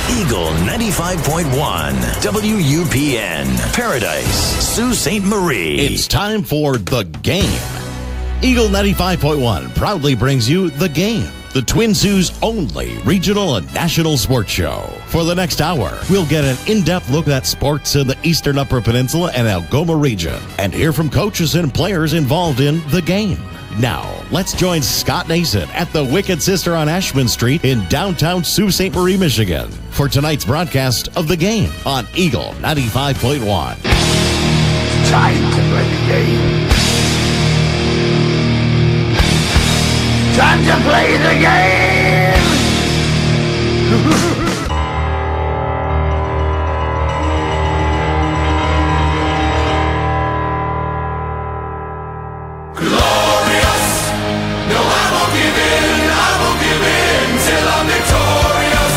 Eagle 95.1, WUPN, Paradise, Sault Ste. Marie. It's time for The Game. Eagle 95.1 proudly brings you The Game, the Twin Sault's only regional and national sports show. For the next hour, we'll get an in-depth look at sports in the Eastern Upper Peninsula and Algoma region and hear from coaches and players involved in The Game. Now, let's join Scott Nason at the Wicked Sister on Ashman Street in downtown Sault Ste. Marie, Michigan for tonight's broadcast of The Game on Eagle 95.1. Time to play the game. Time to play the game! Glorious! No, I won't give in till I'm victorious.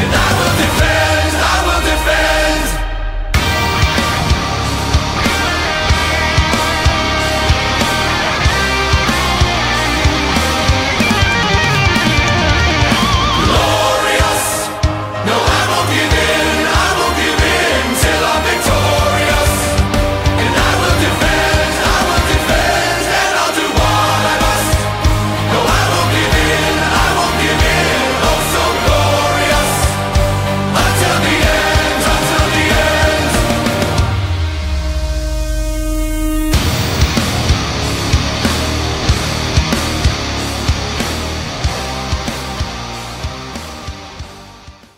And I will defend.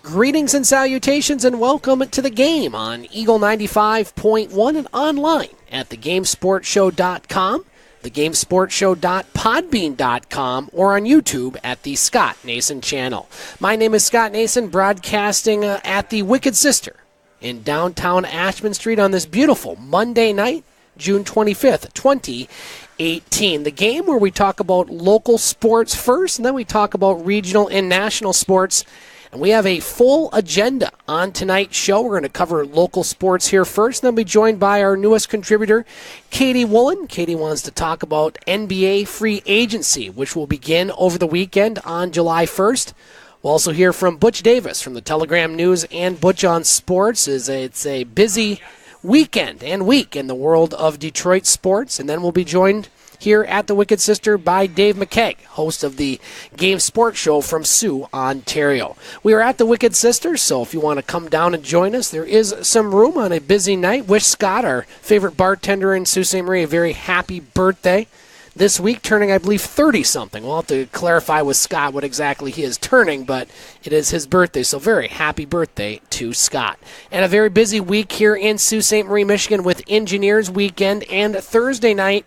Greetings and salutations and welcome to The Game on Eagle 95.1 and online at thegamesportshow.com, thegamesportshow.podbean.com, or on YouTube at the Scott Nason channel. My name is Scott Nason, broadcasting at the Wicked Sister in downtown Ashman Street on this beautiful Monday night, June 25th, 2018. The Game where we talk about local sports first, and then we talk about regional and national sports. And we have a full agenda on tonight's show. We're going to cover local sports here first, and then be joined by our newest contributor, Katie Wollan. Katie wants to talk about NBA free agency, which will begin over the weekend on July 1st. We'll also hear from Butch Davis from the Telegram News and Butch on Sports. It's a busy weekend and week in the world of Detroit sports. And then we'll be joined here at the Wicked Sister by Dave McCaig, host of the Game Sports Show from Soo, Ontario. We are at the Wicked Sister, so if you want to come down and join us, there is some room on a busy night. Wish Scott, our favorite bartender in Sault Ste. Marie, a very happy birthday this week, turning, I believe, 30-something. We'll have to clarify with Scott what exactly he is turning, but it is his birthday, so very happy birthday to Scott. And a very busy week here in Sault Ste. Marie, Michigan with Engineers Weekend, and Thursday night,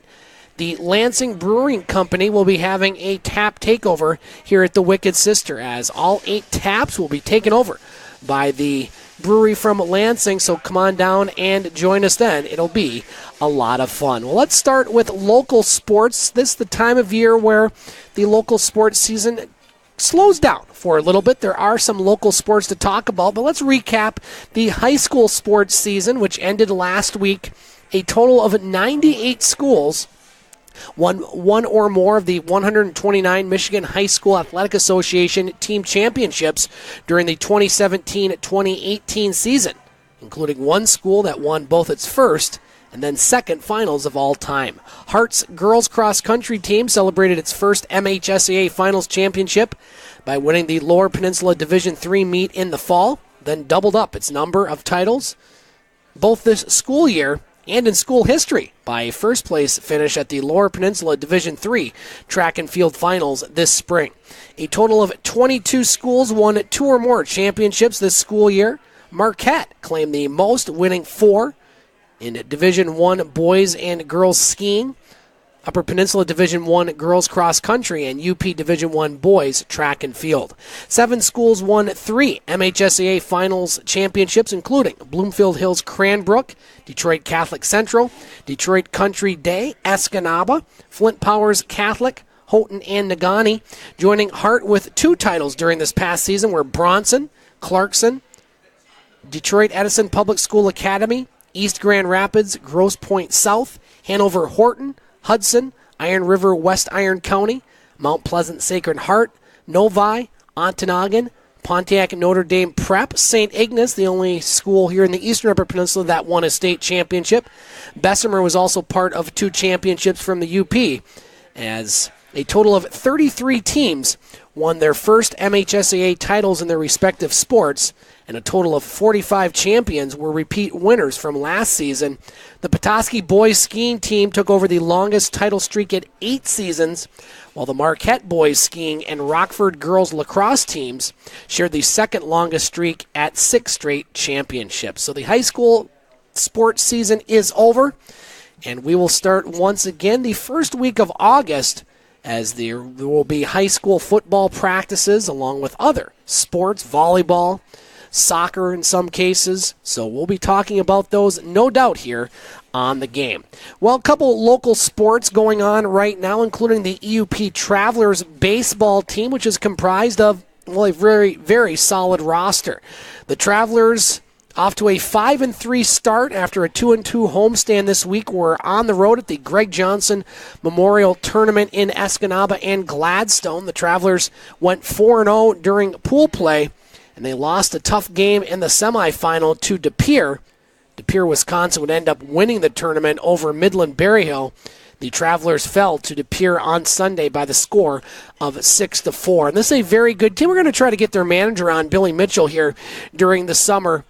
the Lansing Brewing Company will be having a tap takeover here at the Wicked Sister, as all 8 taps will be taken over by the brewery from Lansing. So come on down and join us then. It'll be a lot of fun. Well, let's start with local sports. This is the time of year where the local sports season slows down for a little bit. There are some local sports to talk about, but let's recap the high school sports season, which ended last week. A total of 98 schools won one or more of the 129 Michigan High School Athletic Association team championships during the 2017-2018 season, including one school that won both its first and then second finals of all time. Hart's girls cross country team celebrated its first MHSAA finals championship by winning the Lower Peninsula Division III meet in the fall, then doubled up its number of titles both this school year and in school history by a first-place finish at the Lower Peninsula Division III track and field finals this spring. A total of 22 schools won 2 or more championships this school year. Marquette claimed the most, winning 4 in Division I boys and girls skiing, Upper Peninsula Division I girls cross country, and UP Division I boys track and field. 7 schools won 3 MHSAA finals championships, including Bloomfield Hills Cranbrook, Detroit Catholic Central, Detroit Country Day, Escanaba, Flint Powers Catholic, Houghton, and Negaunee. Joining Hart with 2 titles during this past season were Bronson, Clarkson, Detroit Edison Public School Academy, East Grand Rapids, Grosse Pointe South, Hanover Horton, Hudson, Iron River West Iron County, Mount Pleasant Sacred Heart, Novi, Ontonagon, Pontiac Notre Dame Prep, St. Ignace, the only school here in the Eastern Upper Peninsula that won a state championship. Bessemer was also part of 2 championships from the UP, as a total of 33 teams won their first MHSAA titles in their respective sports, and a total of 45 champions were repeat winners from last season. The Petoskey boys skiing team took over the longest title streak at 8 seasons, while the Marquette boys skiing and Rockford girls lacrosse teams shared the second longest streak at 6 straight championships. So the high school sports season is over, and we will start once again the first week of August, as there will be high school football practices along with other sports, volleyball, soccer in some cases. So we'll be talking about those, no doubt, here on the game. Well, a couple local sports going on right now, including the EUP Travelers baseball team, which is comprised of, well, a very, very solid roster. The Travelers, off to a 5-3 start after a 2-2 homestand this week. We're on the road at the Greg Johnson Memorial Tournament in Escanaba and Gladstone. The Travelers went 4-0 during pool play, and they lost a tough game in the semifinal to De Pere. De Pere, Wisconsin would end up winning the tournament over Midland Berryhill. The Travelers fell to De Pere on Sunday by the score of 6-4. And this is a very good team. We're going to try to get their manager on, Billy Mitchell, here during the summer,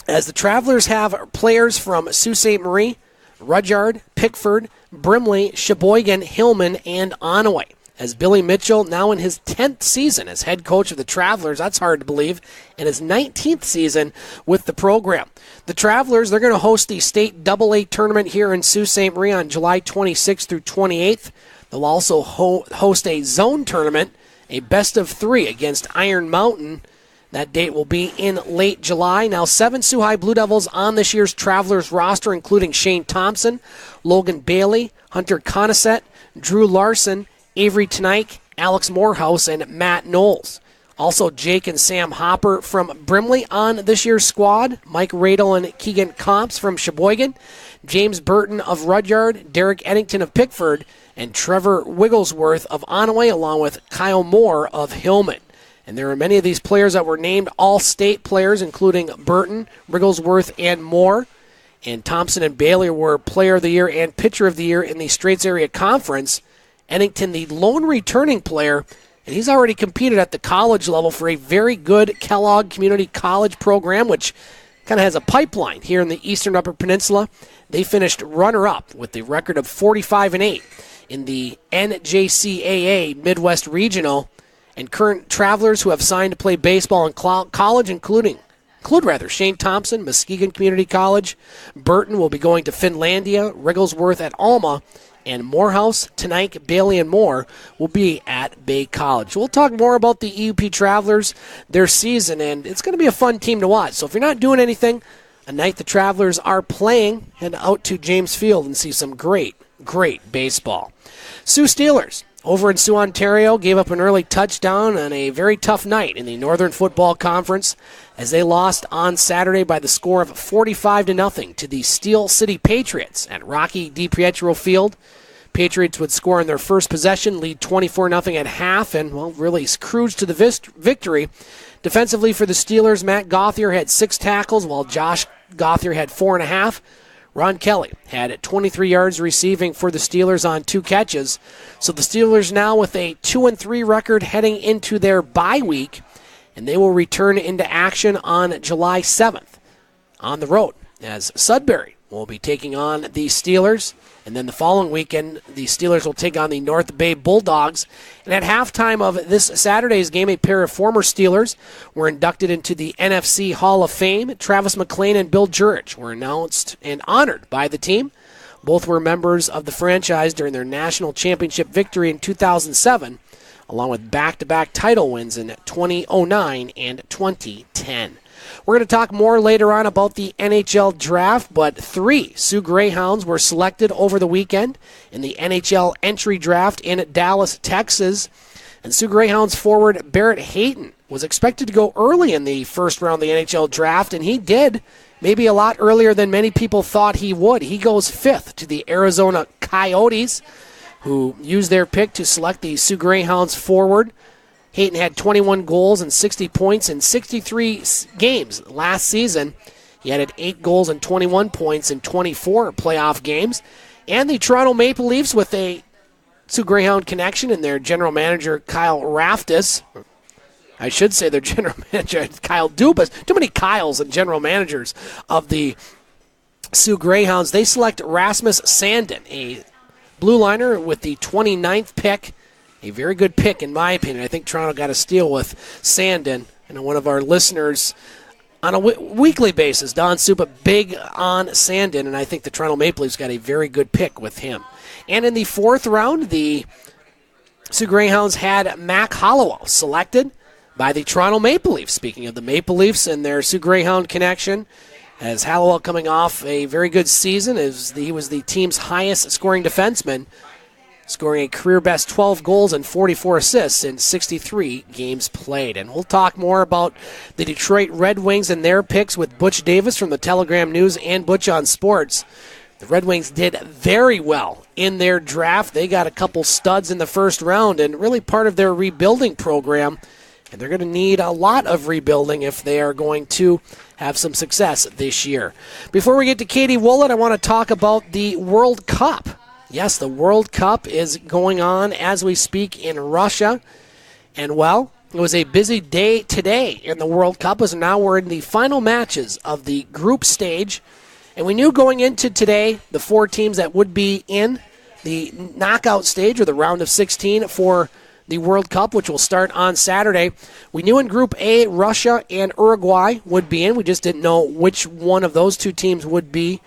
as the Travelers have players from Sault Ste. Marie, Rudyard, Pickford, Brimley, Sheboygan, Hillman, and Onaway. As Billy Mitchell, now in his 10th season as head coach of the Travelers, that's hard to believe, and his 19th season with the program. The Travelers, they're going to host the state AA tournament here in Sault Ste. Marie on July 26th through 28th. They'll also host a zone tournament, a best-of-3 against Iron Mountain. That date will be in late July. Now, 7 Soo High Blue Devils on this year's Travelers roster, including Shane Thompson, Logan Bailey, Hunter Conisett, Drew Larson, Avery Tanaik, Alex Morehouse, and Matt Knowles. Also, Jake and Sam Hopper from Brimley on this year's squad, Mike Radel and Keegan Comps from Sheboygan, James Burton of Rudyard, Derek Eddington of Pickford, and Trevor Wigglesworth of Onaway, along with Kyle Moore of Hillman. And there are many of these players that were named all-state players, including Burton, Wigglesworth, and Moore. And Thompson and Bailey were Player of the Year and Pitcher of the Year in the Straits Area Conference. Eddington, the lone returning player, and he's already competed at the college level for a very good Kellogg Community College program, which kind of has a pipeline here in the Eastern Upper Peninsula. They finished runner-up with a record of 45-8 in the NJCAA Midwest Regional. And current Travelers who have signed to play baseball in college include Shane Thompson, Muskegon Community College. Burton will be going to Finlandia, Wigglesworth at Alma, and Morehouse, Tanaik, Bailey, and Moore will be at Bay College. We'll talk more about the EUP Travelers, their season, and it's going to be a fun team to watch. So if you're not doing anything, a night the Travelers are playing, head out to James Field and see some great, great baseball. Sioux Steelers over in Sioux, Ontario, gave up an early touchdown on a very tough night in the Northern Football Conference as they lost on Saturday by the score of 45-0 to the Steel City Patriots at Rocky DiPietro Field. Patriots would score in their first possession, lead 24-0 at half, and, well, really cruise to the victory. Defensively for the Steelers, Matt Gauthier had 6 tackles, while Josh Gauthier had 4.5. Ron Kelly had 23 yards receiving for the Steelers on 2 catches. So the Steelers now with a 2-3 record heading into their bye week, and they will return into action on July 7th on the road as Sudbury will be taking on the Steelers. And then the following weekend, the Steelers will take on the North Bay Bulldogs. And at halftime of this Saturday's game, a pair of former Steelers were inducted into the NFC Hall of Fame. Travis McLean and Bill Jurich were announced and honored by the team. Both were members of the franchise during their national championship victory in 2007, along with back-to-back title wins in 2009 and 2010. We're going to talk more later on about the NHL Draft, but 3 Soo Greyhounds were selected over the weekend in the NHL Entry Draft in Dallas, Texas. And Soo Greyhounds forward Barrett Hayton was expected to go early in the first round of the NHL Draft, and he did, maybe a lot earlier than many people thought he would. He goes 5th to the Arizona Coyotes, who used their pick to select the Soo Greyhounds forward. Hayton had 21 goals and 60 points in 63 games last season. He added 8 goals and 21 points in 24 playoff games. And the Toronto Maple Leafs, with a Soo Greyhound connection, and their general manager, Kyle Raftis. I should say their general manager, Kyle Dubas. Too many Kyles and general managers of the Soo Greyhounds. They select Rasmus Sandin, a blue liner with the 29th pick. A very good pick, in my opinion. I think Toronto got a steal with Sandin. And one of our listeners on a weekly basis, Don Supa, big on Sandin, and I think the Toronto Maple Leafs got a very good pick with him. And in the 4th round, the Soo Greyhounds had Mac Hollowell selected by the Toronto Maple Leafs. Speaking of the Maple Leafs and their Soo Greyhound connection, as Hollowell coming off a very good season, as he was the team's highest scoring defenseman, scoring a career-best 12 goals and 44 assists in 63 games played. And we'll talk more about the Detroit Red Wings and their picks with Butch Davis from the Telegram News and Butch on Sports. The Red Wings did very well in their draft. They got a couple studs in the first round and really part of their rebuilding program. And they're going to need a lot of rebuilding if they are going to have some success this year. Before we get to Katie Wollan, I want to talk about the World Cup. Yes, the World Cup is going on as we speak in Russia. And, well, it was a busy day today in the World Cup, as now we're in the final matches of the group stage. And we knew going into today the 4 teams that would be in the knockout stage, or the round of 16 for the World Cup, which will start on Saturday. We knew in Group A, Russia and Uruguay would be in. We just didn't know which one of those 2 teams would be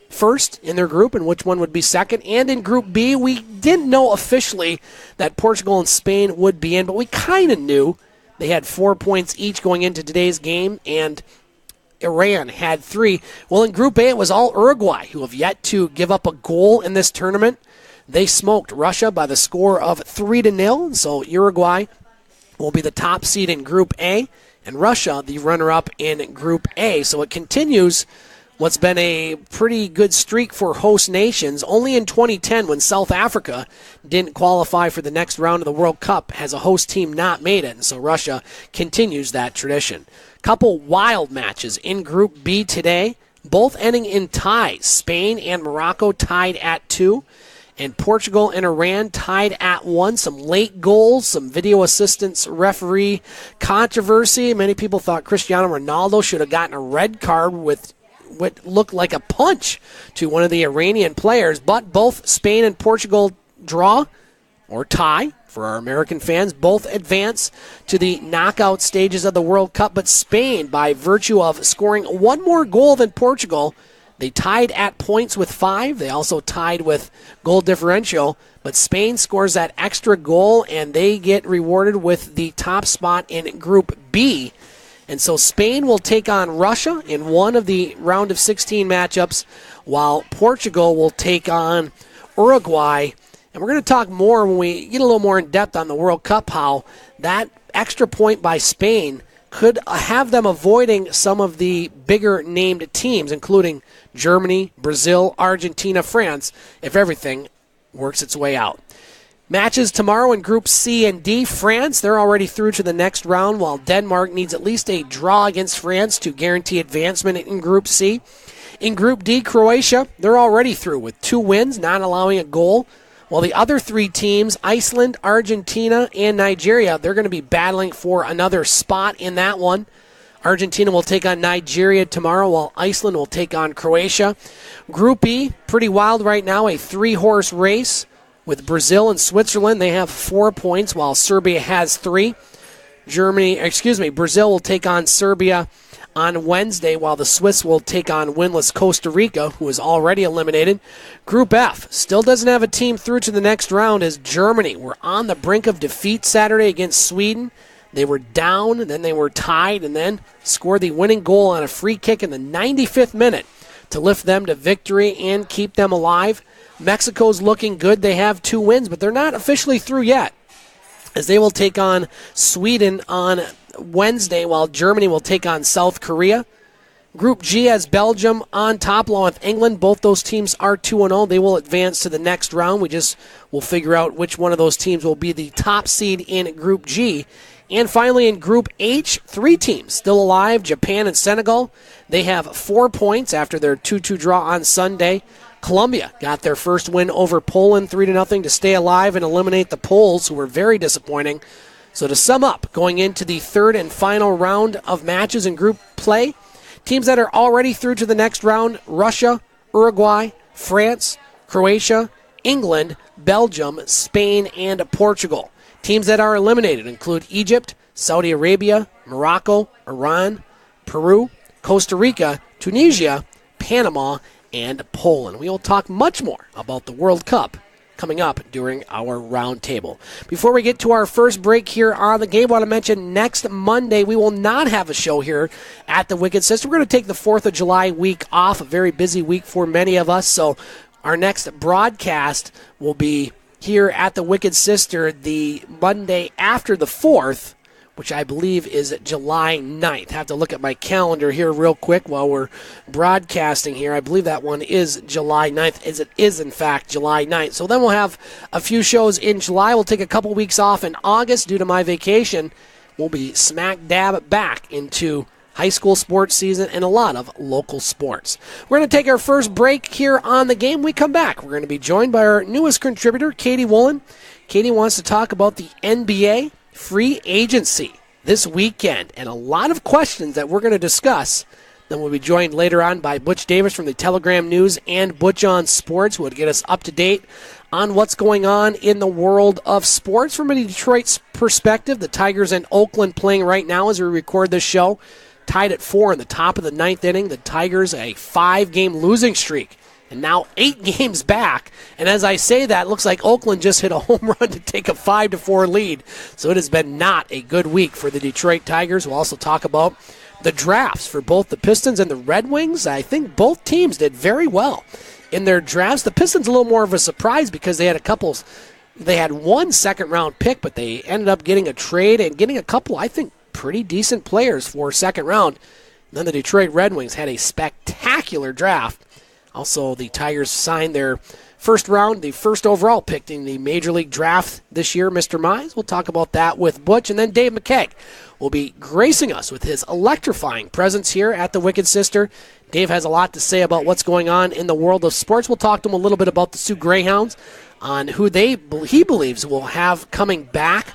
first in their group and which one would be second. And in Group B, we didn't know officially that Portugal and Spain would be in, but we kind of knew. They had 4 points each going into today's game, and Iran had 3. Well, in Group A, it was all Uruguay, who have yet to give up a goal in this tournament. They smoked Russia by the score of 3-0, so Uruguay will be the top seed in Group A, and Russia the runner-up in Group A. So it continues what's been a pretty good streak for host nations. Only in 2010, when South Africa didn't qualify for the next round of the World Cup, has a host team not made it, and so Russia continues that tradition. Couple wild matches in Group B today, both ending in ties. Spain and Morocco tied at 2, and Portugal and Iran tied at 1. Some late goals, some video assistance referee controversy. Many people thought Cristiano Ronaldo should have gotten a red card with what looked like a punch to one of the Iranian players, but both Spain and Portugal draw or tie for our American fans. Both advance to the knockout stages of the World Cup, but Spain, by virtue of scoring 1 more goal than Portugal, they tied at points with 5. They also tied with goal differential, but Spain scores that extra goal, and they get rewarded with the top spot in Group B. And so Spain will take on Russia in one of the round of 16 matchups, while Portugal will take on Uruguay. And we're going to talk more when we get a little more in depth on the World Cup, how that extra point by Spain could have them avoiding some of the bigger named teams, including Germany, Brazil, Argentina, France, if everything works its way out. Matches tomorrow in Group C and D. France, they're already through to the next round, while Denmark needs at least a draw against France to guarantee advancement in Group C. In Group D, Croatia, they're already through with 2 wins, not allowing a goal, while the other 3 teams, Iceland, Argentina, and Nigeria, they're going to be battling for another spot in that one. Argentina will take on Nigeria tomorrow, while Iceland will take on Croatia. Group E, pretty wild right now, a 3-horse race. With Brazil and Switzerland, they have 4 points, while Serbia has 3. Brazil will take on Serbia on Wednesday, while the Swiss will take on winless Costa Rica, who is already eliminated. Group F still doesn't have a team through to the next round, as Germany were on the brink of defeat Saturday against Sweden. They were down, and then they were tied, and then scored the winning goal on a free kick in the 95th minute to lift them to victory and keep them alive. Mexico's looking good. They have 2 wins, but they're not officially through yet, as they will take on Sweden on Wednesday, while Germany will take on South Korea. Group G has Belgium on top along with England. Both those teams are 2-0. They will advance to the next round. We just will figure out which one of those teams will be the top seed in Group G. And finally, in Group H, 3 teams still alive, Japan and Senegal. They have 4 points after their 2-2 draw on Sunday. Colombia got their first win over Poland 3-0 to stay alive and eliminate the Poles, who were very disappointing. So to sum up, going into the third and final round of matches in group play, teams that are already through to the next round, Russia, Uruguay, France, Croatia, England, Belgium, Spain, and Portugal. Teams that are eliminated include Egypt, Saudi Arabia, Morocco, Iran, Peru, Costa Rica, Tunisia, Panama, and Poland. We will talk much more about the World Cup coming up during our roundtable. Before we get to our first break here on the game, I want to mention next Monday we will not have a show here at the Wicked Sister. We're going to take the 4th of July week off, a very busy week for many of us, so our next broadcast will be here at the Wicked Sister the Monday after the 4th, which I believe is July 9th. I have to look at my calendar here real quick while we're broadcasting here. I believe that one is July 9th, as it is, in fact, July 9th. So then we'll have a few shows in July. We'll take a couple weeks off in August due to my vacation. We'll be smack dab back into high school sports season and a lot of local sports. We're going to take our first break here on the game. When we come back, we're going to be joined by our newest contributor, Katie Wollan. Katie wants to talk about the NBA free agency this weekend and a lot of questions that we're going to discuss. Then we'll be joined later on by Butch Davis from the Telegram News and Butch on Sports, who will get us up to date on what's going on in the world of sports. From a Detroit perspective, the Tigers in Oakland playing right now as we record this show, tied at 4 in the top of the 9th inning. The Tigers a 5-game losing streak and now 8 games back. And as I say that, it looks like Oakland just hit a home run to take a 5-4 lead. So it has been not a good week for the Detroit Tigers. We'll also talk about the drafts for both the Pistons and the Red Wings. I think both teams did very well in their drafts. The Pistons a little more of a surprise because they had one second-round pick, but they ended up getting a trade and getting a couple, I think, pretty decent players for second round. And then the Detroit Red Wings had a spectacular draft. Also, the Tigers signed their first overall pick in the Major League Draft this year, Mr. Mize. We'll talk about that with Butch. And then Dave McCaig will be gracing us with his electrifying presence here at the Wicked Sister. Dave has a lot to say about what's going on in the world of sports. We'll talk to him a little bit about the Soo Greyhounds, on who he believes will have coming back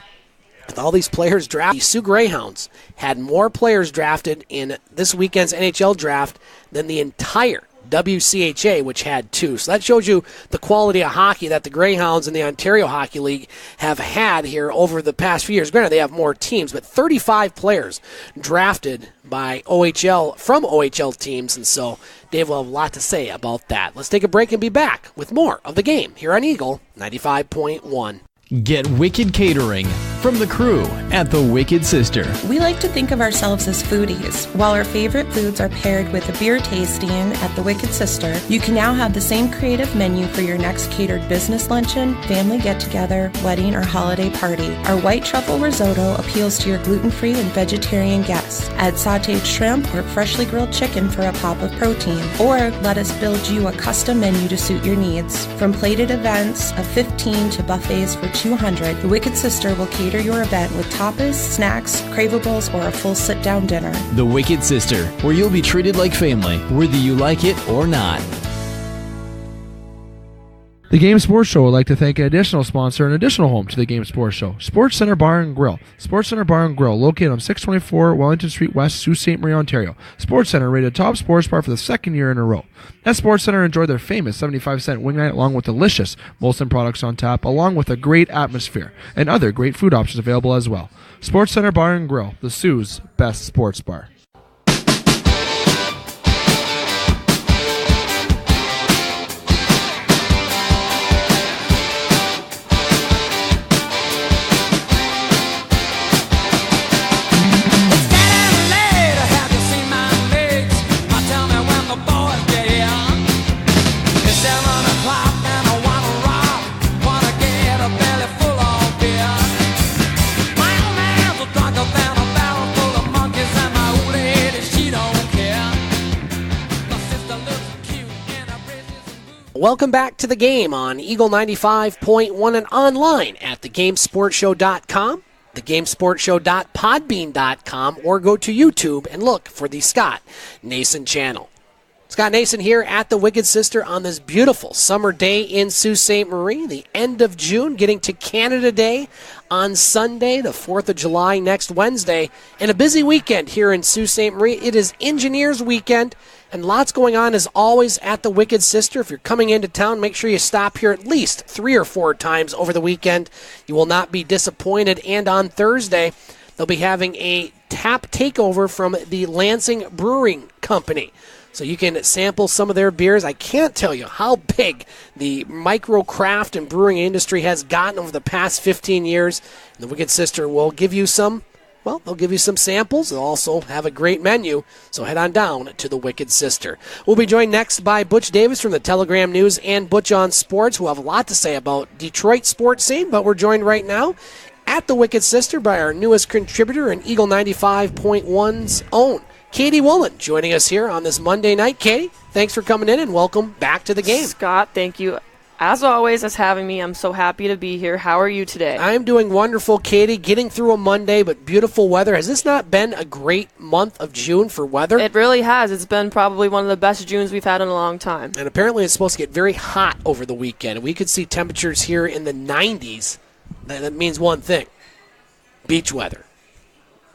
with all these players drafted. The Soo Greyhounds had more players drafted in this weekend's NHL Draft than the entire WCHA, which had 2. So that shows you the quality of hockey that the Greyhounds and the Ontario Hockey League have had here over the past few years. Granted, they have more teams, but 35 players drafted by OHL from OHL teams, and so Dave will have a lot to say about that. Let's take a break and be back with more of the game here on Eagle 95.1. Get Wicked Catering from the crew at the Wicked Sister. We like to think of ourselves as foodies. While our favorite foods are paired with a beer tasting at the Wicked Sister, you can now have the same creative menu for your next catered business luncheon, family get-together, wedding, or holiday party. Our white truffle risotto appeals to your gluten-free and vegetarian guests. Add sautéed shrimp or freshly grilled chicken for a pop of protein. Or let us build you a custom menu to suit your needs. From plated events of 15 to buffets for 200, the Wicked Sister will cater your event with tapas, snacks, cravables, or a full sit-down dinner. The Wicked Sister, where you'll be treated like family, whether you like it or not. The Game Sports Show would like to thank an additional sponsor and additional home to the Game Sports Show, Sports Center Bar and Grill. Sports Center Bar and Grill, located on 624 Wellington Street West, Sault Ste. Marie, Ontario. Sports Center rated top sports bar for the second year in a row. At Sports Center, enjoy their famous 75-cent wing night along with delicious Molson products on tap, along with a great atmosphere and other great food options available as well. Sports Center Bar and Grill, the Sioux's best sports bar. Than a barrel full of monkeys and my Welcome back to the game on Eagle 95.1 and online at thegamesportshow.com, thegamesportshow.podbean.com, or go to YouTube and look for the Scott Nason channel. Scott Nason here at the Wicked Sister on this beautiful summer day in Sault Ste. Marie, the end of June, getting to Canada Day on Sunday, the 4th of July next Wednesday, and a busy weekend here in Sault Ste. Marie. It is Engineers Weekend, and lots going on as always at the Wicked Sister. If you're coming into town, make sure you stop here at least 3 or 4 times over the weekend. You will not be disappointed. And on Thursday, they'll be having a tap takeover from the Lansing Brewing Company. So you can sample some of their beers. I can't tell you how big the micro craft and brewing industry has gotten over the past 15 years. And the Wicked Sister will give you some, well, they'll give you some samples. They'll also have a great menu. So head on down to the Wicked Sister. We'll be joined next by Butch Davis from the Telegram News and Butch on Sports, who have a lot to say about Detroit sports scene. But we're joined right now at the Wicked Sister by our newest contributor and Eagle 95.1's own Katie Wollan, joining us here on this Monday night. Katie, thanks for coming in and welcome back to the game. Scott, thank you as always as having me. I'm so happy to be here. How are you today? I'm doing wonderful, Katie. Getting through a Monday, but beautiful weather. Has this not been a great month of June for weather? It really has. It's been probably one of the best Junes we've had in a long time. And apparently it's supposed to get very hot over the weekend. We could see temperatures here in the 90s. That means one thing: beach weather.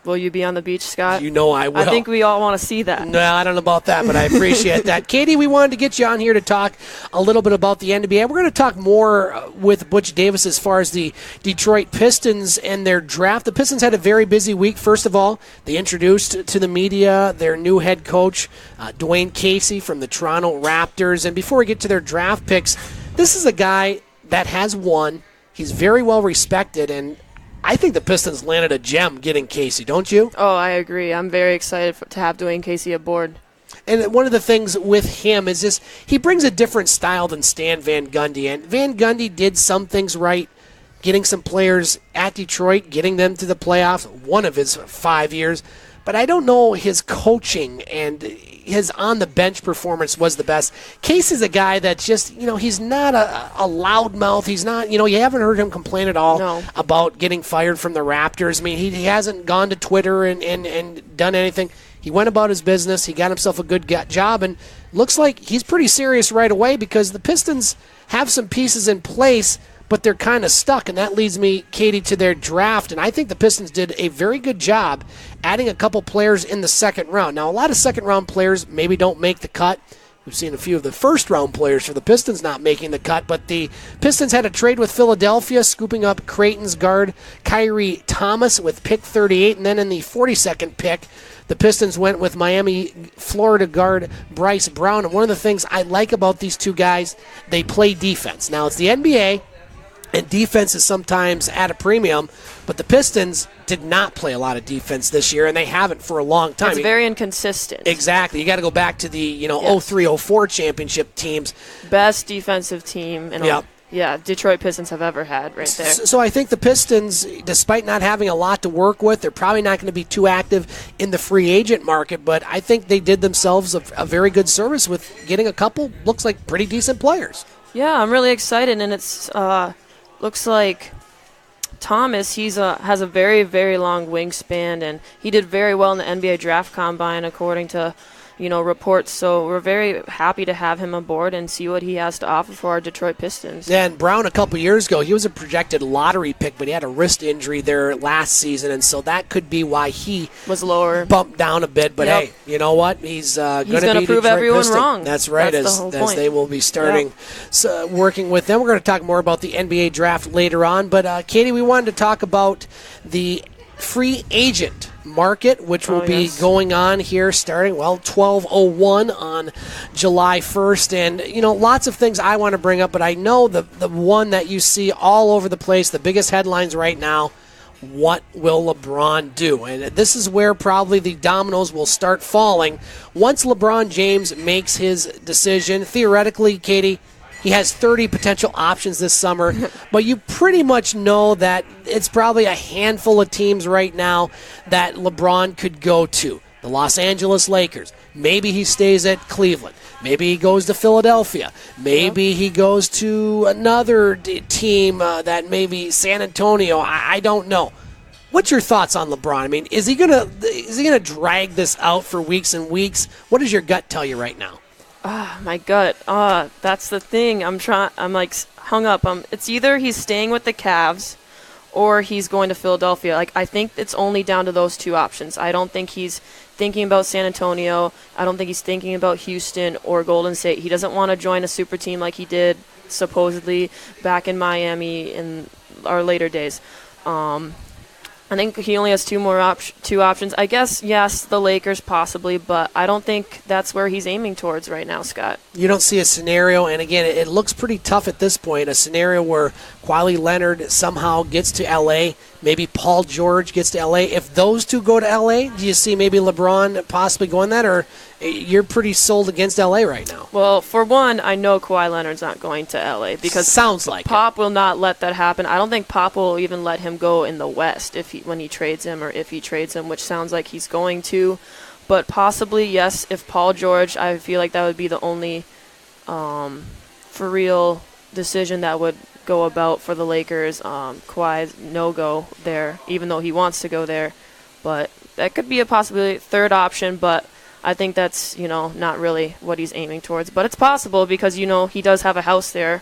Will you be on the beach, Scott? You know I will. I think we all want to see that. No, I don't know about that, but I appreciate that. Katie, we wanted to get you on here to talk a little bit about the NBA. We're going to talk more with Butch Davis as far as the Detroit Pistons and their draft. The Pistons had a very busy week. First of all, they introduced to the media their new head coach, Dwayne Casey from the Toronto Raptors. And before we get to their draft picks, this is a guy that has won. He's very well respected, and I think the Pistons landed a gem getting Casey, don't you? Oh, I agree. I'm very excited to have Dwayne Casey aboard. And one of the things with him is just he brings a different style than Stan Van Gundy. And Van Gundy did some things right, getting some players at Detroit, getting them to the playoffs, one of his 5 years. But I don't know his coaching and his on-the-bench performance was the best. Casey's a guy that's just, he's not a loudmouth. He's not, you haven't heard him complain at all about getting fired from the Raptors. I mean, he hasn't gone to Twitter and done anything. He went about his business. He got himself a good job, and looks like he's pretty serious right away because the Pistons have some pieces in place, but they're kind of stuck, and that leads me, Katie, to their draft. And I think the Pistons did a very good job adding a couple players in the second round. Now, a lot of second-round players maybe don't make the cut. We've seen a few of the first-round players for the Pistons not making the cut, but the Pistons had a trade with Philadelphia, scooping up Creighton's guard Kyrie Thomas with pick 38, and then in the 42nd pick, the Pistons went with Miami, Florida guard Bryce Brown. And one of the things I like about these two guys, they play defense. Now, it's the NBA, and defense is sometimes at a premium, but the Pistons did not play a lot of defense this year, and they haven't for a long time. It's very inconsistent. Exactly. You got to go back to the 03-04 championship teams. Best defensive team Detroit Pistons have ever had right there. So I think the Pistons, despite not having a lot to work with, they're probably not going to be too active in the free agent market, but I think they did themselves a very good service with getting a couple, looks like, pretty decent players. Yeah, I'm really excited, and it's looks like Thomas, has a very, very long wingspan, and he did very well in the NBA Draft Combine according to reports. So we're very happy to have him aboard and see what he has to offer for our Detroit Pistons. Yeah, and Brown a couple years ago, he was a projected lottery pick, but he had a wrist injury there last season, and so that could be why he was lower, bumped down a bit. But hey, you know what? He's going to prove Detroit everyone Piston. wrong. That's right, as they will be starting working with them. We're going to talk more about the NBA draft later on, but Katie, we wanted to talk about the free agent market, which will be going on here starting 12:01 on July 1st, and lots of things I want to bring up, but I know the one that you see all over the place, the biggest headlines right now: what will LeBron do? And this is where probably the dominoes will start falling once LeBron James makes his decision. Theoretically, Katie, he has 30 potential options this summer, but you pretty much know that it's probably a handful of teams right now that LeBron could go to. the Los Angeles Lakers. Maybe he stays at Cleveland. Maybe he goes to Philadelphia. Maybe he goes to another team that maybe San Antonio. I don't know. What's your thoughts on LeBron? I mean, is he gonna drag this out for weeks and weeks? What does your gut tell you right now? My gut. That's the thing. I'm like hung up. It's either he's staying with the Cavs or he's going to Philadelphia. Like, I think it's only down to those two options. I don't think he's thinking about San Antonio. I don't think he's thinking about Houston or Golden State. He doesn't want to join a super team like he did supposedly back in Miami in our later days. I think he only has two options. I guess, yes, the Lakers possibly, but I don't think that's where he's aiming towards right now, Scott. You don't see a scenario, and again, it looks pretty tough at this point, a scenario where Kawhi Leonard somehow gets to L.A., maybe Paul George gets to L.A. If those two go to L.A., do you see maybe LeBron possibly going that, or you're pretty sold against L.A. right now? Well, for one, I know Kawhi Leonard's not going to L.A. because sounds like Pop will not let that happen. I don't think Pop will even let him go in the West when he trades him, or if he trades him, which sounds like he's going to. But possibly, yes, if Paul George, I feel like that would be the only for real decision that would go about for the Lakers. Kawhi's no-go there, even though he wants to go there. But that could be a possibility, third option, but I think that's, not really what he's aiming towards. But it's possible because, he does have a house there.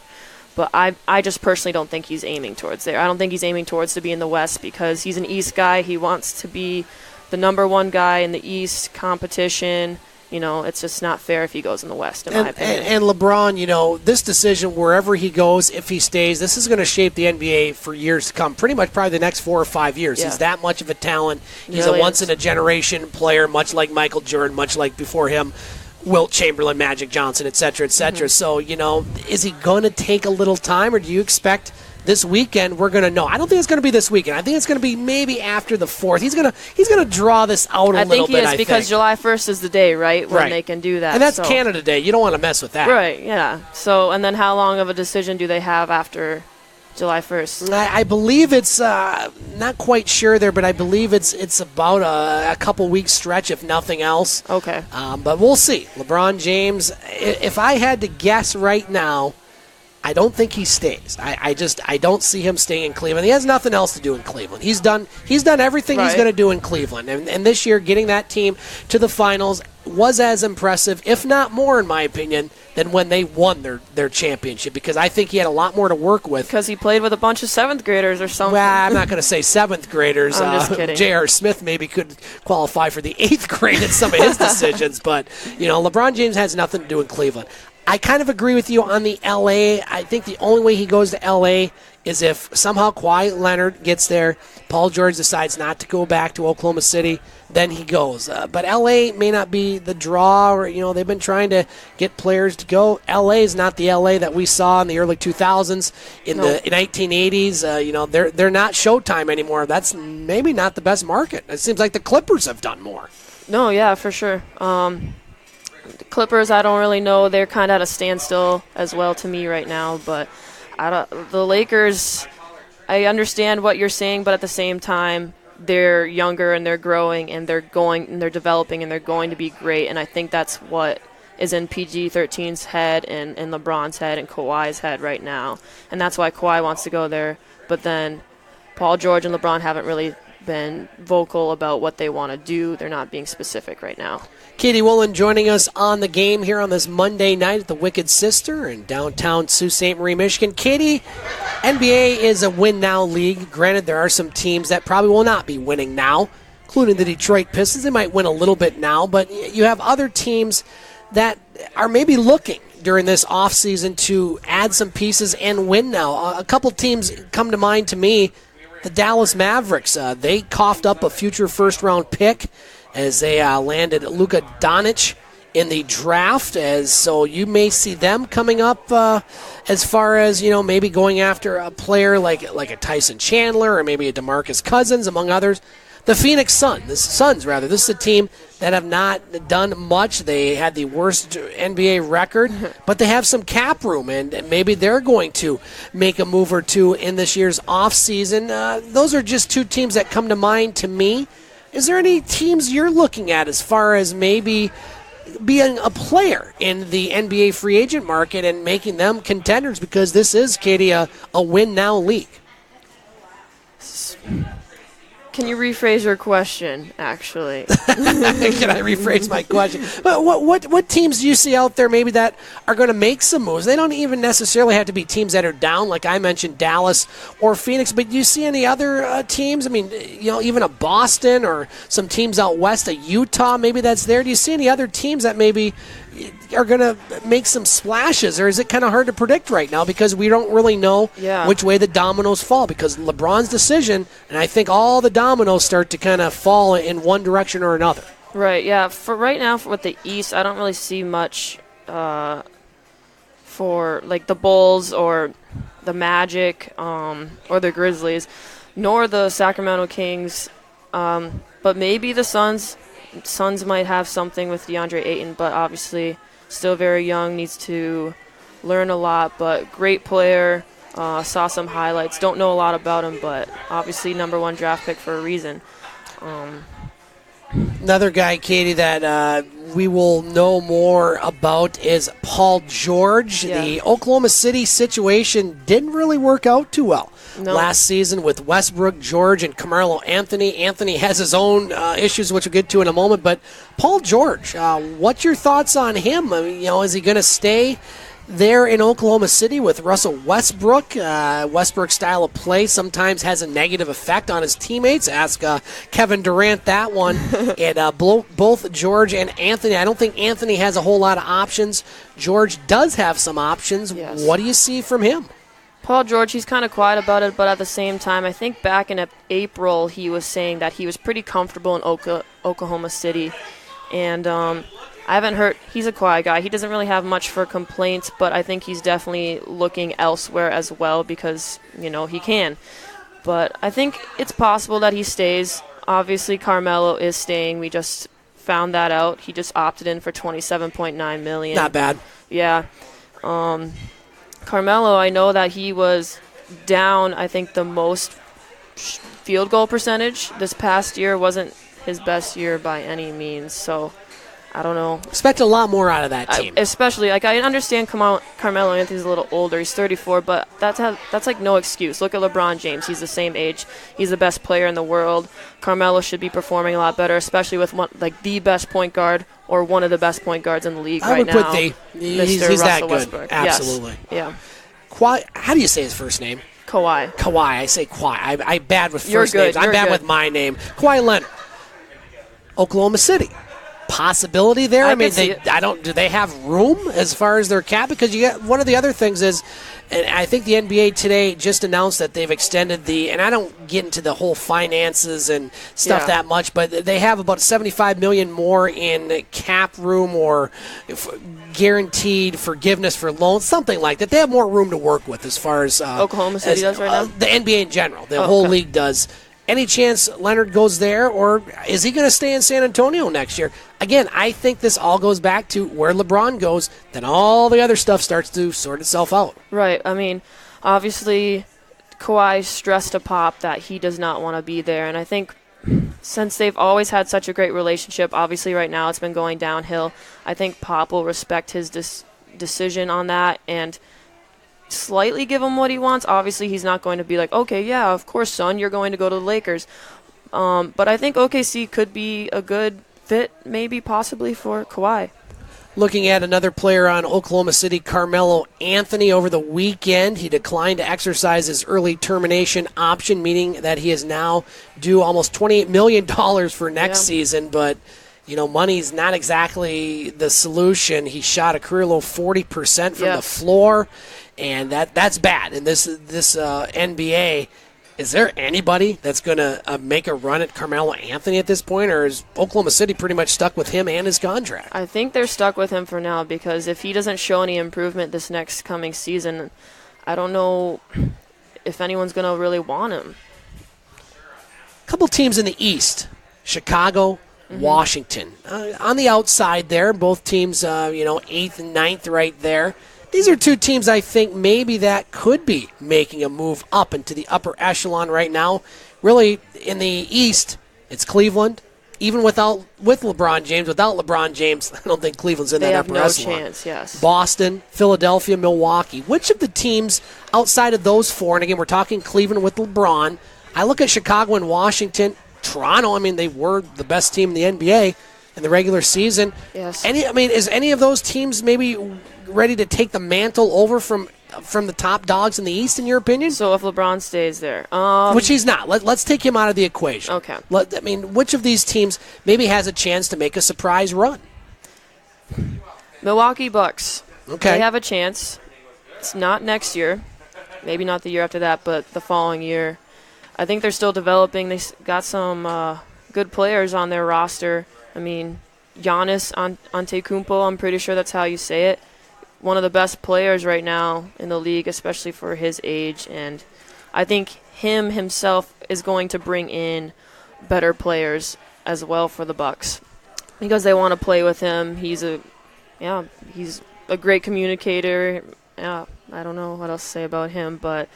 But I just personally don't think he's aiming towards there. I don't think he's aiming towards to be in the West because he's an East guy. He wants to be the number one guy in the East competition. It's just not fair if he goes in the West, in my opinion. And LeBron, this decision, wherever he goes, if he stays, this is going to shape the NBA for years to come, pretty much probably the next 4 or 5 years. Yeah. He's that much of a talent. He's a once-in-a-generation player, much like Michael Jordan, much like before him, Wilt Chamberlain, Magic Johnson, et cetera, et cetera. Mm-hmm. So, is he going to take a little time, or do you expect this weekend we're going to know? I don't think it's going to be this weekend. I think it's going to be maybe after the 4th. He's going to draw this out a little bit, I think he is, because July 1st is the day, right, when they can do that. And that's Canada Day. You don't want to mess with that. Right, yeah. So, and then how long of a decision do they have after July 1st? I believe it's not quite sure there, but I believe it's about a couple weeks stretch, if nothing else. Okay. But we'll see. LeBron James, if I had to guess right now, I don't think he stays. I don't see him staying in Cleveland. He has nothing else to do in Cleveland. He's done everything he's going to do in Cleveland. And this year, getting that team to the finals was as impressive, if not more, in my opinion, than when they won their championship, because I think he had a lot more to work with. Because he played with a bunch of 7th graders or something. Well, I'm not going to say 7th graders. I'm just kidding. J.R. Smith maybe could qualify for the 8th grade in some of his decisions, but LeBron James has nothing to do in Cleveland. I kind of agree with you on the L.A. I think the only way he goes to L.A. is if somehow Kawhi Leonard gets there, Paul George decides not to go back to Oklahoma City, then he goes. But L.A. may not be the draw, or, they've been trying to get players to go. L.A. is not the L.A. that we saw in the early 2000s, in the 1980s. They're not Showtime anymore. That's maybe not the best market. It seems like the Clippers have done more. No, yeah, for sure. The Clippers, I don't really know. They're kind of at a standstill as well to me right now. But the Lakers, I understand what you're saying, but at the same time, they're younger and they're growing and they're developing and they're going to be great. And I think that's what is in PG-13's head and LeBron's head and Kawhi's head right now. And that's why Kawhi wants to go there. But then Paul George and LeBron haven't really been vocal about what they want to do. They're not being specific right now. Katie Wollan joining us on the game here on this Monday night at the Wicked Sister in downtown Sault Ste. Marie, Michigan. Katie, NBA is a win-now league. Granted, there are some teams that probably will not be winning now, including the Detroit Pistons. They might win a little bit now, but you have other teams that are maybe looking during this offseason to add some pieces and win now. A couple teams come to mind to me. The Dallas Mavericks, they coughed up a future first-round pick as they landed Luka Doncic in the draft. So you may see them coming up as far as, maybe going after a player like a Tyson Chandler or maybe a DeMarcus Cousins, among others. The Phoenix Suns, this is a team that have not done much. They had the worst NBA record, but they have some cap room, and maybe they're going to make a move or two in this year's offseason. Those are just two teams that come to mind to me. is there any teams you're looking at as far as maybe being a player in the NBA free agent market and making them contenders, because this is, Katie, a win-now league? Can you rephrase your question, actually? Can I rephrase my question? But what teams do you see out there maybe that are going to make some moves? They don't even necessarily have to be teams that are down, like I mentioned, Dallas or Phoenix, but do you see any other teams? I mean, even a Boston or some teams out west, a Utah maybe that's there. Do you see any other teams that maybe are going to make some splashes, or is it kind of hard to predict right now because we don't really know which way the dominoes fall? Because LeBron's decision, and I think all the dominoes start to kind of fall in one direction or another. Right, yeah. For right now, with the East, I don't really see much for like the Bulls or the Magic or the Grizzlies, nor the Sacramento Kings, but maybe the Suns. Suns might have something with DeAndre Ayton, but obviously still very young, needs to learn a lot, but great player. Saw some highlights. Don't know a lot about him, but obviously number 1 draft pick for a reason. Another guy, Katie, that we will know more about is Paul George. Yeah. The Oklahoma City situation didn't really work out too well last season with Westbrook, George, and Carmelo Anthony. Anthony has his own issues, which we'll get to in a moment. But Paul George, what's your thoughts on him? I mean, is he going to stay there in Oklahoma City with Russell Westbrook? Westbrook's style of play sometimes has a negative effect on his teammates. Ask Kevin Durant that one. And both George and Anthony, I don't think Anthony has a whole lot of options. George does have some options. Yes. What do you see from him? Paul George, he's kind of quiet about it, but at the same time, I think back in April he was saying that he was pretty comfortable in Oklahoma City. And I haven't heard, he's a quiet guy. He doesn't really have much for complaints, but I think he's definitely looking elsewhere as well because, he can. But I think it's possible that he stays. Obviously, Carmelo is staying. We just found that out. He just opted in for $27.9 million. Not bad. Yeah. Carmelo, I know that he was down, I think, the most field goal percentage this past year. Wasn't his best year by any means, so I don't know. Expect a lot more out of that team. Especially, I understand Carmelo Anthony's a little older. He's 34, but that's like no excuse. Look at LeBron James. He's the same age. He's the best player in the world. Carmelo should be performing a lot better, especially with the best point guard or one of the best point guards in the league right now. I would put he's that good. Westbrook. Absolutely. Yes. Yeah. How do you say his first name? Kawhi. I say Kawhi. I'm bad with first You're good. names. I'm bad with my name. Kawhi Leonard. Oklahoma City. Possibility there. I mean, do they have room as far as their cap? Because you get one of the other things is, and I think the NBA today just announced that they've extended and I don't get into the whole finances and stuff that much, but they have about $75 million more in cap room or guaranteed forgiveness for loans, something like that. They have more room to work with as far as Oklahoma City does right now. The NBA in general, the whole league does. Any chance Leonard goes there, or is he going to stay in San Antonio next year? Again, I think this all goes back to where LeBron goes, then all the other stuff starts to sort itself out. Right. I mean, obviously, Kawhi stressed to Pop that he does not want to be there, and I think since they've always had such a great relationship, obviously right now it's been going downhill, I think Pop will respect his decision on that and slightly give him what he wants. Obviously, he's not going to be like, okay, yeah, of course, son, you're going to go to the Lakers. But I think OKC could be a good fit, maybe possibly for Kawhi. Looking at another player on Oklahoma City, Carmelo Anthony, over the weekend, he declined to exercise his early termination option, meaning that he is now due almost $28 million for next season, but money's not exactly the solution. He shot a career low 40% from the floor, and that's bad. And this NBA, is there anybody that's going to make a run at Carmelo Anthony at this point, or is Oklahoma City pretty much stuck with him and his contract? I think they're stuck with him for now because if he doesn't show any improvement this next coming season, I don't know if anyone's going to really want him. A couple teams in the East, Chicago, Washington. On the outside there, both teams, 8th and 9th right there. These are two teams I think maybe that could be making a move up into the upper echelon right now. Really, in the East, It's Cleveland. Even with LeBron James, without LeBron James, I don't think Cleveland's in that upper echelon. They have no chance, yes. Boston, Philadelphia, Milwaukee. Which of the teams outside of those four, and again, we're talking Cleveland with LeBron, I look at Chicago and Washington, Toronto, they were the best team in the NBA in the regular season. Yes. Is any of those teams maybe ready to take the mantle over from the top dogs in the East, in your opinion? So if LeBron stays there. Which he's not. Let's take him out of the equation. Okay. Which of these teams maybe has a chance to make a surprise run? Milwaukee Bucks. Okay. They have a chance. It's not next year. Maybe not the year after that, but the following year. I think they're still developing. They got some good players on their roster. Giannis Antetokounmpo, I'm pretty sure that's how you say it. One of the best players right now in the league, especially for his age. And I think himself is going to bring in better players as well for the Bucks because they want to play with him. He's a great communicator. Yeah, I don't know what else to say about him, but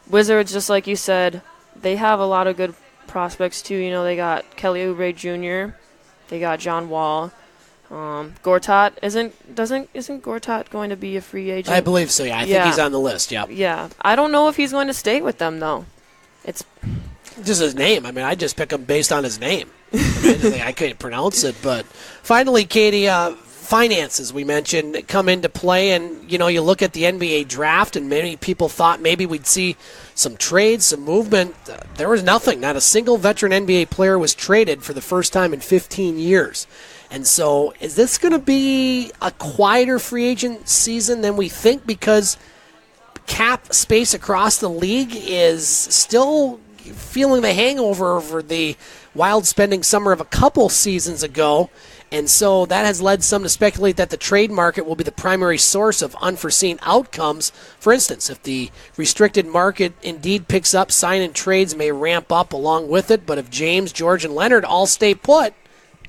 Wizards, just like you said, they have a lot of good prospects too. They got Kelly Oubre Jr., they got John Wall. Gortat isn't Gortat going to be a free agent? I believe so. Yeah, I think he's on the list. Yeah. Yeah, I don't know if he's going to stay with them though. It's just his name. I just pick him based on his name. I couldn't pronounce it, but finally, Katie, finances we mentioned come into play, and you look at the NBA draft, and many people thought maybe we'd see some trades, some movement. There was nothing. Not a single veteran NBA player was traded for the first time in 15 years. And so is this going to be a quieter free agent season than we think because cap space across the league is still feeling the hangover over the wild spending summer of a couple seasons ago? And so that has led some to speculate that the trade market will be the primary source of unforeseen outcomes. For instance, if the restricted market indeed picks up, sign-in trades may ramp up along with it. But if James, George, and Leonard all stay put,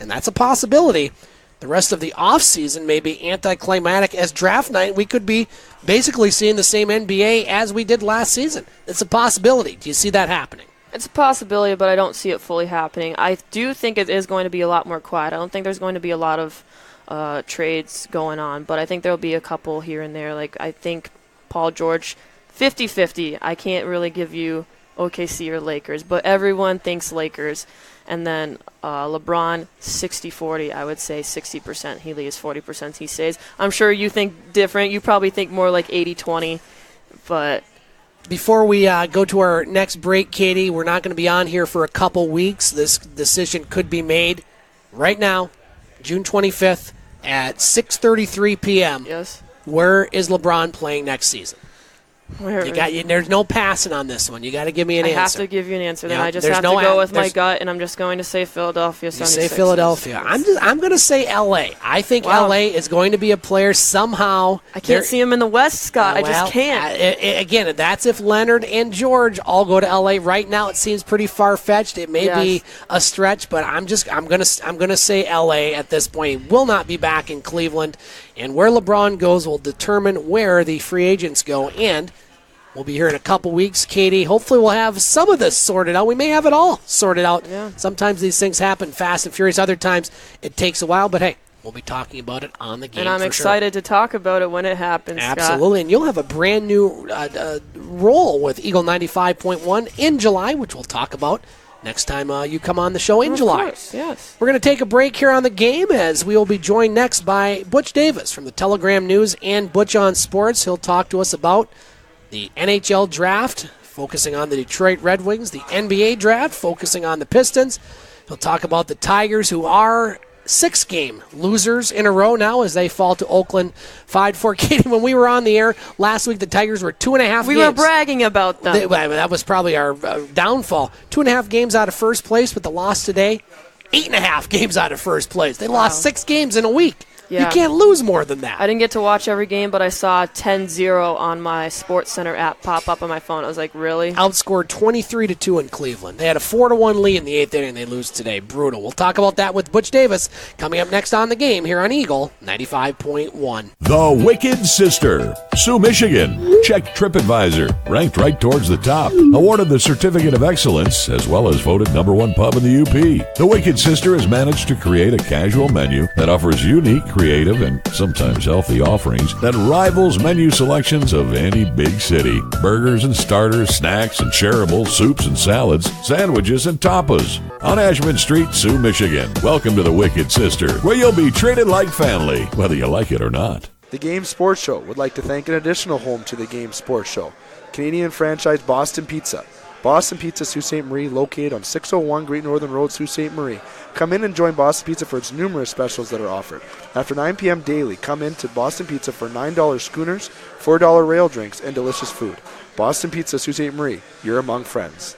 and that's a possibility, the rest of the offseason may be anticlimactic as draft night. We could be basically seeing the same NBA as we did last season. It's a possibility. Do you see that happening? It's a possibility, but I don't see it fully happening. I do think it is going to be a lot more quiet. I don't think there's going to be a lot of trades going on, but I think there'll be a couple here and there. Like, I think Paul George, 50-50. I can't really give you OKC or Lakers, but everyone thinks Lakers. And then LeBron, 60-40. I would say 60% he leaves, 40% he stays. I'm sure you think different. You probably think more like 80-20, but... Before we go to our next break, Katie, we're not going to be on here for a couple weeks. This decision could be made right now, June 25th at 6:33 p.m. Yes. Where is LeBron playing next season? Where? There's no passing on this one. You got to give me an answer. I have to give you an answer. Then Yeah, I just there's have no to go a- with my there's- gut, and I'm just going to say Philadelphia 76ers. You say Philadelphia. I'm going to say L.A. I think Wow. L.A. is going to be a player somehow. I can't see him in the West, Scott. I just can't. Again, that's if Leonard and George all go to L.A. Right now, it seems pretty far fetched. It may be a stretch, but I'm gonna say L.A. at this point. He will not be back in Cleveland, and where LeBron goes will determine where the free agents go. And we'll be here in a couple weeks, Katie. Hopefully we'll have some of this sorted out. We may have it all sorted out. Yeah. Sometimes these things happen fast and furious. Other times it takes a while. But, hey, we'll be talking about it on the game. And I'm excited to talk about it when it happens, Absolutely. Scott. And you'll have a brand new role with Eagle 95.1 in July, which we'll talk about next time you come on the show in July. Of course, yes. We're going to take a break here on the game as we will be joined next by Butch Davis from the Telegram News and Butch on Sports. He'll talk to us about the NHL Draft, focusing on the Detroit Red Wings, the NBA Draft, focusing on the Pistons. He'll talk about the Tigers, who are 6-game losers in a row now as they fall to Oakland 5-4. Katie, when we were on the air last week, the Tigers were 2.5 games. We were bragging about them. That was probably our downfall. 2.5 games out of first place with the loss today. 8.5 games out of first place. They lost 6 games in a week. Yeah. You can't lose more than that. I didn't get to watch every game, but I saw 10-0 on my SportsCenter app pop up on my phone. I was like, really? Outscored 23-2 in Cleveland. They had a 4-1 lead in the 8th inning. They lose today. Brutal. We'll talk about that with Butch Davis coming up next on The Game here on Eagle 95.1. The Wicked Sister, Sioux, Michigan. Check TripAdvisor. Ranked right towards the top. Awarded the Certificate of Excellence, as well as voted #1 pub in the UP. The Wicked Sister has managed to create a casual menu that offers unique, creative, and sometimes healthy offerings that rivals menu selections of any big city. Burgers and starters, snacks and shareables, soups and salads, sandwiches and tapas. On Ashman Street, Sioux, Michigan. Welcome to the Wicked Sister, where you'll be treated like family, whether you like it or not. The Game Sports Show would like to thank an additional home to the Game Sports Show, Canadian franchise Boston Pizza. Boston Pizza, Sault Ste. Marie, located on 601 Great Northern Road, Sault Ste. Marie. Come in and join Boston Pizza for its numerous specials that are offered. After 9 p.m. daily, come in to Boston Pizza for $9 schooners, $4 rail drinks, and delicious food. Boston Pizza, Sault Ste. Marie, you're among friends.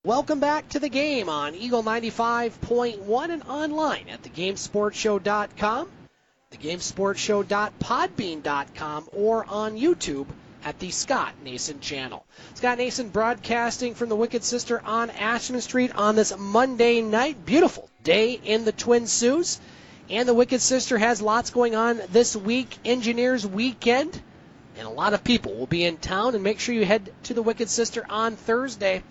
Welcome back to The Game on Eagle 95.1 and online at thegamesportshow.com, thegamesportshow.podbean.com, or on YouTube at the Scott Nason channel. Scott Nason broadcasting from the Wicked Sister on Ashman Street on this Monday night. Beautiful day in the Twin Saults. And the Wicked Sister has lots going on this week, Engineers Weekend. And a lot of people will be in town. And make sure you head to the Wicked Sister on Thursday,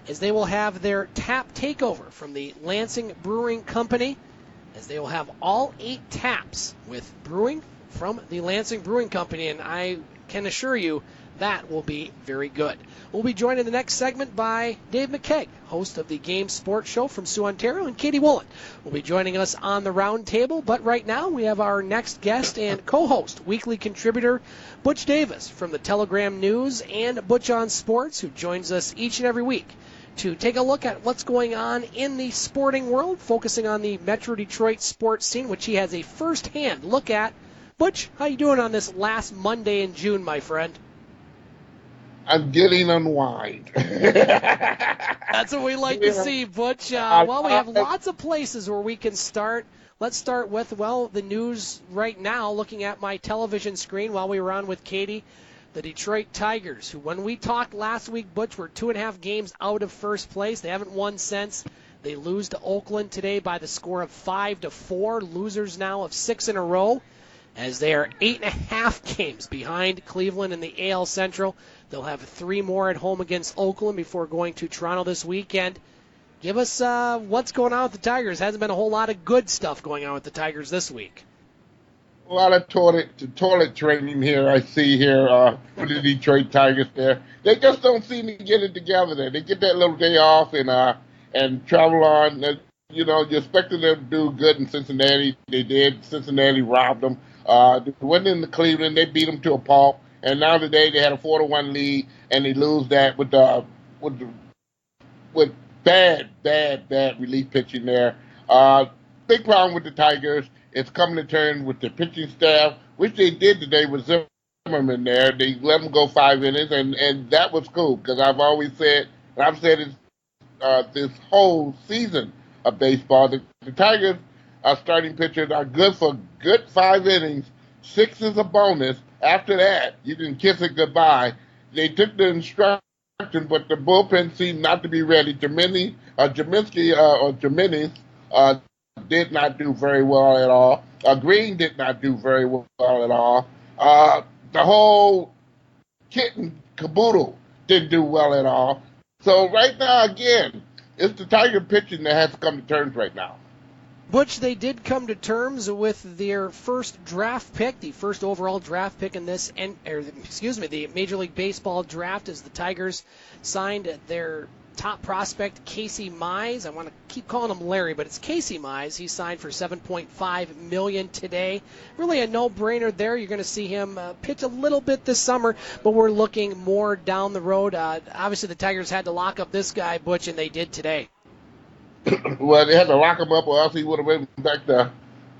as they will have their tap takeover from the Lansing Brewing Company, as they will have all 8 taps with brewing from the Lansing Brewing Company, and I can assure you that will be very good. We'll be joined in the next segment by Dave McCaig, host of the Game Sports Show from Sioux, Ontario, and Katie Wollan will be joining us on the round table. But right now we have our next guest and co-host, weekly contributor Butch Davis from the Telegram News and Butch on Sports, who joins us each and every week to take a look at what's going on in the sporting world, focusing on the Metro Detroit sports scene, which he has a first-hand look at. Butch, how you doing on this last Monday in June, my friend? I'm getting unwind. That's what we like to see, Butch. Well, we have lots of places where we can start. Let's start with, well, the news right now, looking at my television screen while we were on with Katie. The Detroit Tigers, who when we talked last week, Butch, were 2.5 games out of first place. They haven't won since. They lose to Oakland today by the score of 5-4. Losers now of 6 in a row, as they are 8.5 games behind Cleveland in the AL Central. They'll have 3 more at home against Oakland before going to Toronto this weekend. Give us what's going on with the Tigers. Hasn't been a whole lot of good stuff going on with the Tigers this week. A lot of toilet training here. I see here for the Detroit Tigers. There, they just don't seem to get it together. There, they get that little day off and travel on. You're expecting them to do good in Cincinnati. They did. Cincinnati robbed them. They went into Cleveland. They beat them to a pulp. And now today they had a 4-1 lead, and they lose that with bad relief pitching there. Big problem with the Tigers. It's coming to turn with the pitching staff, which they did today with Zimmerman there. They let them go 5 innings, and that was cool, because I've always said, and I've said it this whole season of baseball, the Tigers, starting pitchers, are good for good 5 innings. 6 is a bonus. After that, you can kiss it goodbye. They took the instruction, but the bullpen seemed not to be ready. Jimenez did not do very well at all. Green did not do very well at all. The whole kit and caboodle didn't do well at all. So right now, again, it's the Tiger pitching that has to come to terms right now. Butch, they did come to terms with their first draft pick, the first overall draft pick in this, the Major League Baseball draft, as the Tigers signed their top prospect Casey Mize. I want to keep calling him Larry, but it's Casey Mize. He signed for $7.5 million today. Really a no-brainer there. You're going to see him pitch a little bit this summer, but we're looking more down the road. Obviously, the Tigers had to lock up this guy, Butch, and they did today. Well, they had to lock him up, or else he would have went back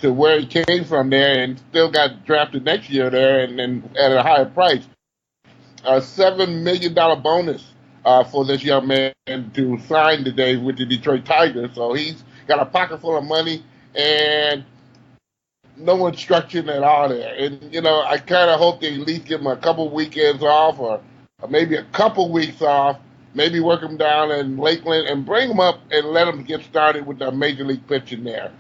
to where he came from there and still got drafted next year there and at a higher price. A $7 million bonus for this young man to sign today with the Detroit Tigers. So he's got a pocket full of money and no instruction at all there. And, I kind of hope they at least give him a couple weekends off or maybe a couple weeks off, maybe work him down in Lakeland and bring him up and let him get started with the major league pitching there.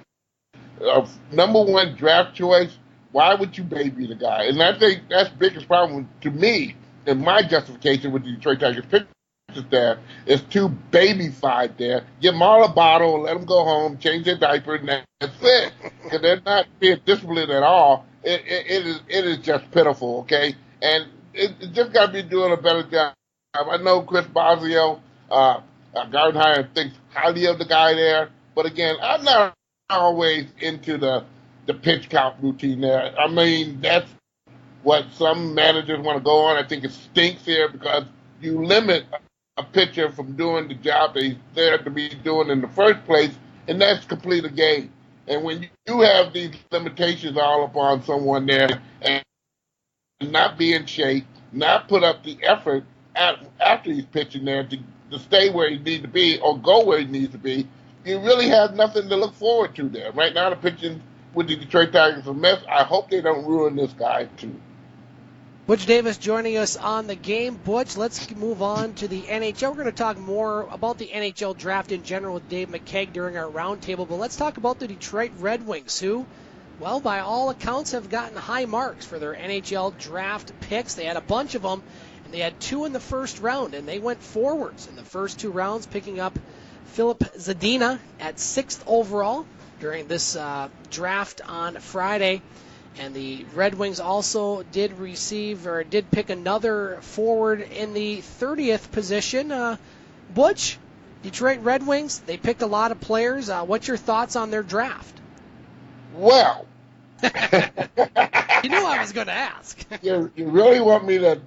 Number one draft choice, why would you baby the guy? And I think that's the biggest problem to me in my justification with the Detroit Tigers pitching staff is too baby-fied there. Give them all a bottle, let them go home, change their diaper, and that's it. Because they're not being disciplined at all. It is just pitiful, okay? And it just got to be doing a better job. I know Chris Bosio, Gardenhire thinks highly of the guy there. But again, I'm not always into the pitch count routine there. I mean, that's what some managers want to go on. I think it stinks here because you limit a pitcher from doing the job that he's there to be doing in the first place, and that's complete a game. And when you have these limitations all upon someone there and not be in shape, not put up the effort after he's pitching there to stay where he needs to be or go where he needs to be, you really have nothing to look forward to there. Right now, the pitching with the Detroit Tigers is a mess. I hope they don't ruin this guy, too. Butch Davis joining us on the game. Butch, let's move on to the NHL. We're going to talk more about the NHL draft in general with Dave McCaig during our roundtable, but let's talk about the Detroit Red Wings, who, well, by all accounts, have gotten high marks for their NHL draft picks. They had a bunch of them, and they had 2 in the first round, and they went forwards in the first 2 rounds, picking up Filip Zadina at 6th overall during this draft on Friday. And the Red Wings also did pick another forward in the 30th position. Butch, Detroit Red Wings, they picked a lot of players. What's your thoughts on their draft? Well, you knew I was going to ask. you really want me to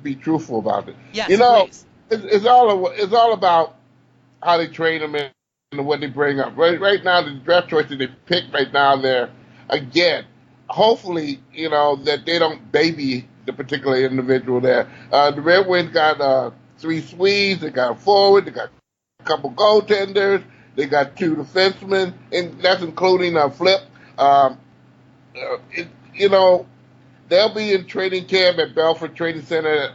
be truthful about it? Yes, please. Please. It's all about how they train them and what they bring up. Right now, the draft choices they pick right now, they're, again, hopefully, that they don't baby the particular individual there. The Red Wings got 3 Swedes, they got a forward, they got a couple goaltenders, they got 2 defensemen, and that's including a Flip. They'll be in training camp at Belfort Training Center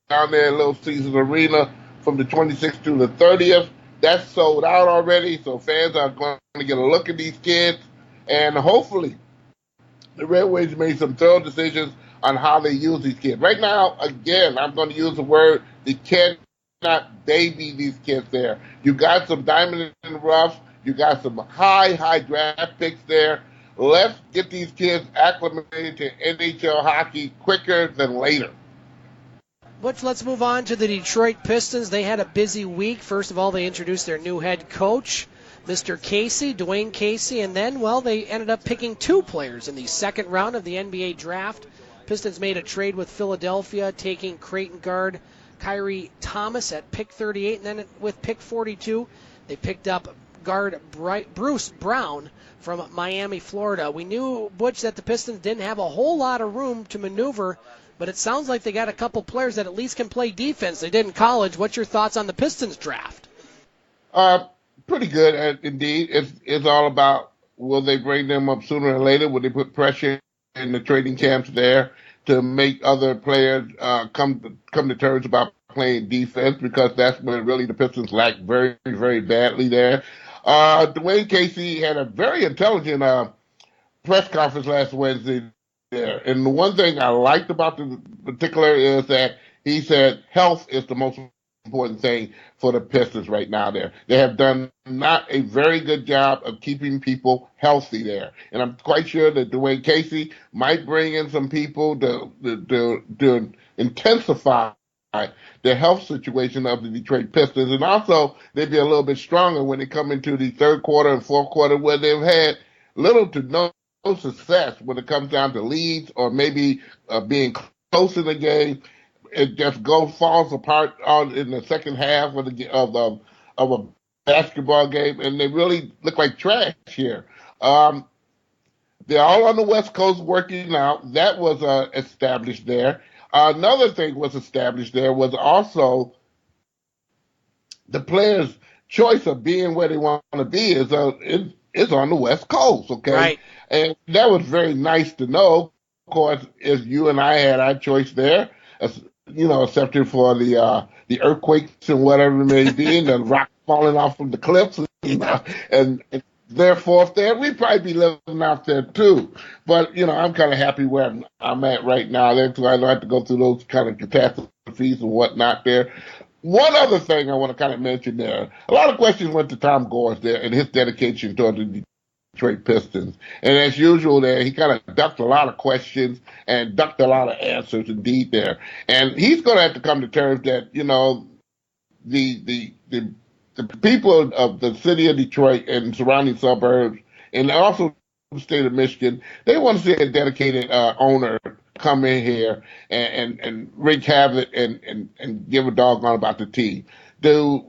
down there at Little Caesars Arena from the 26th to the 30th. That's sold out already, so fans are going to get a look at these kids, and hopefully the Red Wings made some thorough decisions on how they use these kids. Right now, again, I'm going to use the word, they cannot baby these kids there. You got some diamond in the rough. You got some high draft picks there. Let's get these kids acclimated to NHL hockey quicker than later. Butch, let's move on to the Detroit Pistons. They had a busy week. First of all, they introduced their new head coach, Mr. Casey, Dwayne Casey, and then, well, they ended up picking 2 players in the second round of the NBA draft. Pistons made a trade with Philadelphia, taking Creighton guard Kyrie Thomas at pick 38, and then with pick 42, they picked up guard Bruce Brown from Miami, Florida. We knew, Butch, that the Pistons didn't have a whole lot of room to maneuver, but it sounds like they got a couple players that at least can play defense. They did in college. What's your thoughts on the Pistons draft? Pretty good, indeed. It's all about, will they bring them up sooner or later? Will they put pressure in the training camps there to make other players come to terms about playing defense? Because that's where really the Pistons lack very, very badly there. Dwayne Casey had a very intelligent press conference last Wednesday there. And the one thing I liked about the particular is that he said health is the most important thing for the Pistons right now there. They have done not a very good job of keeping people healthy there. And I'm quite sure that Dwayne Casey might bring in some people to intensify the health situation of the Detroit Pistons, and also they'd be a little bit stronger when they come into the third quarter and fourth quarter, where they've had little to no success when it comes down to leads or maybe being close in the game. It just falls apart in the second half of a basketball game, and they really look like trash here. They're all on the West Coast working out. That was established there. Another thing was established there was also the players' choice of being where they want to be is on the West Coast, okay? Right. And that was very nice to know. Of course, as you and I had our choice there, except for the earthquakes and whatever it may be, and the rock falling off from the cliffs, and therefore there, we'd probably be living out there too. But, I'm kind of happy where I'm at right now. That's why I don't have to go through those kind of catastrophes and whatnot there. One other thing I want to kind of mention there, a lot of questions went to Tom Gores there and his dedication toward the Detroit Pistons. And as usual there, he kind of ducked a lot of questions and ducked a lot of answers indeed there. And he's going to have to come to terms that, the people of the city of Detroit and surrounding suburbs, and also the state of Michigan, they want to see a dedicated owner come in here and wreak havoc and give a doggone about the team. To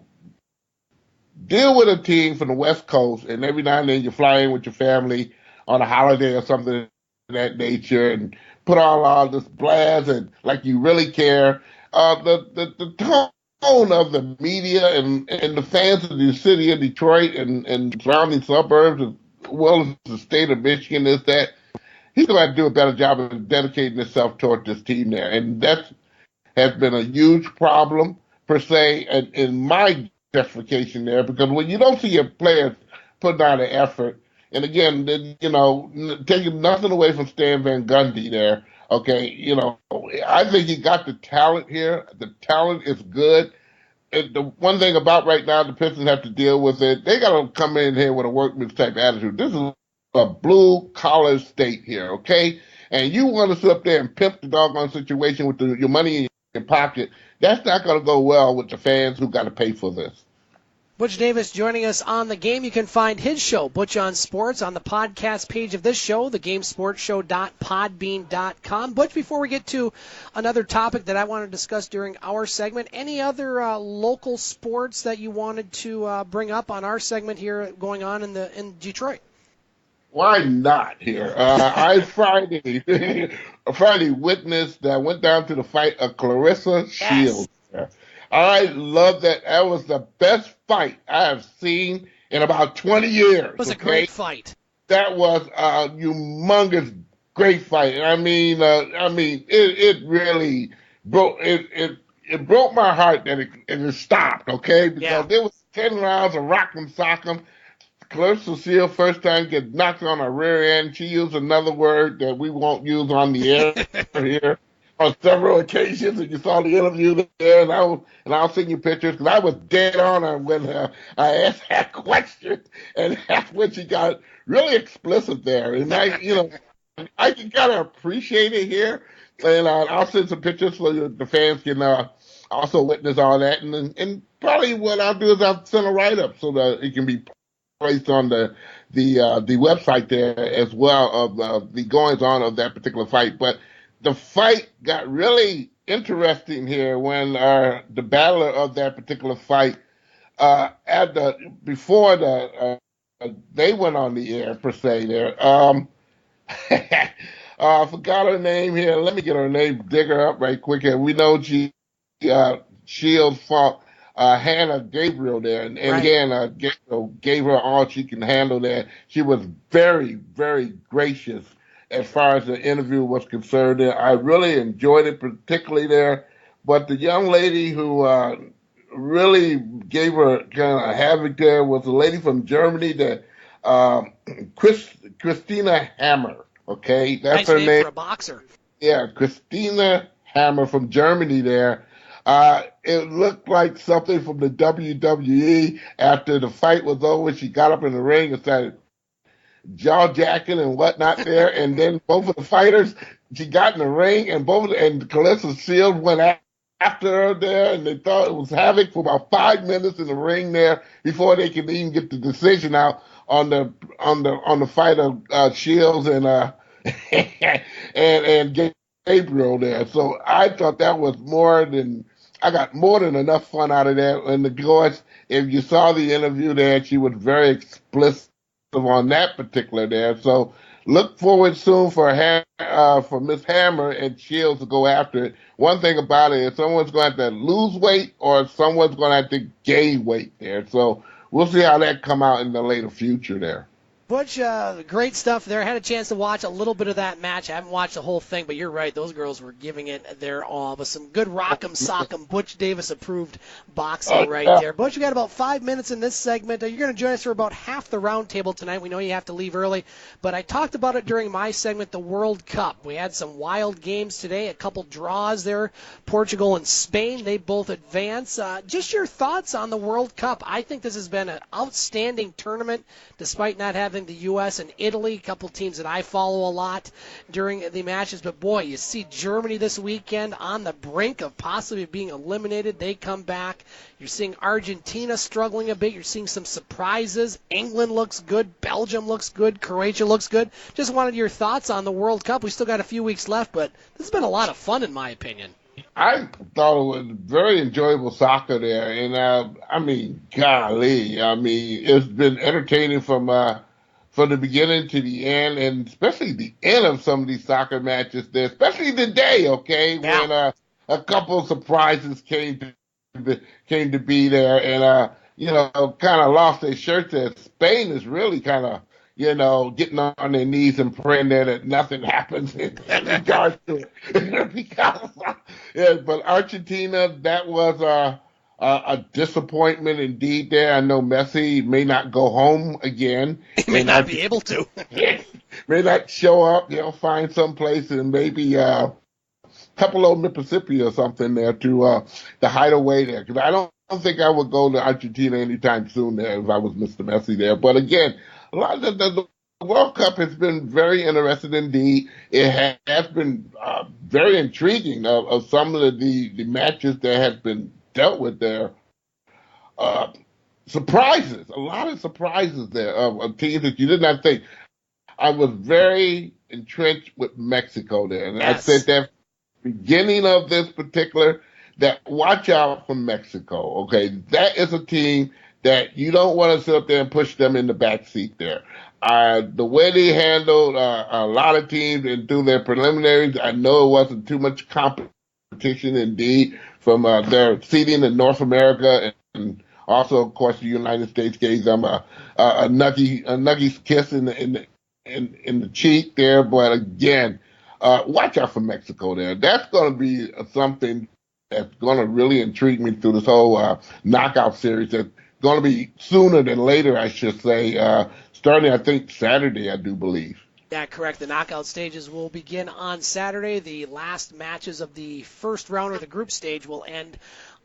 deal with a team from the West Coast, and every now and then you fly in with your family on a holiday or something of that nature, and put all this blast and like you really care. The tone of the media and the fans of the city of Detroit and surrounding suburbs, as well as the state of Michigan, is that he's going to have to do a better job of dedicating himself toward this team there. And that has been a huge problem, per se, in my justification there, because when you don't see your players putting out an effort, and again, taking nothing away from Stan Van Gundy there, okay, I think he got the talent here. The talent is good. And the one thing about right now, the Pistons have to deal with it. They got to come in here with a workman's type attitude. This is a blue-collar state here, okay? And you want to sit up there and pimp the doggone situation with your money in your pocket. That's not going to go well with the fans who got to pay for this. Butch Davis joining us on the game. You can find his show, Butch on Sports, on the podcast page of this show, thegamesportshow.podbean.com. Butch, before we get to another topic that I want to discuss during our segment, any other local sports that you wanted to bring up on our segment here going on in Detroit? Why not here? I Friday witnessed that I went down to the fight of Clarissa Shields. Yes. I love that. That was the best fight I have seen in about 20 years. It was a great fight. That was a humongous great fight. I mean, it really broke it broke my heart that it stopped. Okay, because there was 10 rounds of rock'em sock'em. Clarissa Shields first time get knocked on her rear end. She used another word that we won't use on the air here. On several occasions, and you saw the interview there, and I'll send you pictures, because I was dead on her when I asked that question, and that's when she got really explicit there. And I can kind of appreciate it here, and I'll send some pictures so the fans can also witness all that, and probably what I'll do is I'll send a write-up so that it can be placed on the website there as well of the goings-on of that particular fight. But the fight got really interesting here when the battler of that particular fight, before they went on the air per se there. I forgot her name here. Let me get her name, dig her up right quick here. We know Shields fought Hannah Gabriel there, and right. Again, Gabriel gave her all she can handle there. She was very, very gracious as far as the interview was concerned. I really enjoyed it, particularly there. But the young lady who really gave her kind of havoc there was a lady from Germany, that Christina Hammer. Okay, that's nice her name for a boxer. Yeah, Christina Hammer from Germany there. It looked like something from the WWE. After the fight was over, she got up in the ring and started jaw jacking and whatnot there, and then both of the fighters, she got in the ring, and Clarissa Shields went at after her there, and they thought it was havoc for about 5 minutes in the ring there before they could even get the decision out on the fight of Shields and and Gabriel there. So I thought that was I got more than enough fun out of that. And of course, if you saw the interview there, she was very explicit on that particular there. So look forward soon for Miss Hammer and Shields to go after it. One thing about it is someone's going to have to lose weight or someone's going to have to gain weight there. So we'll see how that come out in the later future there. Butch, great stuff there. I had a chance to watch a little bit of that match. I haven't watched the whole thing, but you're right. Those girls were giving it their all. With some good rock'em sock'em Butch Davis approved boxing right there. Butch, we got about 5 minutes in this segment. You're going to join us for about half the round table tonight. We know you have to leave early, but I talked about it during my segment, the World Cup. We had some wild games today, a couple draws there. Portugal and Spain, they both advance. Just your thoughts on the World Cup. I think this has been an outstanding tournament, despite not having the U.S. and Italy, a couple teams that I follow a lot during the matches. But, boy, you see Germany this weekend on the brink of possibly being eliminated. They come back. You're seeing Argentina struggling a bit. You're seeing some surprises. England looks good. Belgium looks good. Croatia looks good. Just wanted your thoughts on the World Cup. We still got a few weeks left, but this has been a lot of fun in my opinion. I thought it was very enjoyable soccer there, and golly, it's been entertaining from the beginning to the end, and especially the end of some of these soccer matches there, especially today, okay, when a couple of surprises came to be there, and kind of lost their shirts there. Spain is really kind of getting on their knees and praying there that nothing happens in regards to it. But Argentina, that was a disappointment indeed there. I know Messi may not go home again. He may not be able to. May not show up, find some place and maybe Tupelo, Mississippi or something there to hide away there. Because I don't think I would go to Argentina anytime soon there if I was Mr. Messi there. But again, a lot of the World Cup has been very interesting indeed. It has been very intriguing of some of the matches that have been dealt with there. Surprises, a lot of surprises there of teams that you did not think. I was very entrenched with Mexico there. And yes. I said that beginning of this particular, that watch out for Mexico, okay? That is a team that you don't want to sit up there and push them in the back seat there. The way they handled a lot of teams and through their preliminaries, I know it wasn't too much competition indeed from their seating in North America, and also, of course, the United States gave them a nuggies kiss in the cheek there. But again, watch out for Mexico there. That's going to be something that's going to really intrigue me through this whole knockout series. That's going to be sooner than later, I should say, starting, I think, Saturday, I do believe. Yeah, correct. The knockout stages will begin on Saturday. The last matches of the first round of the group stage will end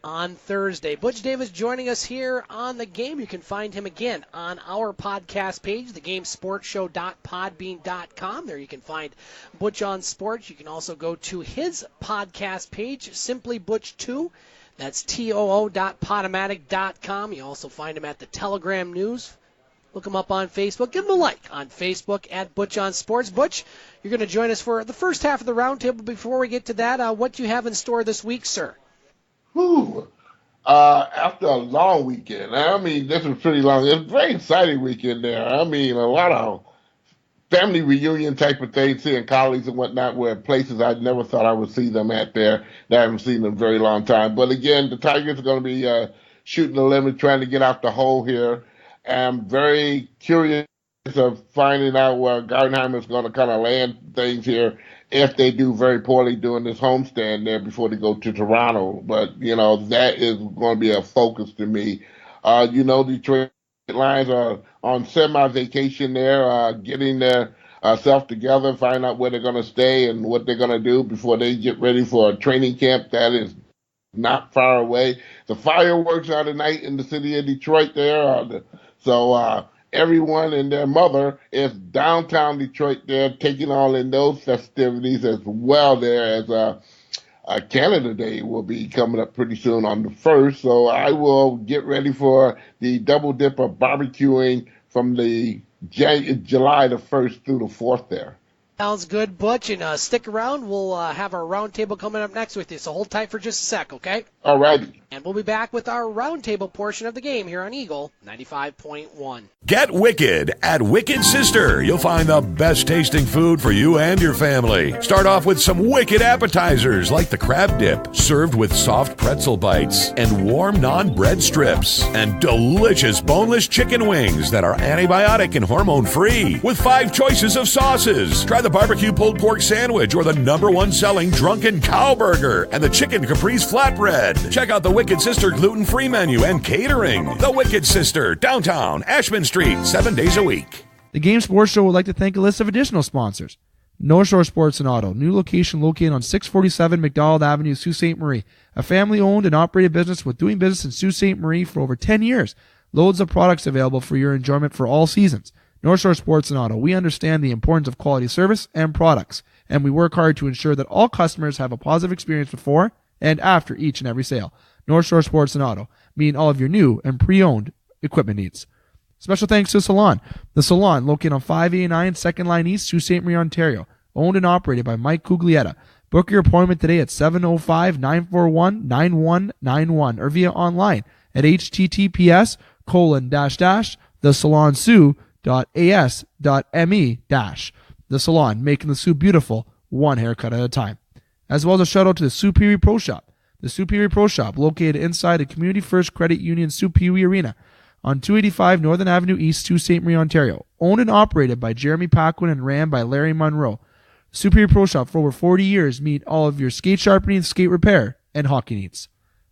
on Thursday. Butch Davis joining us here on The Game. You can find him again on our podcast page, thegamesportshow.podbean.com. There you can find Butch on Sports. You can also go to his podcast page, Simply Butch2. That's too.podomatic.com. You also find him at the Telegram News. Look him up on Facebook. Give him a like on Facebook at Butch on Sports. Butch, you're going to join us for the first half of the roundtable. Before we get to that, what do you have in store this week, sir? After a long weekend. This was pretty long. It's a very exciting weekend there. A lot of family reunion type of things, seeing colleagues and whatnot, where places I never thought I would see them at there. That I haven't seen them in a very long time. But again, the Tigers are going to be shooting the limit, trying to get out the hole here. I'm very curious of finding out where Gardenheimer is going to kind of land things here if they do very poorly doing this homestand there before they go to Toronto. But, that is going to be a focus to me. Detroit Lions are on semi-vacation there, getting their self together, find out where they're going to stay and what they're going to do before they get ready for a training camp that is not far away. The fireworks are tonight in the city of Detroit there. So everyone and their mother is downtown Detroit there, taking all in those festivities as well there as Canada Day will be coming up pretty soon on the 1st, so I will get ready for the double dip of barbecuing from the July the 1st through the 4th there. Sounds good, Butch, and stick around. We'll have our roundtable coming up next with you, so hold tight for just a sec, okay? All righty. And we'll be back with our roundtable portion of the game here on Eagle 95.1. Get wicked at Wicked Sister. You'll find the best tasting food for you and your family. Start off with some wicked appetizers like the crab dip, served with soft pretzel bites and warm non-bread strips, and delicious boneless chicken wings that are antibiotic and hormone-free with 5 choices of sauces. Try the barbecue pulled pork sandwich or the #1 selling drunken cow burger and the chicken caprese flatbread. Check out the Wicked Sister gluten-free menu and catering. The Wicked Sister, downtown Ashman Street, 7 days a week. The Game Sports Show would like to thank a list of additional sponsors. North Shore Sports and Auto, new location located on 647 McDonald Avenue, Sault Ste. Marie. A family-owned and operated business with doing business in Sault Ste. Marie for over 10 years. Loads of products available for your enjoyment for all seasons. North Shore Sports and Auto, we understand the importance of quality service and products, and we work hard to ensure that all customers have a positive experience before and after each and every sale. North Shore Sports and Auto, meeting all of your new and pre-owned equipment needs. Special thanks to Salon. The Salon, located on 589 2nd Line East, Sault Ste. Marie, Ontario. Owned and operated by Mike Cuglietta. Book your appointment today at 705-941-9191 or via online at https://thesalonsoo.as.me-. The Salon, making the Soo beautiful, one haircut at a time. As well as a shout out to the Superior Pro Shop. The Superior Pro Shop, located inside the Community First Credit Union Superior Arena on 285 Northern Avenue East, Sault Ste. Marie, Ontario. Owned and operated by Jeremy Paquin and ran by Larry Monroe. Superior Pro Shop, for over 40 years, meet all of your skate sharpening, skate repair, and hockey needs.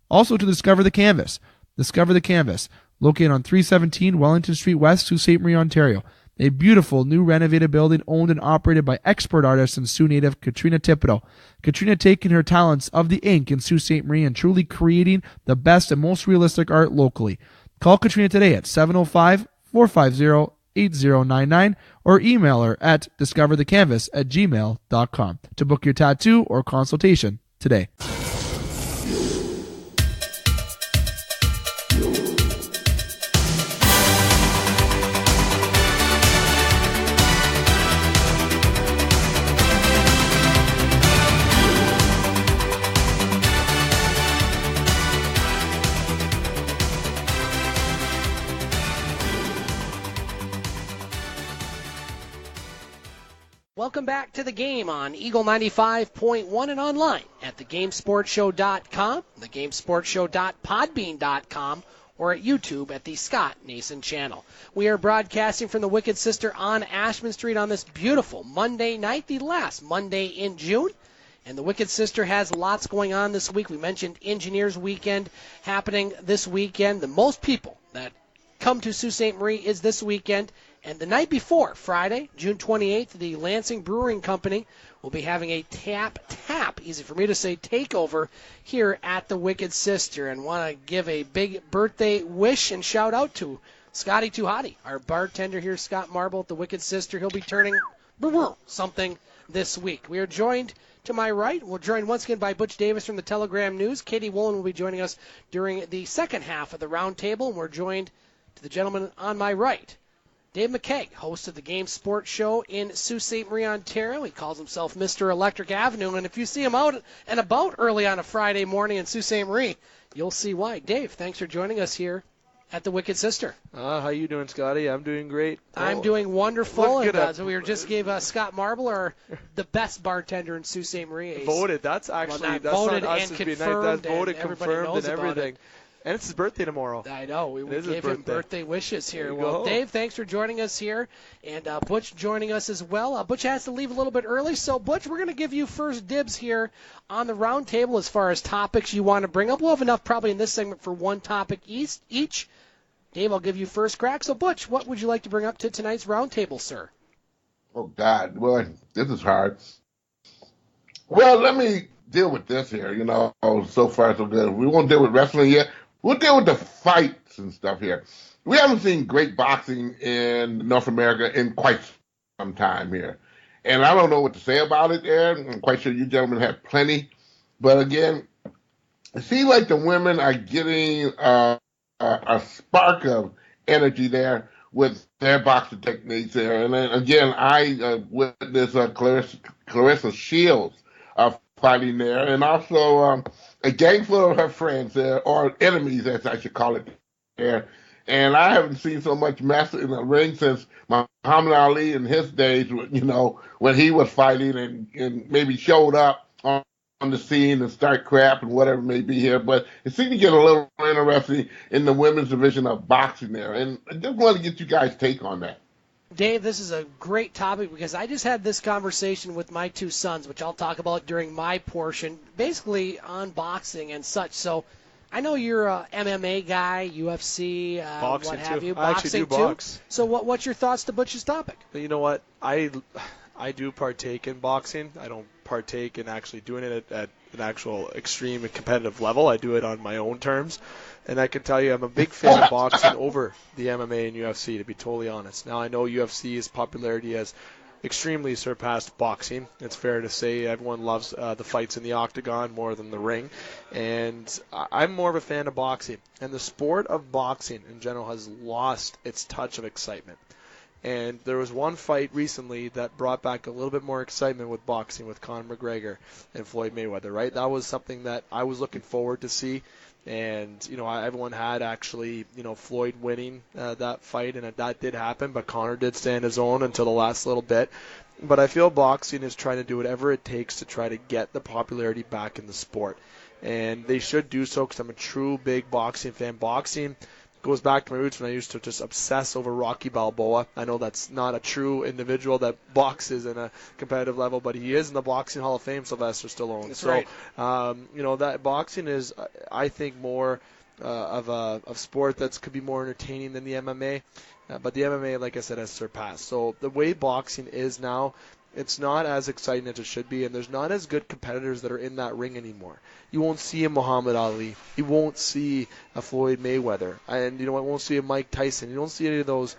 Also to Discover the Canvas. Discover the Canvas, located on 317 Wellington Street West, Sault Ste. Marie, Ontario. A beautiful, new renovated building owned and operated by expert artist and Sioux native Katrina Thibodeau. Katrina taking her talents of the ink in Sault Ste. Marie and truly creating the best and most realistic art locally. Call Katrina today at 705-450-8099 or email her at discoverthecanvas@gmail.com to book your tattoo or consultation today. Welcome back to the game on Eagle 95.1 and online at thegamesportshow.com, thegamesportshow.podbean.com, or at YouTube at the Scott Nason channel. We are broadcasting from the Wicked Sister on Ashman Street on this beautiful Monday night, the last Monday in June. And the Wicked Sister has lots going on this week. We mentioned Engineers Weekend happening this weekend. The most people that come to Sault Ste. Marie is this weekend. And the night before, Friday, June 28th, the Lansing Brewing Company will be having a tap, easy for me to say, takeover here at the Wicked Sister. And want to give a big birthday wish and shout out to Scotty Tuhati, our bartender here, Scott Marble at the Wicked Sister. He'll be turning something this week. We are joined to my right. We're joined once again by Butch Davis from the Telegram News. Katie Wollan will be joining us during the second half of the roundtable. And we're joined to the gentleman on my right, Dave McCaig, host of the Game Sports Show in Sault Ste. Marie, Ontario. He calls himself Mr. Electric Avenue, and if you see him out and about early on a Friday morning in Sault Ste. Marie, you'll see why. Dave, thanks for joining us here at the Wicked Sister. How you doing, Scotty? I'm doing great. I'm doing wonderful. And, so we just gave Scott Marble the best bartender in Sault Ste. Marie. Voted. That's actually not that's voted not us and as being confirmed. nice. That's voted, and confirmed, and everything. And it's his birthday tomorrow. I know. We gave him birthday wishes here. Well, Dave, thanks for joining us here. And Butch joining us as well. Butch has to leave a little bit early. So, Butch, we're going to give you first dibs here on the round table as far as topics you want to bring up. We'll have enough probably in this segment for one topic each. Dave, I'll give you first crack. So, Butch, what would you like to bring up to tonight's round table, sir? Oh, God. Well, this is hard. Well, let me deal with this here. So far so good. We won't deal with wrestling yet. We'll deal with the fights and stuff here. We haven't seen great boxing in North America in quite some time here. And I don't know what to say about it there. I'm quite sure you gentlemen have plenty But again, it seems like the women are getting a spark of energy there with their boxing techniques there. And then again, I witnessed Clarissa Shields fighting there, and also a gang full of her friends there, or enemies, as I should call it there. And I haven't seen so much mess in the ring since Muhammad Ali in his days, you know, when he was fighting and maybe showed up on the scene and start crap and whatever it may be here. But it seemed to get a little interesting in the women's division of boxing there. And I just want to get you guys' take on that. Dave, this is a great topic because I just had this conversation with my two sons, which I'll talk about during my portion, basically on boxing and such. So I know you're a MMA guy, UFC, what have you. I actually do box. So what's your thoughts to Butch's topic? You know what? I do partake in boxing. I don't partake in actually doing it at an actual extreme and competitive level. I do it on my own terms. And I can tell you I'm a big fan of boxing over the MMA and UFC, to be totally honest. Now, I know UFC's popularity has extremely surpassed boxing. It's fair to say everyone loves the fights in the octagon more than the ring. And I'm more of a fan of boxing. And the sport of boxing in general has lost its touch of excitement. And there was one fight recently that brought back a little bit more excitement with boxing with Conor McGregor and Floyd Mayweather, right? That was something that I was looking forward to see. And, you know, everyone had actually, you know, Floyd winning that fight, and that did happen, but Conor did stand his own until the last little bit. But I feel boxing is trying to do whatever it takes to try to get the popularity back in the sport. And they should do so because I'm a true big boxing fan. Boxing goes back to my roots when I used to just obsess over Rocky Balboa. I know that's not a true individual that boxes in a competitive level, but he is in the Boxing Hall of Fame, Sylvester Stallone. That's so, right. You know, that boxing is, I think, more of sport that could be more entertaining than the MMA. But the MMA, like I said, has surpassed. So the way boxing is now, it's not as exciting as it should be, and there's not as good competitors that are in that ring anymore. You won't see a Muhammad Ali. You won't see a Floyd Mayweather. And, you know, you won't see a Mike Tyson. You don't see any of those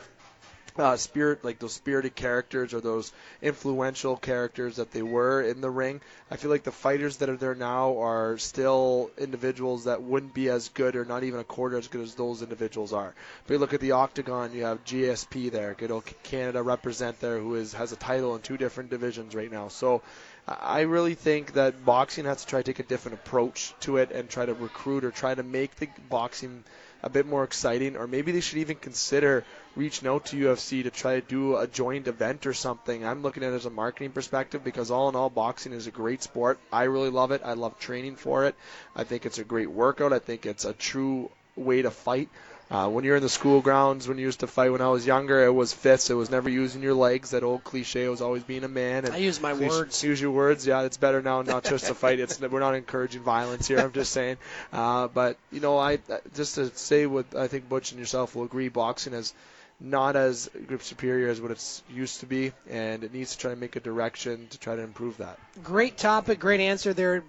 those spirited characters or those influential characters that they were in the ring. I feel like the fighters that are there now are still individuals that wouldn't be as good or not even a quarter as good as those individuals are. But you look at the Octagon, you have GSP there, good old Canada represent there, who has a title in 2 different divisions right now. So I really think that boxing has to try to take a different approach to it and try to recruit or try to make the boxing a bit more exciting, or maybe they should even consider reaching out to UFC to try to do a joint event or something. I'm looking at it as a marketing perspective because all in all, boxing is a great sport. I really love it. I love training for it. I think it's a great workout. I think it's a true way to fight. When you're in the school grounds, when you used to fight when I was younger, it was fists. It was never using your legs. That old cliche was always being a man. And I use my words. Use your words. Yeah, it's better now, not just to fight. We're not encouraging violence here. I'm just saying. But, you know, I just to say what I think Butch and yourself will agree, boxing is not as superior as what it used to be, and it needs to try to make a direction to try to improve that. Great topic, great answer there,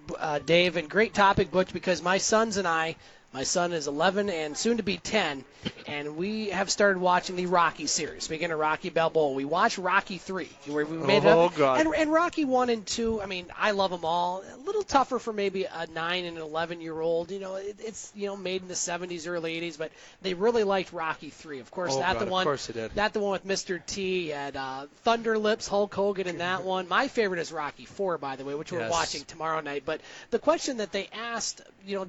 Dave, and great topic, Butch, because my sons and I, my son is 11 and soon to be 10, and we have started watching the Rocky series. Speaking of Rocky Balboa, we watched Rocky 3. We made it up. God. And Rocky 1 and 2, I mean, I love them all. A little tougher for maybe a 9 and an 11-year-old. You know, it's, you know, made in the 70s, early 80s, but they really liked Rocky 3. Of course, Of course they did. That the one with Mr. T and Thunder Lips, Hulk Hogan in that one. My favorite is Rocky 4, by the way, which we're watching tomorrow night. But the question that they asked, you know,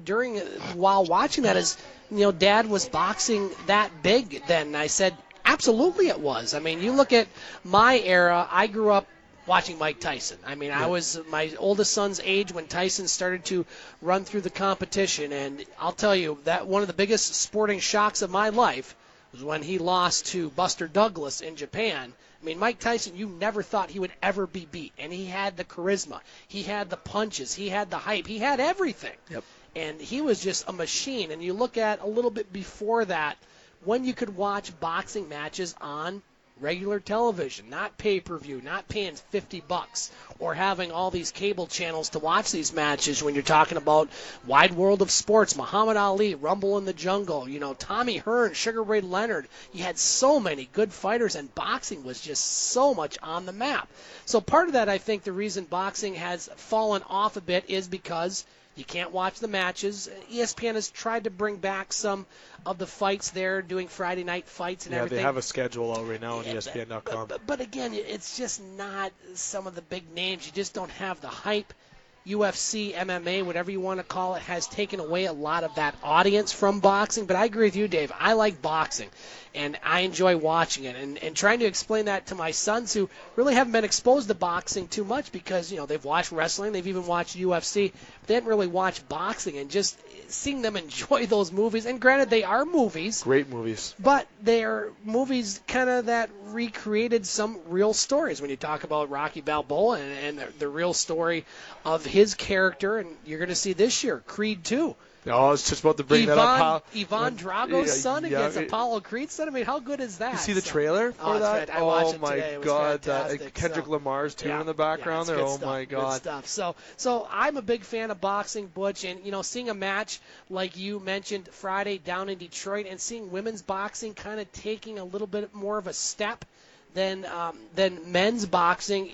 while watching that is, you know, Dad, was boxing that big then? And I said, absolutely it was. I mean, you look at my era, I grew up watching Mike Tyson. I mean, I was my oldest son's age when Tyson started to run through the competition, and I'll tell you that one of the biggest sporting shocks of my life was when he lost to Buster Douglas in Japan. I mean, Mike Tyson, you never thought he would ever be beat, and he had the charisma, he had the punches, he had the hype, he had everything. Yep. And he was just a machine. And you look at a little bit before that, when you could watch boxing matches on regular television, not pay-per-view, not paying $50 or having all these cable channels to watch these matches when you're talking about Wide World of Sports, Muhammad Ali, Rumble in the Jungle, Tommy Hearn, Sugar Ray Leonard. You had so many good fighters, and boxing was just so much on the map. So part of that, I think the reason boxing has fallen off a bit is because you can't watch the matches. ESPN has tried to bring back some of the fights there, doing Friday night fights and everything. Yeah, they have a schedule out right now on ESPN.com. But again, it's just not some of the big names. You just don't have the hype. UFC, MMA, whatever you want to call it, has taken away a lot of that audience from boxing. But I agree with you, Dave. I like boxing, and I enjoy watching it. And trying to explain that to my sons who really haven't been exposed to boxing too much because, they've watched wrestling, they've even watched UFC. They didn't really watch boxing, and just seeing them enjoy those movies. And granted, they are movies. Great movies. But they're movies kind of that recreated some real stories. When you talk about Rocky Balboa and the real story of his character, and you're going to see this year, Creed 2. Oh, I was just about to bring that up. Ivan Drago's son against Apollo Creed's son. I mean, how good is that? You see the trailer for that? I watched it my today. It was God, fantastic. Kendrick Lamar's tune in the background there. Oh, my God. Good stuff. So I'm a big fan of boxing, Butch, and, seeing a match like you mentioned Friday down in Detroit and seeing women's boxing kind of taking a little bit more of a step than men's boxing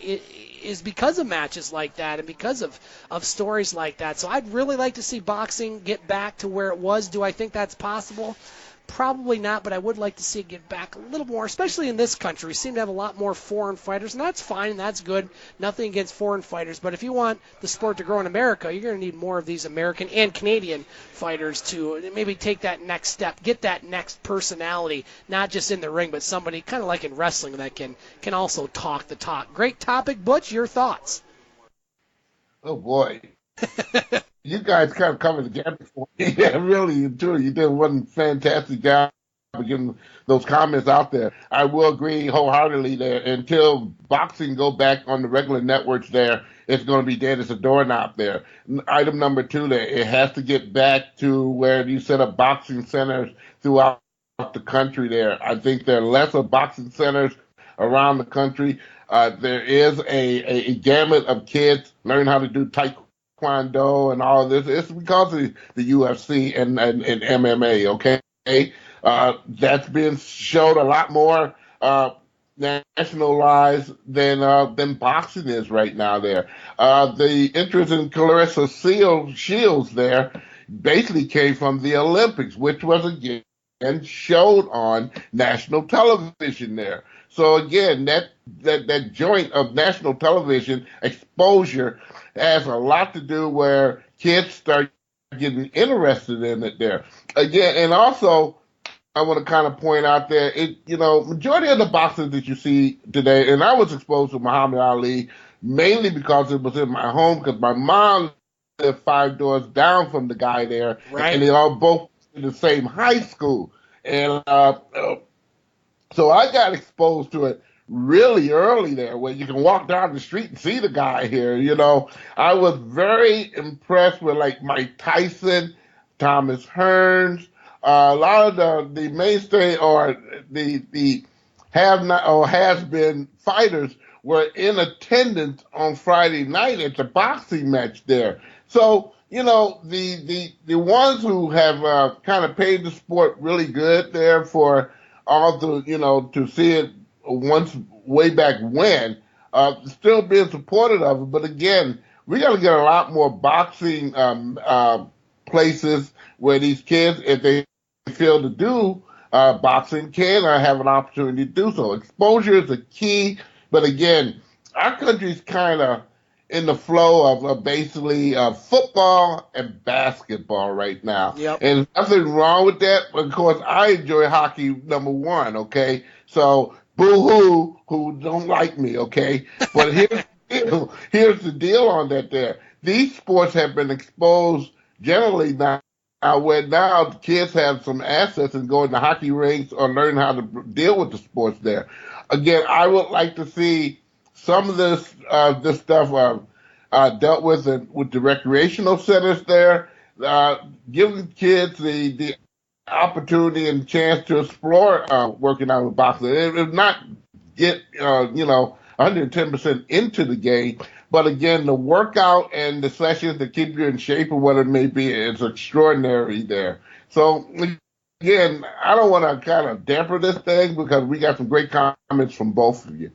is because of matches like that and because of stories like that. So I'd really like to see boxing get back to where it was. Do I think that's possible? Probably not, but I would like to see it get back a little more, especially in this country. We seem to have a lot more foreign fighters, and that's fine, that's good. Nothing against foreign fighters, but if you want the sport to grow in America, you're going to need more of these American and Canadian fighters to maybe take that next step, get that next personality, not just in the ring, but somebody kind of like in wrestling that can also talk the talk. Great topic, Butch. Your thoughts? Oh, boy. You guys kind of covered the gap before. Yeah, really, truly, you did one fantastic job of getting those comments out there. I will agree wholeheartedly there. Until boxing go back on the regular networks there, it's going to be dead as a doorknob there. Item number 2 there, it has to get back to where you set up boxing centers throughout the country there. I think there are lesser boxing centers around the country. There is a gamut of kids learn how to do taekwondo and all of this. It's because of the UFC and MMA, okay? That's been showed a lot more nationalized than boxing is right now there. The interest in Clarissa Shields there basically came from the Olympics, which was again showed on national television there. So again, that joint of national television exposure has a lot to do where kids start getting interested in it there. Again, and also I want to kind of point out there, majority of the boxers that you see today, and I was exposed to Muhammad Ali mainly because it was in my home, because my mom lived 5 doors down from the guy there, right. And they all both in the same high school. And so I got exposed to it really early there, where you can walk down the street and see the guy here. I was very impressed with like Mike Tyson, Thomas Hearns, a lot of the mainstay or the have not or has been fighters were in attendance on Friday night at the boxing match there. So the ones who have kind of paid the sport really good there for all the to see it once way back when, still being supportive of it. But again, we got to get a lot more boxing places where these kids, if they feel to do boxing, can have an opportunity to do so. Exposure is a key, but again, our country's kind of in the flow of basically football and basketball right now. Yep. And nothing wrong with that. Of course, I enjoy hockey, number 1, okay? So, boo-hoo, who don't like me, okay? But here's the deal on that there. These sports have been exposed generally now, where now the kids have some assets and go into hockey rinks or learn how to deal with the sports there. Again, I would like to see some of this stuff dealt with the recreational centers there, giving kids the opportunity and chance to explore working out with boxing. If not get, 110% into the game. But again, the workout and the sessions to keep you in shape or what it may be is extraordinary there. So, again, I don't want to kind of damper this thing because we got some great comments from both of you.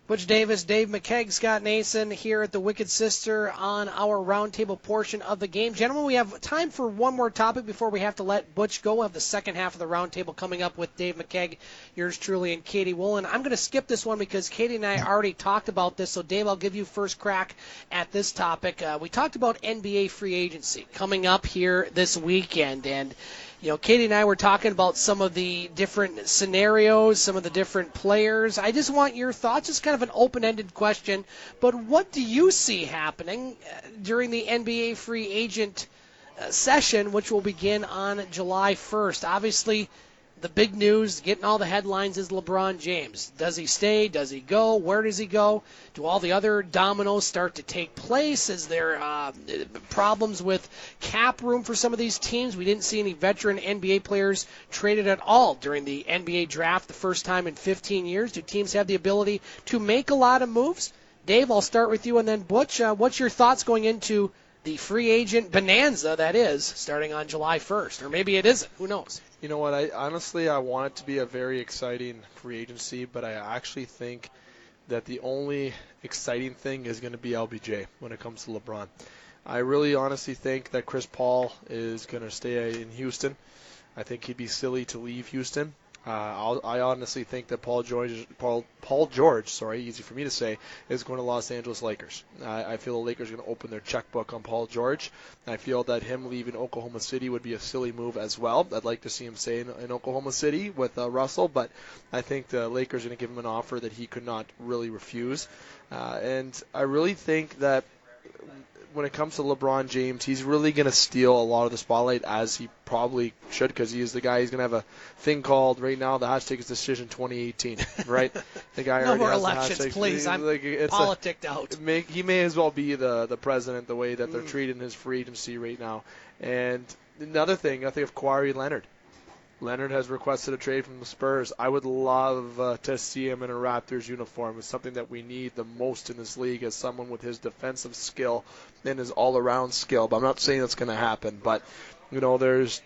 Butch Davis, Dave McCaig, Scott Nason here at the Wicked Sister on our roundtable portion of the game. Gentlemen, we have time for one more topic before we have to let Butch go. We'll have the second half of the roundtable coming up with Dave McCaig, yours truly, and Katie Wollan. I'm going to skip this one because Katie and I already talked about this. So, Dave, I'll give you first crack at this topic. We talked about NBA free agency coming up here this weekend, and Katie and I were talking about some of the different scenarios, some of the different players. I just want your thoughts. It's kind of an open-ended question, but what do you see happening during the NBA free agent session, which will begin on July 1st? Obviously, the big news, getting all the headlines, is LeBron James. Does he stay? Does he go? Where does he go? Do all the other dominoes start to take place? Is there problems with cap room for some of these teams? We didn't see any veteran NBA players traded at all during the NBA draft the first time in 15 years. Do teams have the ability to make a lot of moves? Dave, I'll start with you, and then Butch, what's your thoughts going into the free agent bonanza that is starting on July 1st? Or maybe it isn't. Who knows? You know what? I want it to be a very exciting free agency, but I actually think that the only exciting thing is going to be LBJ when it comes to LeBron. I really honestly think that Chris Paul is going to stay in Houston. I think he'd be silly to leave Houston. I honestly think that Paul George, easy for me to say, is going to Los Angeles Lakers. I feel the Lakers are going to open their checkbook on Paul George. I feel that him leaving Oklahoma City would be a silly move as well. I'd like to see him stay in Oklahoma City with Russell, but I think the Lakers are going to give him an offer that he could not really refuse. And I really think that when it comes to LeBron James, he's really going to steal a lot of the spotlight, as he probably should, because he is the guy. He's going to have a thing called, right now, the hashtag is Decision 2018, right? The guy no already more has elections, the hashtag. please. I'm politicked out. He may as well be the president, the way that they're treating his free agency right now. And another thing, I think of Kawhi Leonard. Leonard has requested a trade from the Spurs. I would love to see him in a Raptors uniform. It's something that we need the most in this league, as someone with his defensive skill and his all-around skill. But I'm not saying that's going to happen. But, there's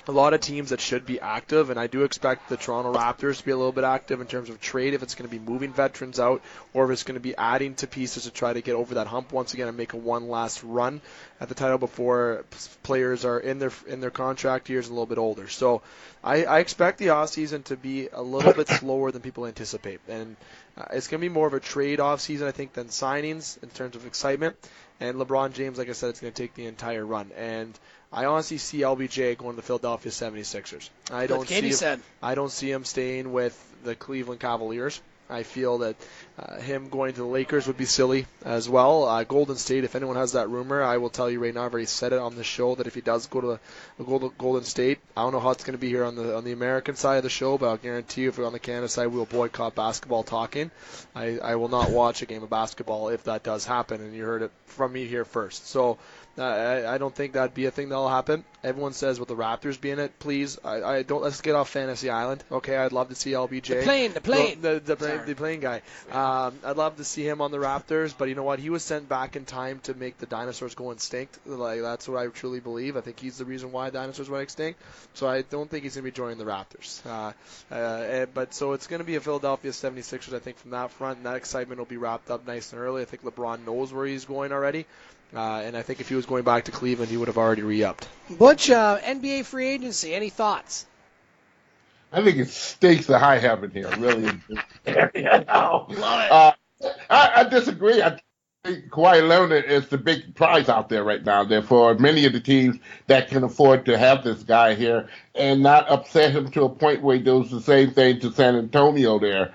a lot of teams that should be active, and I do expect the Toronto Raptors to be a little bit active in terms of trade, if it's going to be moving veterans out or if it's going to be adding to pieces to try to get over that hump once again and make one last run at the title before players are in their contract years and a little bit older. So I expect the offseason to be a little bit slower than people anticipate, and it's going to be more of a trade offseason, I think, than signings in terms of excitement. And LeBron James, like I said, it's going to take the entire run. And I honestly see LBJ going to the Philadelphia 76ers. I don't see him staying with the Cleveland Cavaliers. I feel that him going to the Lakers would be silly as well. Golden State, if anyone has that rumor, I will tell you right now, I've already said it on the show, that if he does go to Golden State, I don't know how it's going to be here on the American side of the show, but I'll guarantee you if we're on the Canada side, we'll boycott basketball talking. I will not watch a game of basketball if that does happen, and you heard it from me here first. So I don't think that'd be a thing that'll happen. Everyone says with the Raptors being it, please. I don't. Let's get off Fantasy Island. Okay, I'd love to see LBJ. The plane guy. I'd love to see him on the Raptors, but you know what? He was sent back in time to make the dinosaurs go extinct. Like, that's what I truly believe. I think he's the reason why dinosaurs went extinct. So I don't think he's going to be joining the Raptors. But so it's going to be a Philadelphia 76ers, I think, from that front, and that excitement will be wrapped up nice and early. I think LeBron knows where he's going already. And I think if he was going back to Cleveland, he would have already re-upped. Butch, NBA free agency, any thoughts? I think it stakes the high heaven here, really. Love it. I disagree. I think Kawhi Leonard is the big prize out there right now. Therefore, many of the teams that can afford to have this guy here and not upset him to a point where he does the same thing to San Antonio there.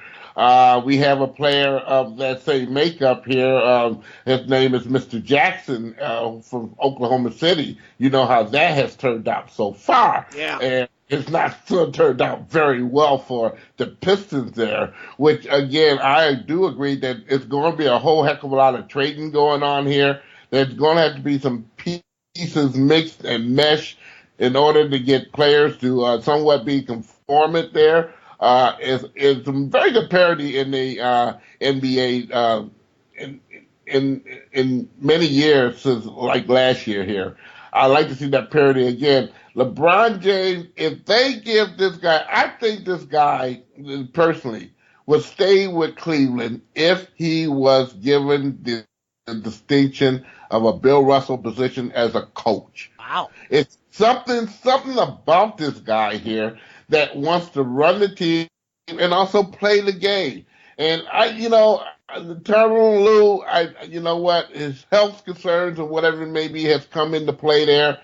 We have a player of that same makeup here. His name is Mr. Jackson from Oklahoma City. You know how that has turned out so far. Yeah. And it's not turned out very well for the Pistons there, which, again, I do agree that it's going to be a whole heck of a lot of trading going on here. There's going to have to be some pieces mixed and meshed in order to get players to somewhat be conformant there. is some very good parity in the NBA in many years since like last year here. I'd like to see that parity again. LeBron James, if they give this guy, I think this guy personally would stay with Cleveland if he was given the distinction of a Bill Russell position as a coach. Wow. It's something about this guy here that wants to run the team and also play the game. And Tyronn Lue, you know what, his health concerns or whatever it may be has come into play there.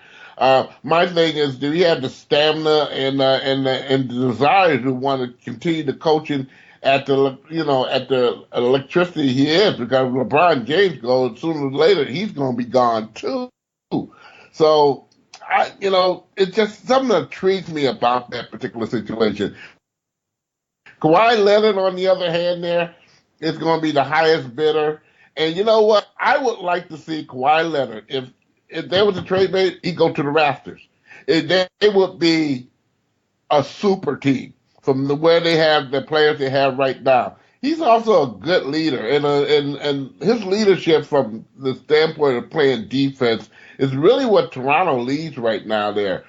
My thing is, do he have the stamina and the desire to want to continue the coaching at the electricity he is? Because LeBron James goes, sooner or later he's going to be gone too. So, it's just something that intrigues me about that particular situation. Kawhi Leonard, on the other hand, there is going to be the highest bidder. And you know what? I would like to see Kawhi Leonard, if there was a trade made, he'd go to the Raptors. They would be a super team from where they have the players they have right now. He's also a good leader, and his leadership from the standpoint of playing defense is really what Toronto leads right now there.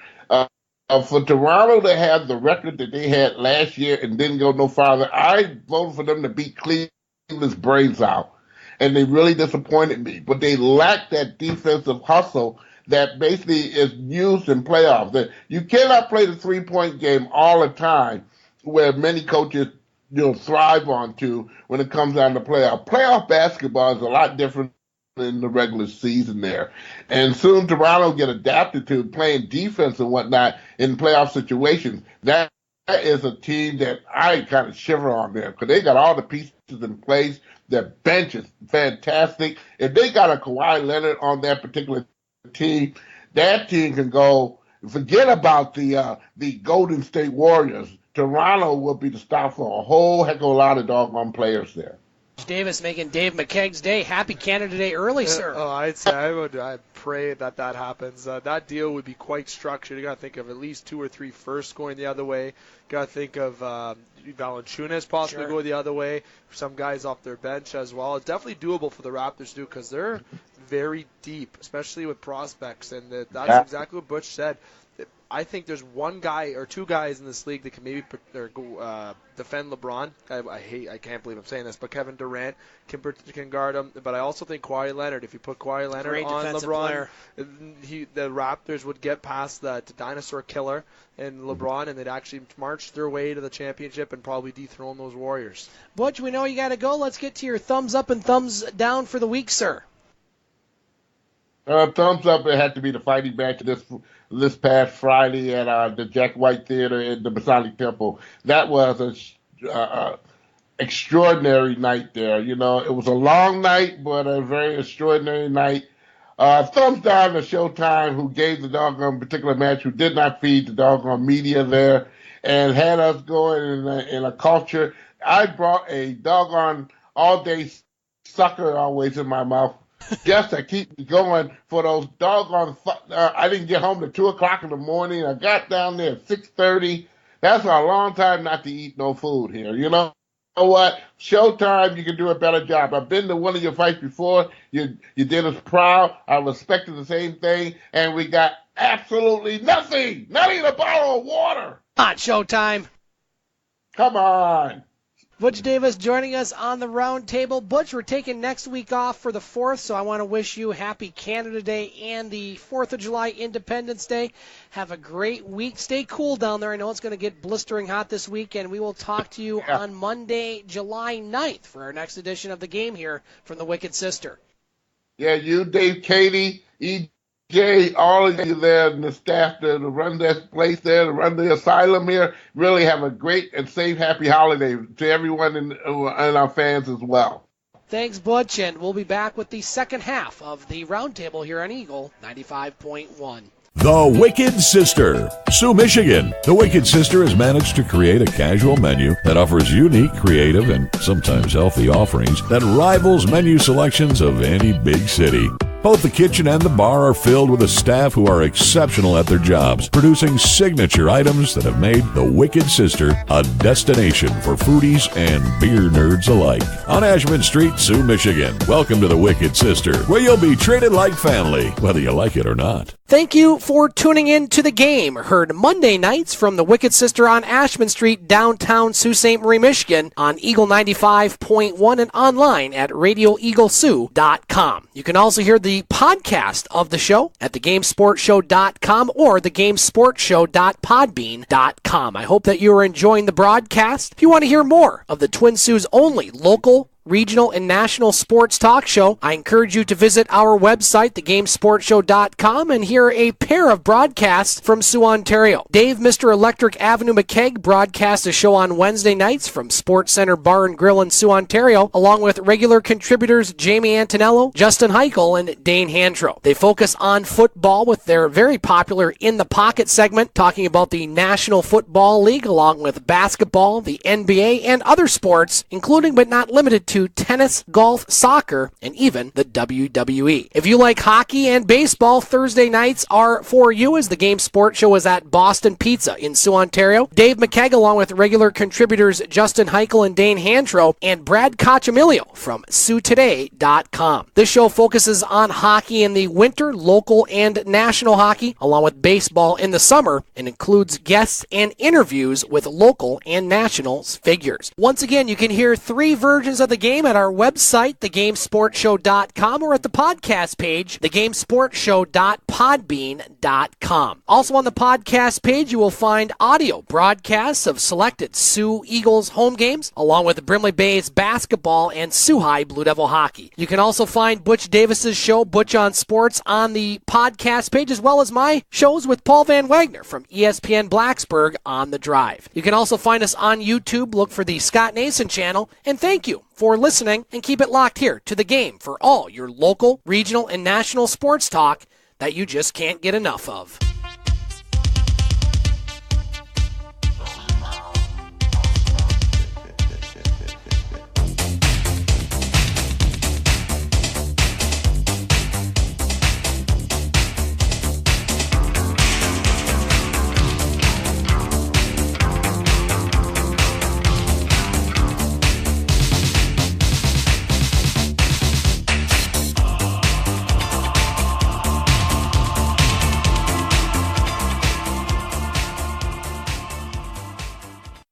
For Toronto to have the record that they had last year and didn't go no farther, I voted for them to beat Cleveland's brains out. And they really disappointed me. But they lack that defensive hustle that basically is used in playoffs. That you cannot play the three-point game all the time, where many coaches thrive on to when it comes down to playoff. Playoff basketball is a lot different in the regular season there. And soon Toronto get adapted to playing defense and whatnot in playoff situations. That is a team that I kind of shiver on there because they got all the pieces in place. Their bench is fantastic. If they got a Kawhi Leonard on that particular team, that team can go, forget about the Golden State Warriors. Toronto will be the stop for a whole heck of a lot of doggone players there. Davis making Dave McCaig's day. Happy Canada Day early, sir. I'd say I pray that happens. That deal would be quite structured. You got to think of at least 2 or 3 firsts going the other way. Got to think of Valanciunas possibly go the other way. Some guys off their bench as well. It's definitely doable for the Raptors to do because they're very deep, especially with prospects. And that's exactly what Butch said. I think there's one guy or 2 guys in this league that can maybe defend LeBron. I can't believe I'm saying this, but Kevin Durant can guard him. But I also think Kawhi Leonard. If you put Kawhi Leonard on LeBron, the Raptors would get past that dinosaur killer and LeBron, and they'd actually march their way to the championship and probably dethrone those Warriors. Butch, we know you got to go. Let's get to your thumbs up and thumbs down for the week, sir. Thumbs up. It had to be the fighting match this past Friday at the Jack White Theater in the Masonic Temple. That was a extraordinary night there. It was a long night, but a very extraordinary night. Thumbs down to Showtime, who gave the doggone particular match, who did not feed the doggone media there, and had us going in a culture. I brought a doggone all-day sucker always in my mouth. Just to keep me going for those doggone. I didn't get home till 2 o'clock in the morning. I got down there at 6:30. That's a long time not to eat no food here. You know what? Showtime, you can do a better job. I've been to one of your fights before. You did us proud. I respected the same thing, and we got absolutely nothing. Not even a bottle of water. On Showtime. Come on. Butch Davis joining us on the round table. Butch, we're taking next week off for the 4th, so I want to wish you happy Canada Day and the 4th of July Independence Day. Have a great week. Stay cool down there. I know it's going to get blistering hot this week, and we will talk to you on Monday, July 9th for our next edition of the game here from the Wicked Sister. Yeah, you, Dave, Katie, EJ, all of you there and the staff there to run this place there, to run the asylum here, really have a great and safe, happy holiday to everyone and our fans as well. Thanks, Butch, and we'll be back with the second half of the roundtable here on Eagle 95.1. The Wicked Sister, Soo, Michigan. The Wicked Sister has managed to create a casual menu that offers unique, creative, and sometimes healthy offerings that rivals menu selections of any big city. Both the kitchen and the bar are filled with a staff who are exceptional at their jobs, producing signature items that have made the Wicked Sister a destination for foodies and beer nerds alike. On Ashman Street, Soo, Michigan. Welcome to the Wicked Sister, where you'll be treated like family, whether you like it or not. Thank you for tuning in to the game. Heard Monday nights from the Wicked Sister on Ashman Street, downtown Sault Ste. Marie, Michigan, on Eagle 95.1 and online at radioeaglesoo.com. You can also hear the podcast of the show at thegamesportshow.com or thegamesportshow.podbean.com. I hope that you are enjoying the broadcast. If you want to hear more of the Twin Sault's only local, regional, and national sports talk show, I encourage you to visit our website, thegamesportshow.com, and hear a pair of broadcasts from Soo, Ontario. Dave, Mr. Electric Avenue McCaig broadcasts a show on Wednesday nights from Sports Center Bar and Grill in Soo, Ontario, along with regular contributors Jamie Antonello, Justin Heichel, and Dane Handro. They focus on football with their very popular In the Pocket segment, talking about the National Football League, along with basketball, the NBA, and other sports, including but not limited to tennis, golf, soccer, and even the WWE. If you like hockey and baseball, Thursday nights are for you, as the Game Sports Show is at Boston Pizza in Soo, Ontario. Dave McCaig, along with regular contributors Justin Heichel and Dane Handro, and Brad Cochamilio from SooToday.com. This show focuses on hockey in the winter, local and national hockey, along with baseball in the summer, and includes guests and interviews with local and national figures. Once again, you can hear 3 versions of the game at our website, thegamesportshow.com, or at the podcast page, thegamesportshow.podbean.com. Also on the podcast page, you will find audio broadcasts of selected Soo Eagles home games, along with Brimley Bay's basketball and Soo High Blue Devil hockey. You can also find Butch Davis's show, Butch on Sports, on the podcast page, as well as my shows with Paul Van Wagner from ESPN Blacksburg on the Drive. You can also find us on YouTube. Look for the Scott Nason channel, and thank you for listening, and keep it locked here to the game for all your local, regional, and national sports talk that you just can't get enough of.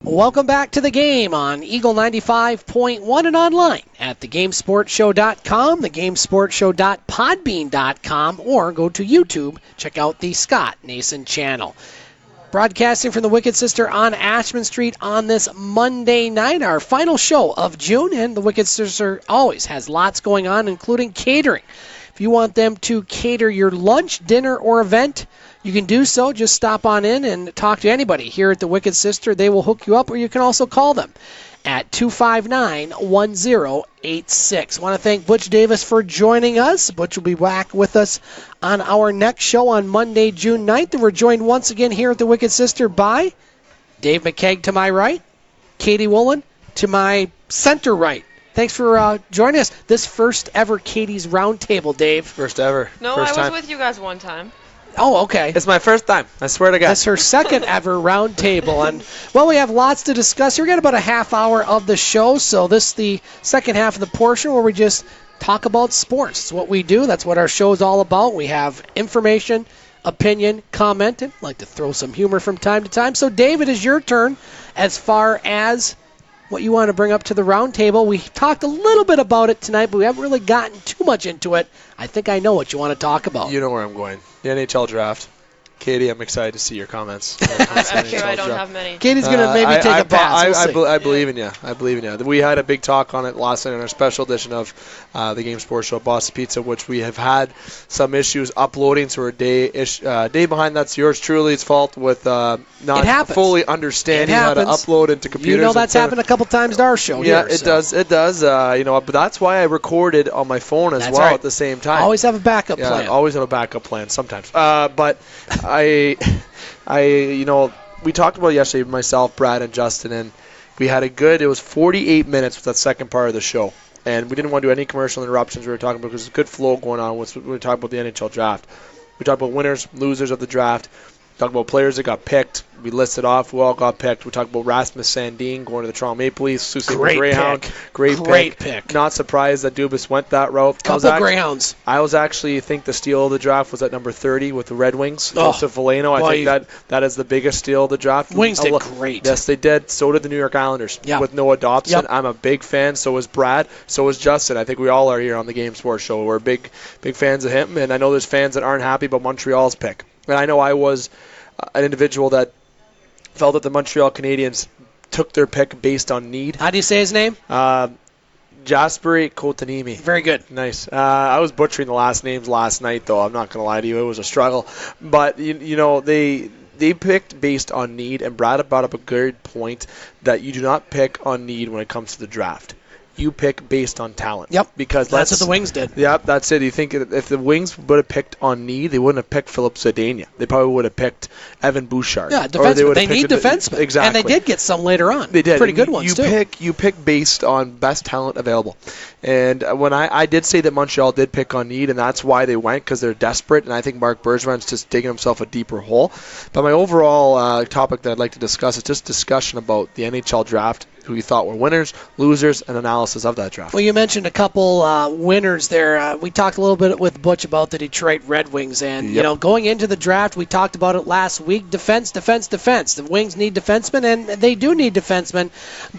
Welcome back to the game on Eagle 95.1 and online at thegamesportshow.com, thegamesportshow.podbean.com, or go to YouTube, check out the Scott Nason channel. Broadcasting from the Wicked Sister on Ashman Street on this Monday night, our final show of June, and the Wicked Sister always has lots going on, including catering. If you want them to cater your lunch, dinner, or event, you can do so. Just stop on in and talk to anybody here at the Wicked Sister. They will hook you up, or you can also call them at 259-1086. I want to thank Butch Davis for joining us. Butch will be back with us on our next show on Monday, June 9th. And we're joined once again here at the Wicked Sister by Dave McCaig to my right, Katie Wollan to my center right. Thanks for joining us. This first ever Katie's Roundtable, Dave. First ever. No, first I was time. with you guys one time. Oh, okay. It's my first time. I swear to God. That's her second ever round table. And, well, we have lots to discuss. We're getting about a half hour of the show, so this is the second half of the portion where we just talk about sports. It's what we do. That's what our show is all about. We have information, opinion, comment, and like to throw some humor from time to time. So, David, it's your turn as far as what you want to bring up to the round table. We talked a little bit about it tonight, but we haven't really gotten too much into it. I think I know what you want to talk about. You know where I'm going. The NHL Draft. Katie, I'm excited to see your comments. I'm sure I don't have many. Katie's going to maybe take a pass. I believe in you. I believe in you. We had a big talk on it last night in our special edition of the Game Sports Show, Boston Pizza, which we have had some issues uploading, so we're a day behind. That's yours truly. It's fault with not fully understanding how to upload into computers. You know that's happened a couple times to our show. Yeah, here, it does. It does. But that's why I recorded on my phone as well at the same time. Always have a backup plan. Always have a backup plan sometimes. But we talked about it yesterday, myself, Brad, and Justin, and we had it was 48 minutes with that second part of the show. And we didn't want to do any commercial interruptions. We were talking about because there's a good flow going on. We were talking about the NHL draft. We talked about winners, losers of the draft. We talked about players that got picked. We listed off who all got picked. We talked about Rasmus Sandin going to the Toronto Maple Leafs. Sault Ste. Greyhound. Great pick. Not surprised that Dubas went that route. Couple Greyhounds. I was actually think the steal of the draft was at number 30 with the Red Wings. Joseph Valeno. I think that is the biggest steal of the draft. Wings did great. Yes, they did. So did the New York Islanders with Noah Dobson. I'm a big fan. So is Brad. So is Justin. I think we all are here on the Game Sports Show. We're big fans of him. And I know there's fans that aren't happy about Montreal's pick. And I know I was an individual that felt that the Montreal Canadiens took their pick based on need. How do you say his name? Jasperi Kotkaniemi. Very good. Nice. I was butchering the last names last night, though. I'm not going to lie to you. It was a struggle. But, they picked based on need, and Brad brought up a good point that you do not pick on need when it comes to the draft. You pick based on talent. Yep. Because that's what the Wings did. Yep, that's it. You think if the Wings would have picked on need, they wouldn't have picked Philip Zadania. They probably would have picked Evan Bouchard. Yeah, defensemen. They need defensemen. Exactly. And they did get some later on. They did. Pretty good ones, too. You pick based on best talent available. And when I did say that Montreal did pick on need, and that's why they went, because they're desperate, and I think Mark Bergeron's just digging himself a deeper hole. But my overall topic that I'd like to discuss is just discussion about the NHL draft, who you thought were winners, losers, and analysis of that draft. Well, you mentioned a couple winners there. We talked a little bit with Butch about the Detroit Red Wings, and going into the draft, we talked about it last week. Defense. The Wings need defensemen, and they do need defensemen.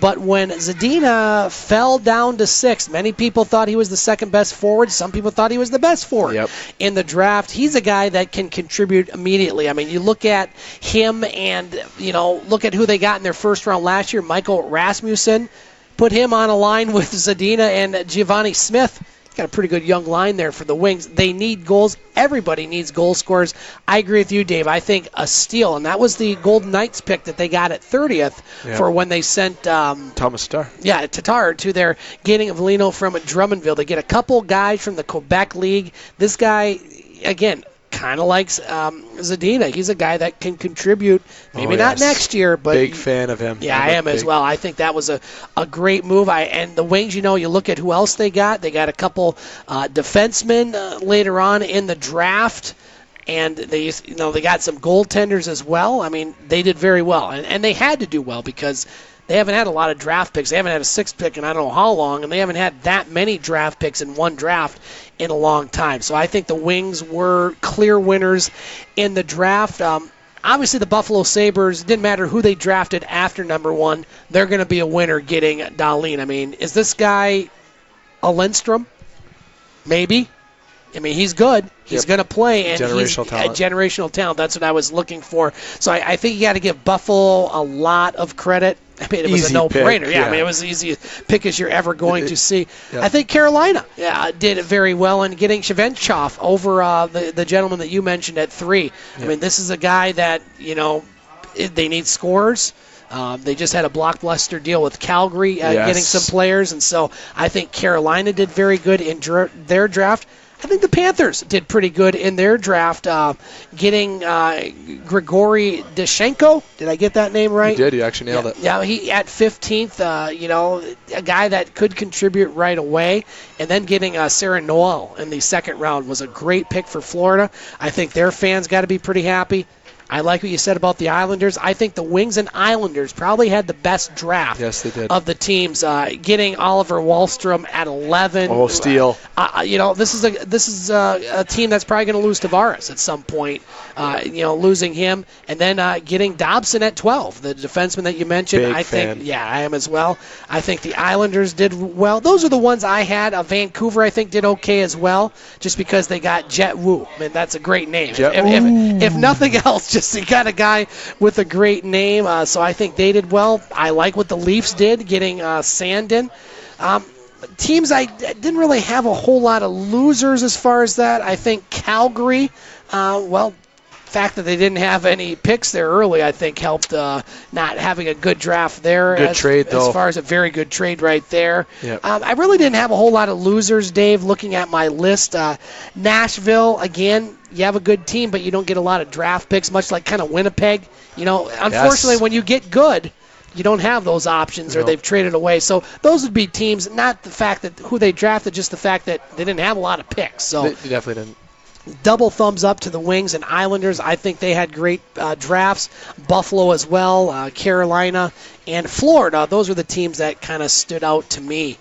But when Zadina fell down to 6th, many people thought he was the second best forward. Some people thought he was the best forward in the draft. He's a guy that can contribute immediately. I mean, you look at him and, look at who they got in their first round last year, Michael Rasmussen. Put him on a line with Zadina and Giovanni Smith. Got a pretty good young line there for the Wings. They need goals. Everybody needs goal scorers. I agree with you, Dave. I think a steal, and that was the Golden Knights pick that they got at 30th for when they sent Thomas Tatar. Yeah, Tatar to their getting of Lino from Drummondville. They get a couple guys from the Quebec League. This guy, again, kind of likes Zadina. He's a guy that can contribute. Maybe not next year, but big fan of him. Yeah, I am as well. I think that was a great move. And the Wings, you look at who else they got. They got a couple defensemen later on in the draft. And they got some goaltenders as well. I mean, they did very well, and they had to do well because they haven't had a lot of draft picks. They haven't had a 6th pick in I don't know how long, and they haven't had that many draft picks in one draft in a long time. So I think the Wings were clear winners in the draft. Obviously, the Buffalo Sabres, didn't matter who they drafted after number 1, they're going to be a winner getting Dahlin. I mean, is this guy a Lindstrom? Maybe. I mean, he's good. He's going to play, and he's a generational talent. That's what I was looking for. So I think you got to give Buffalo a lot of credit. I mean, it was a no-brainer. Yeah, I mean, it was the easiest pick as you're ever going to see. I think Carolina did it very well in getting Shevchenko over the gentleman that you mentioned at 3. I mean, this is a guy that, they need scorers. They just had a blockbuster deal with Calgary getting some players, and so I think Carolina did very good in their draft. I think the Panthers did pretty good in their draft, getting Grigory Deshchenko. Did I get that name right? You did. You actually nailed it. Yeah, he at 15th, a guy that could contribute right away. And then getting Sarah Noel in the 2nd round was a great pick for Florida. I think their fans got to be pretty happy. I like what you said about the Islanders. I think the Wings and Islanders probably had the best draft of the teams. Getting Oliver Wahlstrom at 11. Oh, steal. This is a team that's probably going to lose Tavares at some point. Losing him. And then getting Dobson at 12, the defenseman that you mentioned. Big fan. I am as well. I think the Islanders did well. Those are the ones I had. Vancouver, I think, did okay as well, just because they got Jet Wu. I mean, that's a great name. If nothing else, you got a guy with a great name, so I think they did well. I like what the Leafs did, getting Sandin. Teams I didn't really have a whole lot of losers as far as that. I think Calgary, fact that they didn't have any picks there early, I think, helped not having a good draft there. Good trade, though. As far as a very good trade right there. Yep. I really didn't have a whole lot of losers, Dave, looking at my list. Nashville, again, you have a good team, but you don't get a lot of draft picks, much like kind of Winnipeg. Unfortunately, when you get good, you don't have those options, or they've traded away. So those would be teams, not the fact that who they drafted, just the fact that they didn't have a lot of picks. So They definitely didn't. double thumbs up to the Wings and Islanders. I think they had great drafts. Buffalo as well, Carolina, and Florida. Those are the teams that kind of stood out to me.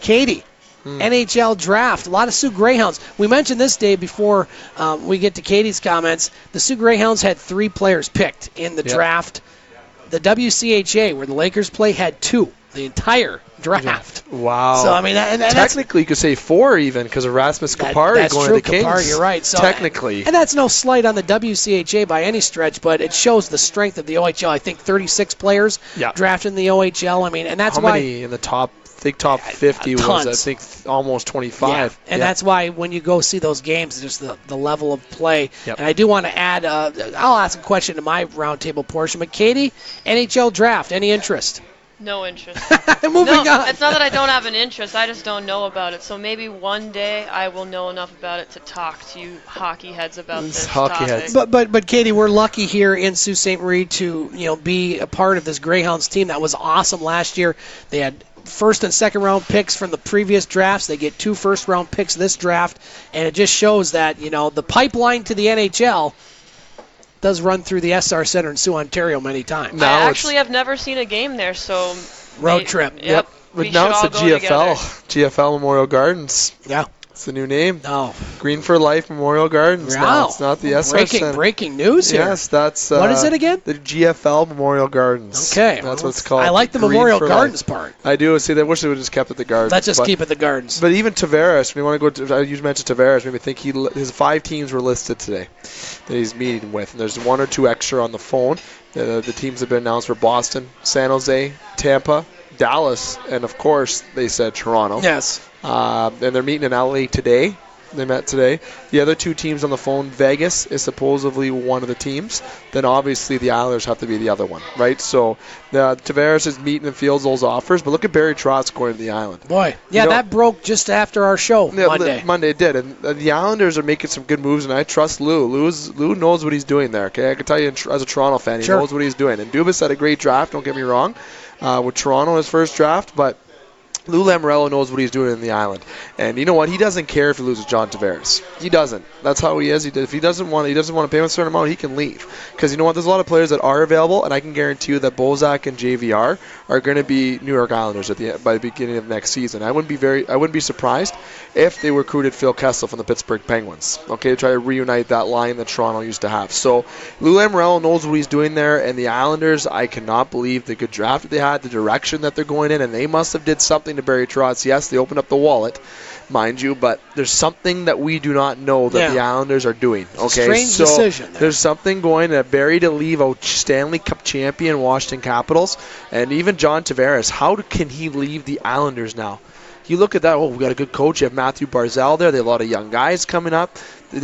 Katie, NHL Draft, a lot of Soo Greyhounds. We mentioned this day before we get to Katie's comments. The Soo Greyhounds had 3 players picked in the draft. The WCHA, where the Lakers play, had 2 the entire draft. Wow. So, I mean, and technically you could say 4 even, because of Rasmus Kupari going to the Kings. Kupari, you're right. So, technically. And that's no slight on the WCHA by any stretch, but it shows the strength of the OHL. I think 36 players drafted in the OHL. I mean, and that's How many in the top? I think top 50 was, I think, almost 25. Yeah. And that's why when you go see those games, just the level of play. Yep. And I do want to add, I'll ask a question to my roundtable portion, but Katie, NHL Draft, any interest? No interest. Moving on. It's not that I don't have an interest. I just don't know about it. So maybe one day I will know enough about it to talk to you hockey heads about this topic. But Katie, we're lucky here in Sault Ste. Marie to be a part of this Greyhounds team that was awesome last year. They had first and second round picks from the previous drafts. They get 2 first round picks this draft, and it just shows that the pipeline to the NHL does run through the SR Center in Sioux, Ontario many times. I actually have never seen a game there, so road trip. Yep. But now it's the GFL, GFL Memorial Gardens. Yeah. It's the new name. Oh. Green for Life Memorial Gardens. Wow. Now it's not the SR Center. Breaking news here. Yes, that's... what is it again? The GFL Memorial Gardens. Okay. That's what it's called. I like the Green Memorial for Gardens Life. part. I do. See, I wish they would have just kept it the Gardens. Let's just keep it the Gardens. But even Tavares, when you want to go to... You mentioned Tavares, maybe think his 5 teams were listed today that he's meeting with. And there's 1 or 2 extra on the phone. The teams have been announced for Boston, San Jose, Tampa, Dallas, and of course, they said Toronto. Yes. And they're meeting in LA today. They met today. The other 2 teams on the phone, Vegas is supposedly one of the teams. Then obviously the Islanders have to be the other one, right? So Tavares is meeting and fields those offers. But look at Barry Trotz going to the Island. Boy, yeah, that broke just after our show Monday. Monday it did, and the Islanders are making some good moves, and I trust Lou. Lou knows what he's doing there. Okay, I can tell you as a Toronto fan, he knows what he's doing. And Dubas had a great draft. Don't get me wrong, with Toronto in his first draft, but Lou Lamoriello knows what he's doing in the Island. And you know what? He doesn't care if he loses John Tavares. He doesn't. That's how he is. If he doesn't want to pay him a certain amount, he can leave. Because you know what? There's a lot of players that are available, and I can guarantee you that Bozak and JVR are going to be New York Islanders by the beginning of next season. I wouldn't be surprised if they recruited Phil Kessel from the Pittsburgh Penguins. Okay, to try to reunite that line that Toronto used to have. So Lou Lamoriello knows what he's doing there, and the Islanders, I cannot believe the good draft that they had, the direction that they're going in, and they must have did something to Barry Trotz. Yes, they opened up the wallet, mind you, but there's something that we do not know that the Islanders are doing. Okay, strange decision there. There's something going to Barry to leave a Stanley Cup champion Washington Capitals, and even John Tavares. How can he leave the Islanders now? You look at that, we got a good coach. You have Matthew Barzal there. They have a lot of young guys coming up.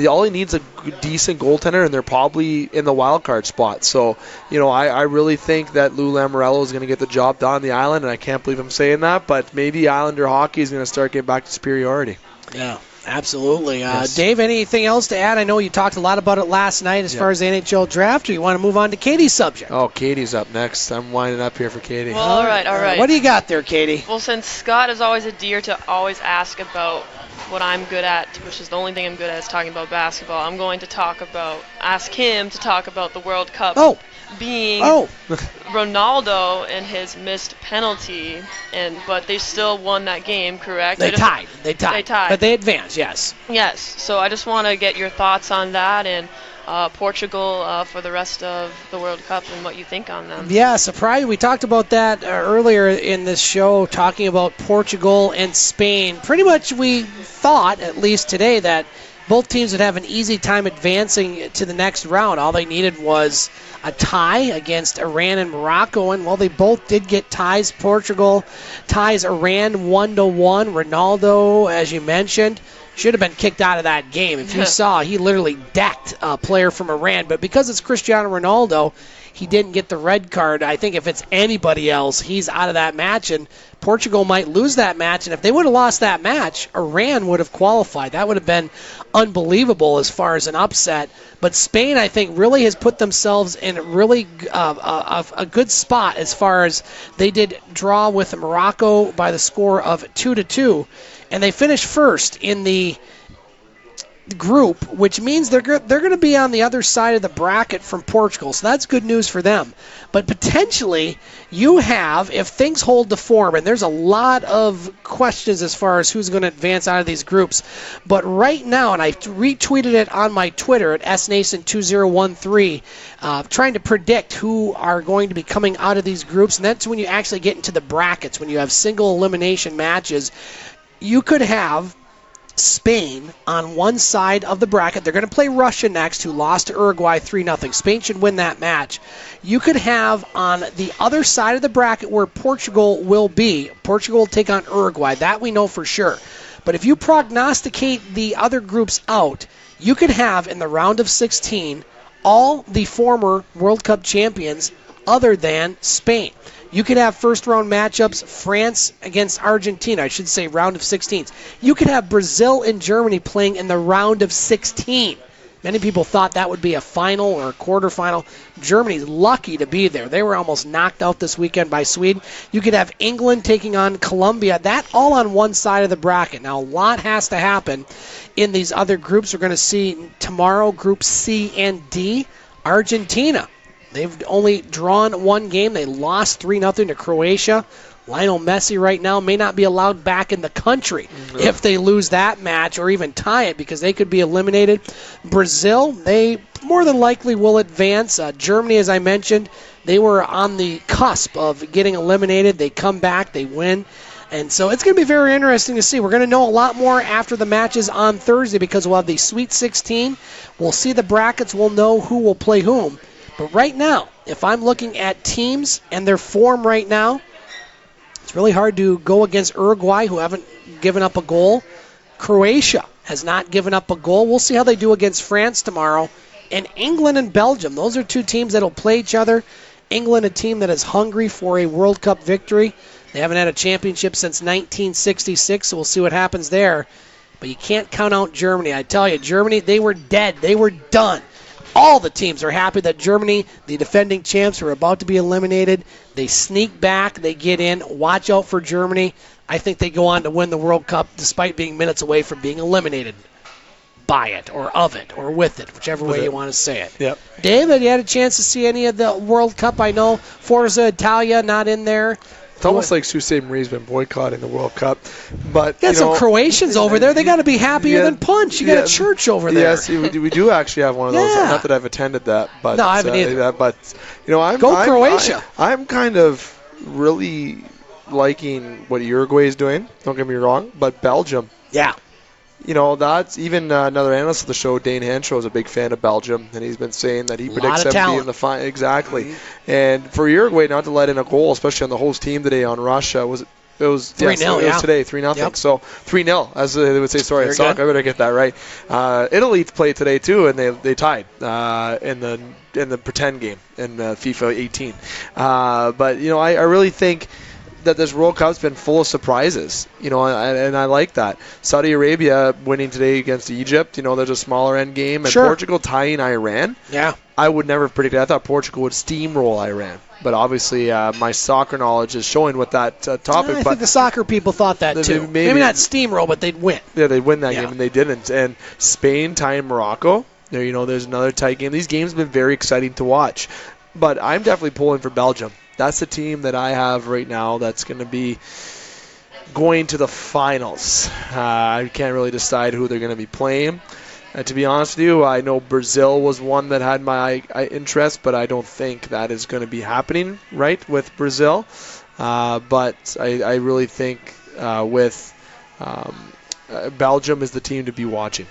All he needs is a decent goaltender, and they're probably in the wild card spot. So, I really think that Lou Lamoriello is going to get the job done on the island, and I can't believe I'm saying that, but maybe Islander hockey is going to start getting back to superiority. Yeah. Absolutely. Yes. Dave, anything else to add? I know you talked a lot about it last night as far as the NHL draft, or you want to move on to Katie's subject? Oh, Katie's up next. I'm winding up here for Katie. Well, all right. What do you got there, Katie? Well, since Scott is always a dear to always ask about what I'm good at, which is the only thing I'm good at is talking about basketball, I'm going to ask him to talk about the World Cup being Ronaldo and his missed penalty, but they still won that game, correct? They tied. But they advanced, yes. Yes. So I just want to get your thoughts on that and Portugal for the rest of the World Cup and what you think on them. Yeah, surprise. We talked about that earlier in this show, talking about Portugal and Spain. Pretty much we thought, at least today, that both teams would have an easy time advancing to the next round. All they needed was a tie against Iran and Morocco, and they both did get ties. Portugal ties Iran 1-1. Ronaldo, as you mentioned, should have been kicked out of that game. If you saw, he literally decked a player from Iran, but because it's Cristiano Ronaldo, he didn't get the red card. I think if it's anybody else, he's out of that match, and Portugal might lose that match. And if they would have lost that match, Iran would have qualified. That would have been unbelievable as far as an upset. But Spain, I think, really has put themselves in really a good spot as far as they did draw with Morocco by the score of 2-2, and they finished first in the group, which means they're going to be on the other side of the bracket from Portugal, so that's good news for them. But potentially you have, if things hold the form, and there's a lot of questions as far as who's going to advance out of these groups, but right now, and I retweeted it on my Twitter at snason2013, trying to predict who are going to be coming out of these groups, and that's when you actually get into the brackets, when you have single elimination matches. You could have Spain on one side of the bracket. They're going to play Russia next, who lost to Uruguay 3-0. Spain should win that match. You could have on the other side of the bracket where Portugal will be. Portugal will take on Uruguay. That we know for sure. But if you prognosticate the other groups out, you could have in the round of 16 all the former World Cup champions other than Spain. You could have first-round matchups, France against Argentina, I should say round of 16s. You could have Brazil and Germany playing in the round of 16. Many people thought that would be a final or a quarterfinal. Germany's lucky to be there. They were almost knocked out this weekend by Sweden. You could have England taking on Colombia. That all on one side of the bracket. Now, a lot has to happen in these other groups. We're going to see tomorrow, Group C and D, Argentina. They've only drawn one game. They lost 3-0 to Croatia. Lionel Messi right now may not be allowed back in the country if they lose that match or even tie it, because they could be eliminated. Brazil, they more than likely will advance. Germany, as I mentioned, they were on the cusp of getting eliminated. They come back, they win. And so it's going to be very interesting to see. We're going to know a lot more after the matches on Thursday, because we'll have the Sweet 16. We'll see the brackets. We'll know who will play whom. But right now, if I'm looking at teams and their form right now, it's really hard to go against Uruguay, who haven't given up a goal. Croatia has not given up a goal. We'll see how they do against France tomorrow. And England and Belgium, those are two teams that will play each other. England, a team that is hungry for a World Cup victory. They haven't had a championship since 1966, so we'll see what happens there. But you can't count out Germany. I tell you, Germany, they were dead. They were done. All the teams are happy that Germany, the defending champs, are about to be eliminated. They sneak back. They get in. Watch out for Germany. I think they go on to win the World Cup despite being minutes away from being eliminated by it or of it or with it, whichever way you want to say it. Yep. David, you had a chance to see any of the World Cup? I know Forza Italia not in there. It's almost like Sault Ste. Marie's been boycotting the World Cup. But got some Croatians over there. They got to be happier than punch. You got a church over there. Yes, we do actually have one of those. Not that I've attended that, but no, I haven't either. But Croatia. I'm kind of really liking what Uruguay is doing. Don't get me wrong, but Belgium. Yeah. That's even another analyst of the show, Dane Henshaw, is a big fan of Belgium, and he's been saying that he predicts them to be in the final. Exactly. Mm-hmm. And for Uruguay not to let in a goal, especially on the host team today on Russia, it was 3-0. It was today, 3-0. Yep. So 3-0, as they would say. Sorry, Very I better get that right. Italy played today too, and they tied in the pretend game in FIFA 18. But I really think that this World Cup's been full of surprises, and I like that. Saudi Arabia winning today against Egypt, there's a smaller end game, and Portugal tying Iran. Yeah. I would never have predicted. I thought Portugal would steamroll Iran, but obviously my soccer knowledge is showing with that topic. I think the soccer people thought that too. Maybe not steamroll, but they'd win. Yeah, they'd win that game, and they didn't. And Spain tying Morocco, there's another tight game. These games have been very exciting to watch, but I'm definitely pulling for Belgium. That's the team that I have right now that's going to be going to the finals. I can't really decide who they're going to be playing. To be honest with you, I know Brazil was one that had my interest, but I don't think that is going to be happening, right, with Brazil. But I really think with Belgium is the team to be watching.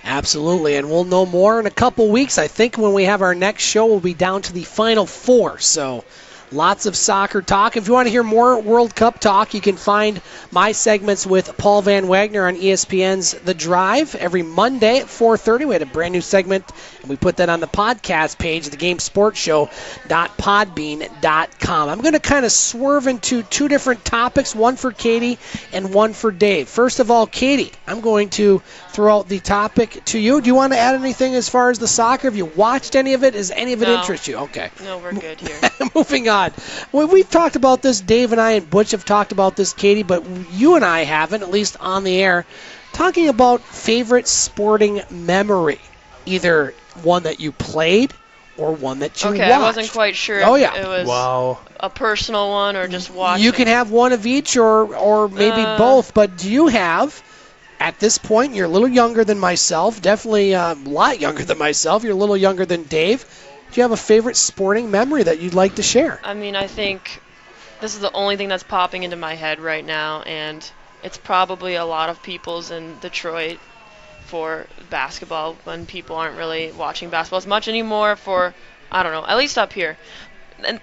Absolutely, and we'll know more in a couple weeks. I think when we have our next show, we'll be down to the Final Four. So Lots of soccer talk. If you want to hear more World Cup talk, you can find my segments with Paul Van Wagner on ESPN's The Drive every Monday at 4:30. We had a brand new segment, and we put that on the podcast page, thegamesportshow.podbean.com. I'm going to kind of swerve into two different topics, one for Katie and one for Dave. First of all, Katie, I'm going to throw out the topic to you. Do you want to add anything as far as the soccer? Have you watched any of it? Does any of it interest you? Okay. No, we're good here. Moving on. Well, we've talked about this. Dave and I and Butch have talked about this, Katie, but you and I haven't, at least on the air, talking about favorite sporting memory. Either one that you played or one that you watched. I wasn't quite sure if it was a personal one or just watching. You can have one of each or maybe both, but do you have, at this point, you're a little younger than myself, definitely a lot younger than myself, you're a little younger than Dave. Do you have a favorite sporting memory that you'd like to share? I mean, I think this is the only thing that's popping into my head right now, and it's probably a lot of people's in Detroit for basketball when people aren't really watching basketball as much anymore for, I don't know, at least up here,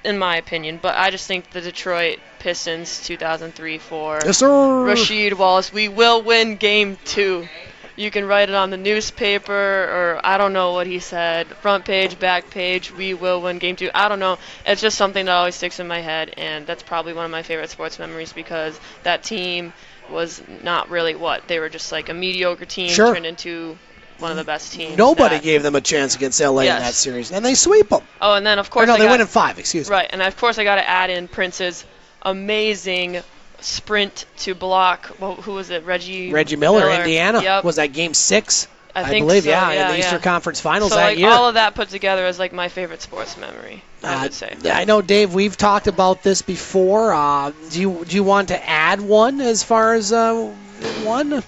in my opinion. But I just think the Detroit Pistons 2003 for Rasheed Wallace. We will win Game 2. You can write it on the newspaper, or I don't know what he said, front page, back page, we will win Game 2. I don't know. It's just something that always sticks in my head, and that's probably one of my favorite sports memories because that team was not really they were just like a mediocre team turned into one of the best teams. Nobody gave them a chance against LA in that series, and they sweep them. Oh, and then of course they win in 5, excuse me. Right, and of course I got to add in Prince's amazing sprint to block. Who was it? Reggie Miller, Indiana. Yep. Was that Game 6? I think believe, so, in the Eastern Conference Finals so that year. All of that put together is like my favorite sports memory, I would say. I know, Dave, we've talked about this before. Do you want to add one as far as one?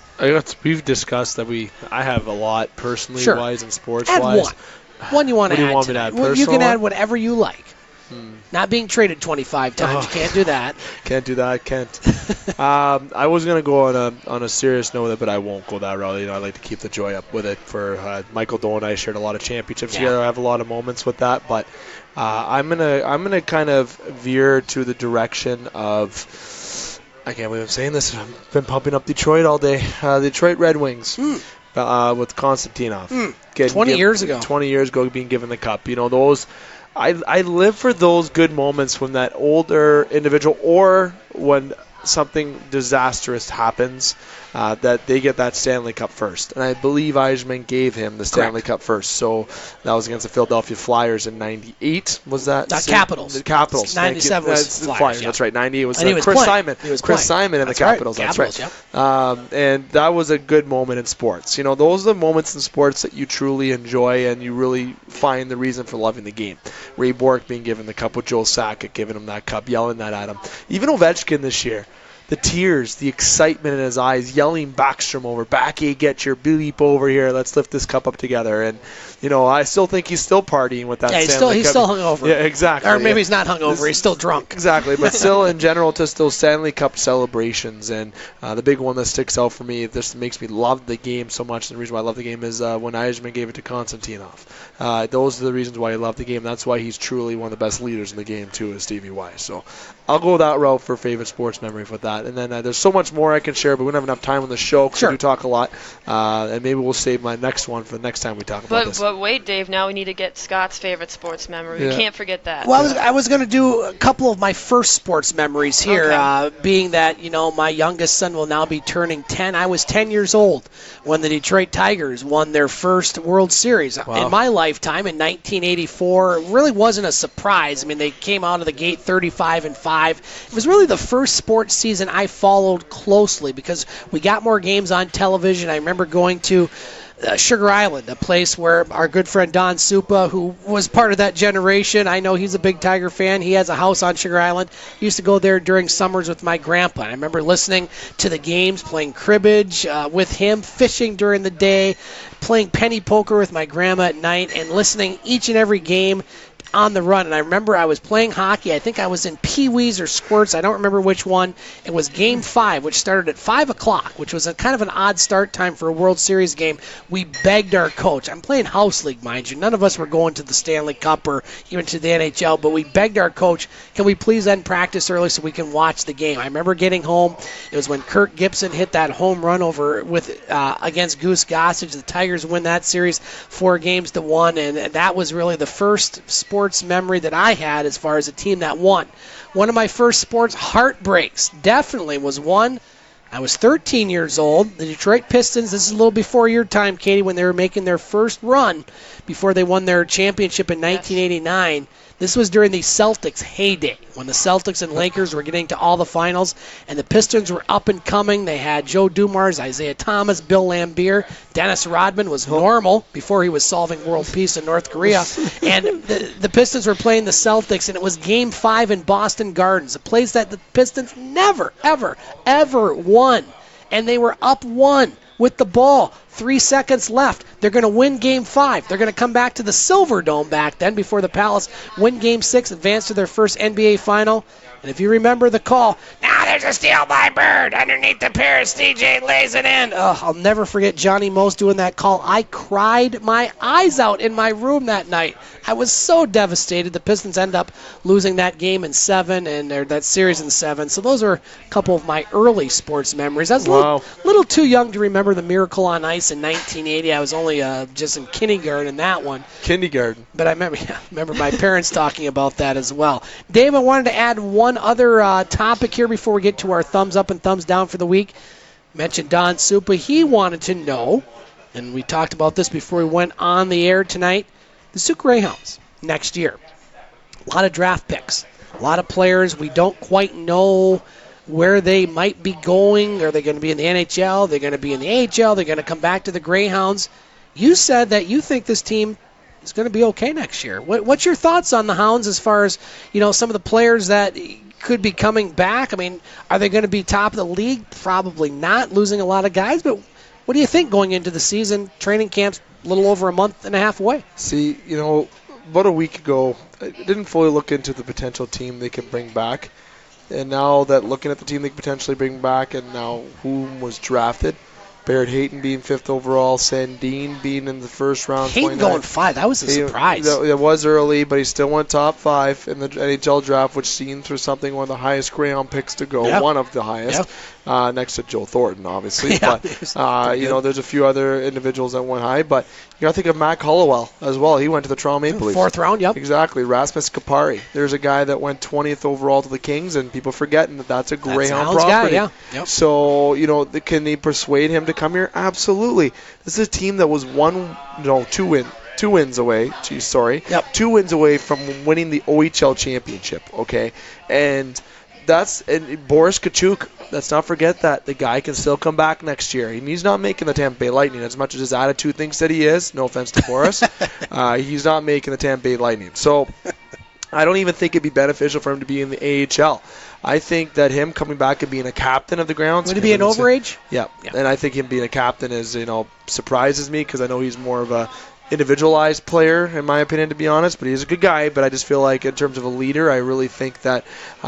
We've discussed that I have a lot personally wise and sports add wise. One you want to add. What do you want me to add? You can add whatever you like. Not being traded 25 times. You can't do that. Can't do that. Can't. I was going to go on a serious note, but I won't go that route. I like to keep the joy up with it. For Michael Doe and I shared a lot of championships together. I have a lot of moments with that, but I'm gonna kind of veer to the direction of. I can't believe I'm saying this. I've been pumping up Detroit all day. Detroit Red Wings. With Konstantinov. 20 years ago. 20 years ago being given the cup. Those. I live for those good moments when that older individual or when something disastrous happens, that they get that Stanley Cup first. And I believe Eichmann gave him the Stanley Cup first. So that was against the Philadelphia Flyers in 98. Was that? Capitals. The Capitals. 97 was the Flyers. Yeah. That's right. 98 was Chris Simon. Chris Simon and the Capitals. Right. That's right. And that was a good moment in sports. Those are the moments in sports that you truly enjoy and you really find the reason for loving the game. Ray Bourque being given the cup with Joe Sakic giving him that cup, yelling that at him. Even Ovechkin this year. The tears, the excitement in his eyes, yelling Backstrom over, Backy, get your bleep over here, let's lift this cup up together. And, I still think he's still partying with that Stanley Cup. He's still hungover. Yeah, exactly. Or maybe he's not hungover, he's still drunk. Exactly, but still in general, just those Stanley Cup celebrations. And the big one that sticks out for me, this makes me love the game so much, and the reason why I love the game is when Eichmann gave it to Konstantinov. Those are the reasons why I love the game. That's why he's truly one of the best leaders in the game, too, is Stevie Y. So I'll go that route for favorite sports memory with that. And then there's so much more I can share, but we don't have enough time on the show because we do talk a lot. And maybe we'll save my next one for the next time we talk about this. But wait, Dave, now we need to get Scott's favorite sports memory. We can't forget that. Well, I was going to do a couple of my first sports memories here, being that, my youngest son will now be turning 10. I was 10 years old when the Detroit Tigers won their first World Series. Wow. In my lifetime, in 1984, it really wasn't a surprise. I mean, they came out of the gate 35-5. It was really the first sports season I followed closely because we got more games on television. I remember going to Sugar Island, a place where our good friend Don Supa, who was part of that generation, I know he's a big Tiger fan. He has a house on Sugar Island. He used to go there during summers with my grandpa. I remember listening to the games, playing cribbage with him, fishing during the day, playing penny poker with my grandma at night, and listening each and every game on the run. And I remember I was playing hockey. I think I was in Pee-wees or Squirts. I don't remember which one. It was Game 5, which started at 5 o'clock, which was a kind of an odd start time for a World Series game. We begged our coach. I'm playing house league, mind you. None of us were going to the Stanley Cup or even to the NHL, but we begged our coach, can we please end practice early so we can watch the game? I remember getting home. It was when Kirk Gibson hit that home run over against Goose Gossage. The Tigers win that series 4-1, and that was really the first sports memory that I had as far as a team that won. One of my first sports heartbreaks definitely was one. I was 13 years old. The Detroit Pistons, this is a little before your time, Katie, when they were making their first run before they won their championship in 1989. This was during the Celtics' heyday, when the Celtics and Lakers were getting to all the finals, and the Pistons were up and coming. They had Joe Dumars, Isaiah Thomas, Bill Laimbeer. Dennis Rodman was normal before he was solving world peace in North Korea. And the Pistons were playing the Celtics, and it was Game 5 in Boston Gardens, a place that the Pistons never, ever, ever won. And they were up 1 with the ball. 3 seconds left. They're going to win Game 5. They're going to come back to the Silver Dome back then before the Palace, win Game 6, advance to their first NBA final. And if you remember the call, now there's a steal by Bird underneath the Paris. DJ lays it in. Oh, I'll never forget Johnny Most doing that call. I cried my eyes out in my room that night. I was so devastated. The Pistons end up losing that game in 7 and that series in 7. So those are a couple of my early sports memories. I was a little too young to remember the Miracle on Ice in 1980. I was only just in kindergarten in that one. Kindergarten. But I remember my parents talking about that as well. Dave, I wanted to add one other topic here before we get to our thumbs up and thumbs down for the week. Mentioned Don Supa. He wanted to know, and we talked about this before we went on the air tonight, the Soo Greyhounds next year. A lot of draft picks. A lot of players we don't quite know where they might be going. Are they going to be in the NHL? Are they going to be in the AHL? They're going to come back to the Greyhounds. You said that you think this team is going to be okay next year. What's your thoughts on the Hounds as far as, some of the players that could be coming back? I mean, are they going to be top of the league? Probably not, losing a lot of guys. But what do you think going into the season? Training camp's a little over a month and a half away. See, about a week ago, I didn't fully look into the potential team they can bring back. And now that looking at the team they could potentially bring back and now whom was drafted, Barrett Hayton being 5th overall, Sandin being in the first round. Hayton going 5, that was a surprise. It was early, but he still went top 5 in the NHL draft, which seemed for something one of the highest Greyhound picks to go, one of the highest, next to Joe Thornton, obviously. But, there's a few other individuals that went high, but you got to think of Mac Hollowell as well. He went to the Toronto Maple Leafs. 4th round, yep. Exactly. Rasmus Kapari. There's a guy that went 20th overall to the Kings, and people forgetting that's a Greyhound property. Guy, yeah. Yep. So, can they persuade him to come here? Absolutely. This is a team that was 2 wins away. 2 wins away from winning the OHL championship, okay? And Boris Kachuk, let's not forget that. The guy can still come back next year. He's not making the Tampa Bay Lightning as much as his attitude thinks that he is. No offense to Boris. He's not making the Tampa Bay Lightning. So I don't even think it'd be beneficial for him to be in the AHL. I think that him coming back and being a captain of the Grounds. Would he be an overage? Yeah. And I think him being a captain is, surprises me because I know he's more of a individualized player, in my opinion, to be honest, but he's a good guy. But I just feel like in terms of a leader, I really think that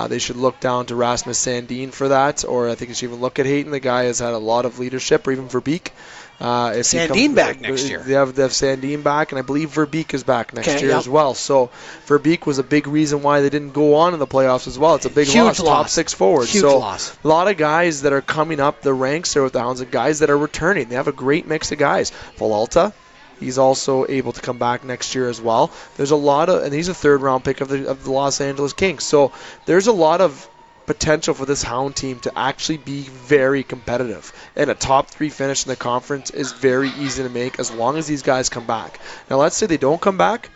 they should look down to Rasmus Sandin for that, or I think they should even look at Hayton. The guy has had a lot of leadership, or even Verbeek. Sandin back next year. They have Sandin back, and I believe Verbeek is back next year as well. So Verbeek was a big reason why they didn't go on in the playoffs as well. It's a big loss. Top 6 forwards. Huge loss. A lot of guys that are coming up the ranks there with the Hounds, and guys that are returning. They have a great mix of guys. Villalta, he's also able to come back next year as well. There's a lot of, and he's a 3rd round pick of the Los Angeles Kings. So there's a lot of potential for this Hound team to actually be very competitive. And a top 3 finish in the conference is very easy to make as long as these guys come back. Now let's say they don't come back.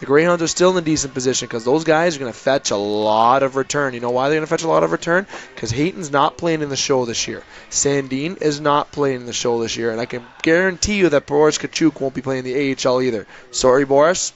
The Greyhounds are still in a decent position because those guys are going to fetch a lot of return. You know why they're going to fetch a lot of return? Because Hayton's not playing in the show this year. Sandin is not playing in the show this year. And I can guarantee you that Boris Kachuk won't be playing the AHL either. Sorry, Boris.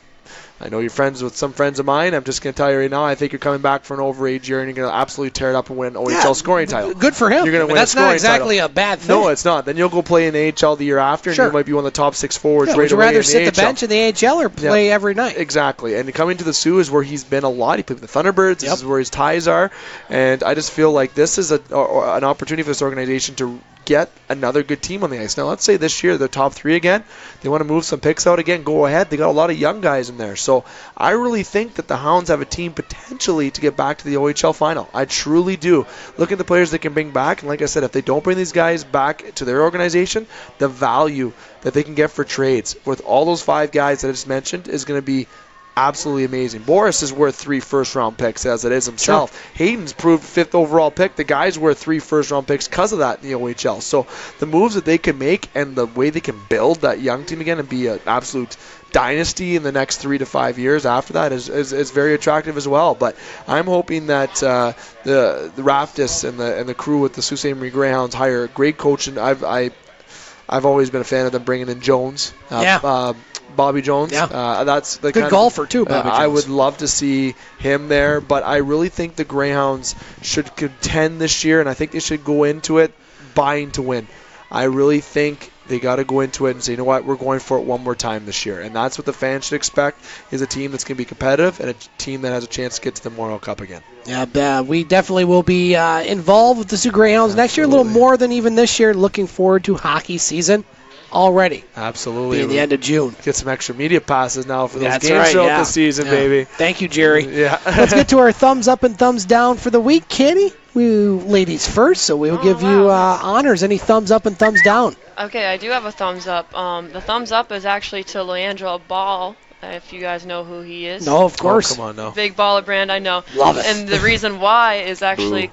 I know you're friends with some friends of mine. I'm just going to tell you right now, I think you're coming back for an overage year, and you're going to absolutely tear it up and win OHL scoring title. Good for him. You're going to win that's a scoring not exactly title. a bad thing. No, it's not. Then you'll go play in the AHL the year after, and you might be one of the top 6 forwards right away. Would you rather sit in the the bench in the AHL or play every night? Exactly. And coming to the Soo is where he's been a lot. He played with the Thunderbirds. This is where his ties are. And I just feel like this is an opportunity for this organization to get another good team on the ice. Now, let's say this year they're top 3 again. They want to move some picks out again. Go ahead. They got a lot of young guys in there. So I really think that the Hounds have a team potentially to get back to the OHL final. I truly do. Look at the players they can bring back. And like I said, if they don't bring these guys back to their organization, the value that they can get for trades with all those 5 guys that I just mentioned is going to be absolutely amazing. Boris is worth 3 first-round picks as it is himself. Sure. Hayden's proved 5th overall pick. The guy's worth 3 first-round picks because of that in the OHL. So the moves that they can make and the way they can build that young team again and be an absolute dynasty in the next 3 to 5 years after that is very attractive as well. But I'm hoping that the Raftis and the crew with the Sault Ste. Marie Greyhounds hire a great coach, and I've always been a fan of them bringing in Jones. Bobby Jones. That's the good golfer too, Bobby Jones. I would love to see him there, but I really think the Greyhounds should contend this year, and I think they should go into it buying to win. I really think they got to go into it and say, you know what, we're going for it one more time this year. And that's what the fans should expect, is a team that's going to be competitive and a team that has a chance to get to the Memorial Cup again. Yeah, we definitely will be involved with the Soo Greyhounds next year, a little more than even this year. Looking forward to hockey season already. Absolutely. Be the end of June. Get some extra media passes now for those That's games right, throughout the season, baby. Thank you, Jerry. Yeah. Let's get to our thumbs up and thumbs down for the week. Kenny, we ladies first, so we'll give you honors. Any thumbs up and thumbs down? Okay, I do have a thumbs up. The thumbs up is actually to Leandro Ball, if you guys know who he is. No, of course. Oh, come on, no. Big baller brand, I know. Love it. And the reason why is actually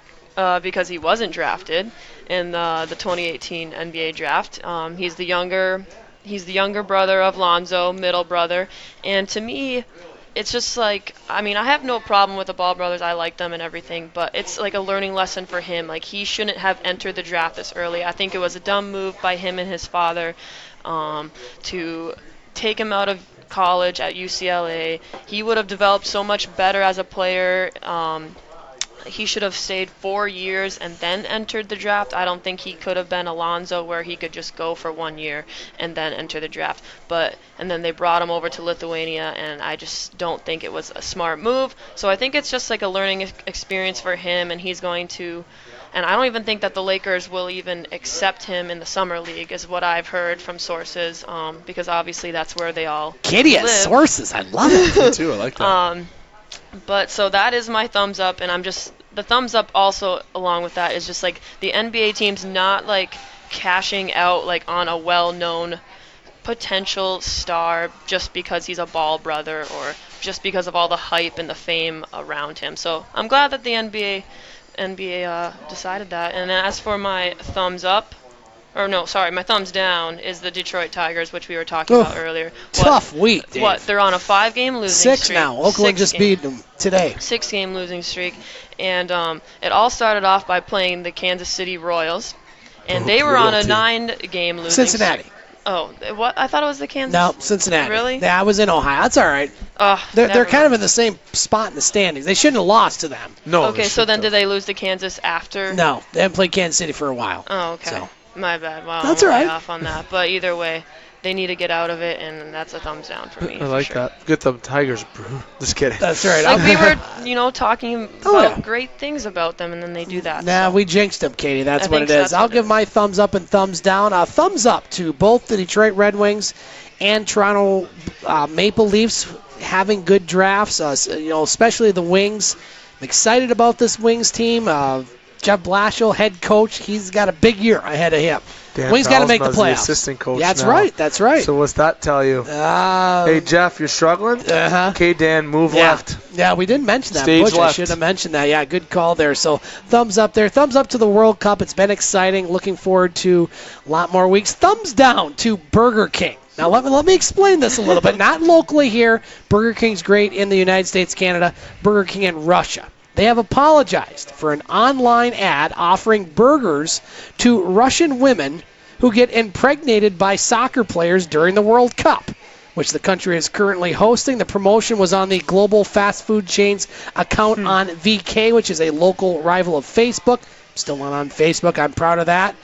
because he wasn't drafted in the 2018 NBA draft. He's the younger brother of Lonzo, middle brother. And to me, it's just like, I mean, I have no problem with the Ball brothers. I like them and everything, but it's like a learning lesson for him. Like, he shouldn't have entered the draft this early. I think it was a dumb move by him and his father to take him out of college at UCLA. He would have developed so much better as a player. He should have stayed 4 years and then entered the draft. I don't think he could have been Alonzo, where he could just go for 1 year and then enter the draft. And then they brought him over to Lithuania, and I just don't think it was a smart move. So I think it's just like a learning experience for him, and he's going to. And I don't even think that the Lakers will even accept him in the summer league, is what I've heard from sources, because obviously that's where they all Kitty live. has sources. I love it. Me too. I like that. But so that is my thumbs up, and the thumbs up also along with that is just like the NBA team's not like cashing out like on a well-known potential star just because he's a Ball brother or just because of all the hype and the fame around him. So I'm glad that the NBA decided that. And as for my thumbs up, my thumbs down is the Detroit Tigers, which we were talking about earlier. Tough week, Dave. They're on a 5-game losing streak. 6 now. Oakland just beat them today. 6-game losing streak. And it all started off by playing the Kansas City Royals. And they were on a 9-game losing Cincinnati. streak. Oh, what? I thought it was the Kansas. No, Cincinnati. Really? Yeah, I was in Ohio. That's all right. They're kind of in the same spot in the standings. They shouldn't have lost to them. No. Okay, so then did they lose to Kansas after? No, they haven't played Kansas City for a while. Oh, okay. So. My bad. Well, that's I'm all right. Off on that. But either way, they need to get out of it, and that's a thumbs down for me. I like that. Get them Tigers, bro. Just kidding. That's right. Like we were, talking about great things about them, and then they do that. Nah, we jinxed them, Katie. That's what it is. I'll give my thumbs up and thumbs down. Thumbs up to both the Detroit Red Wings and Toronto Maple Leafs having good drafts. Especially the Wings. I'm excited about this Wings team. Jeff Blashill, head coach, he's got a big year ahead of him. Wings got to make the playoffs. The assistant coach. That's right. That's right. So what's that tell you? Hey Jeff, you're struggling. Okay, Dan, move left. Yeah, we didn't mention that. Stage Butch, left. I should have mentioned that. Yeah, good call there. So thumbs up there. Thumbs up to the World Cup. It's been exciting. Looking forward to a lot more weeks. Thumbs down to Burger King. Now let me explain this a little bit. Not locally here. Burger King's great in the United States, Canada. Burger King in Russia. They have apologized for an online ad offering burgers to Russian women who get impregnated by soccer players during the World Cup. which the country is currently hosting. The promotion was on the global fast food chain's account on VK, which is a local rival of Facebook. Still not on Facebook. I'm proud of that.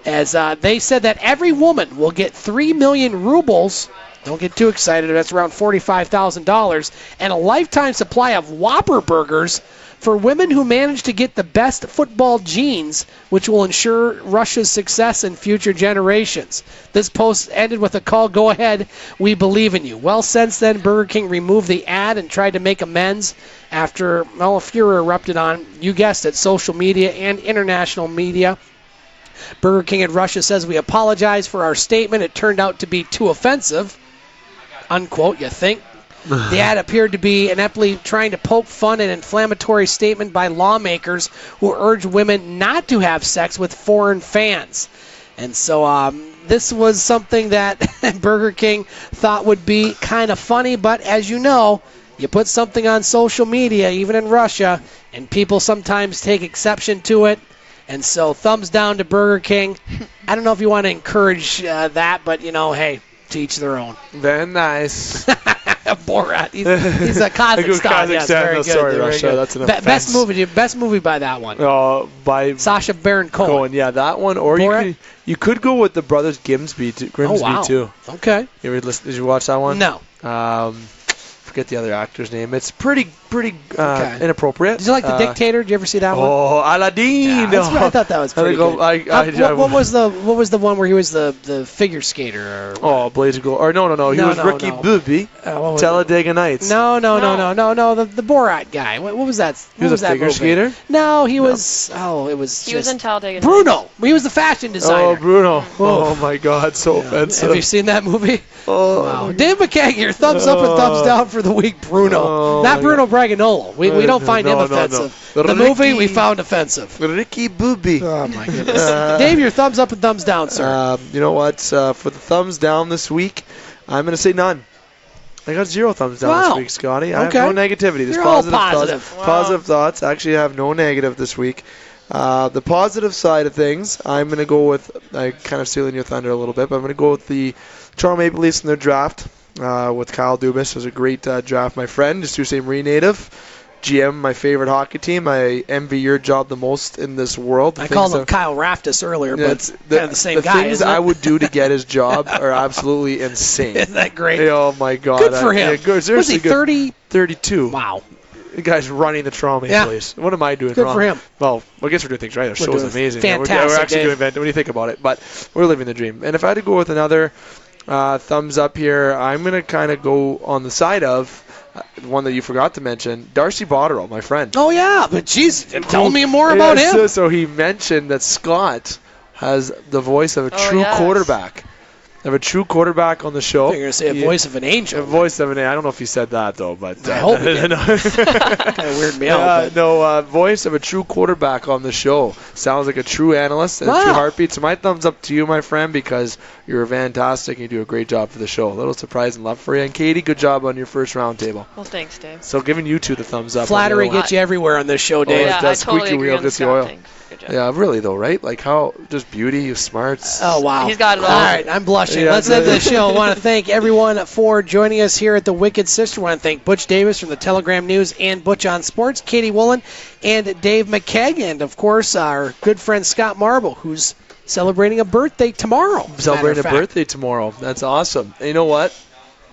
As they said that every woman will get 3 million rubles. Don't get too excited. That's around $45,000. And a lifetime supply of Whopper burgers for women who manage to get the best football genes, which will ensure Russia's success in future generations. This post ended with a call, "Go ahead, we believe in you." Well, since then, Burger King removed the ad and tried to make amends after a furor erupted on, you guessed it, social media and international media. Burger King in Russia says, "We apologize for our statement. It turned out to be too offensive." Unquote, you think? The ad appeared to be ineptly trying to poke fun an inflammatory statement by lawmakers who urge women not to have sex with foreign fans. And so this was something that Burger King thought would be kind of funny, but as you know, you put something on social media, even in Russia, and people sometimes take exception to it. And so thumbs down to Burger King. I don't know if you want to encourage that, but, hey, to each their own. Very nice. Borat. He's a Kazakhstan. Yes, very good. Sorry, very Russia. good. That's an offense. Best movie by that one. By Sacha Baron Cohen. Yeah, that one. Or you could go with the brothers Grimsby too. Okay. Did you watch that one? No. Forget the other actor's name. It's pretty inappropriate. Did you like The Dictator? Did you ever see that one? Oh, Aladdin! Yeah, I thought that was pretty good. What was the one where he was the figure skater? Blades of Gold. Or no. He was Ricky Bobby. Talladega Nights. No. The Borat guy. What was that? He was a figure skater? No, he was. It was. He was in Talladega. Bruno. He was the fashion designer. Oh, Bruno. Oh my God, so offensive. Have you seen that movie? Oh. Wow. Dave McCaig, your thumbs up and thumbs down for the week, Bruno. Not Bruno Braganolo. We don't find him offensive. No. The movie we found offensive. Ricky Bobby. Oh my goodness. Dave, your thumbs up and thumbs down, sir. You know what? For the thumbs down this week, I'm going to say none. I got 0 thumbs down this week, Scotty. I have no negativity. You're all positive. Thoughts. Wow. Positive thoughts. Actually, I have no negative this week. The positive side of things, I'm going to go with, I kind of stealing your thunder a little bit, but I'm going to go with the Toronto Maple Leafs in their draft with Kyle Dubas. It was a great draft, my friend, Sault Ste. Marie native. GM, my favorite hockey team. I envy your job the most in this world. I called him Kyle Raftis earlier, but it's kind of the same guy. The things I would do to get his job are absolutely insane. Isn't that great? Oh, my God. Good for him. Was he 30? 32. Wow. The guy's running the Toronto Maple Leafs. What am I doing wrong? Good for him. Well, I guess we're doing things right. Our show's amazing. Fantastic. We're actually doing event when you think about it, but we're living the dream. And if I had to go with another thumbs up here, I'm going to kind of go on the side of one that you forgot to mention, Darcy Botterill, my friend. Oh, yeah, but jeez, tell me more about him. So he mentioned that Scott has the voice of a true quarterback. Of a true quarterback on the show. You're going to say a voice of an angel. A voice of an angel. I don't know if he said that, though. But I hope he did. Kind of weirded me out. Voice of a true quarterback on the show. Sounds like a true analyst and a true heartbeat. So my thumbs up to you, my friend, because you're fantastic and you do a great job for the show. A little surprise and love for you. And Katie, good job on your first round table. Well, thanks, Dave. So giving you two the thumbs up. Flattery gets you everywhere on this show, Dave. I totally agree on the Scott thing. Yeah, really, though, right? Like how just beauty, smarts. Oh, wow. He's got it all. All right, I'm blushing. Let's end the show. I want to thank everyone for joining us here at the Wicked Sister. I want to thank Butch Davis from the Telegram News and Butch on Sports, Katie Wollan, and Dave McCaig, and, of course, our good friend Scott Marble, who's celebrating a birthday tomorrow. Celebrating a birthday tomorrow. That's awesome. And you know what?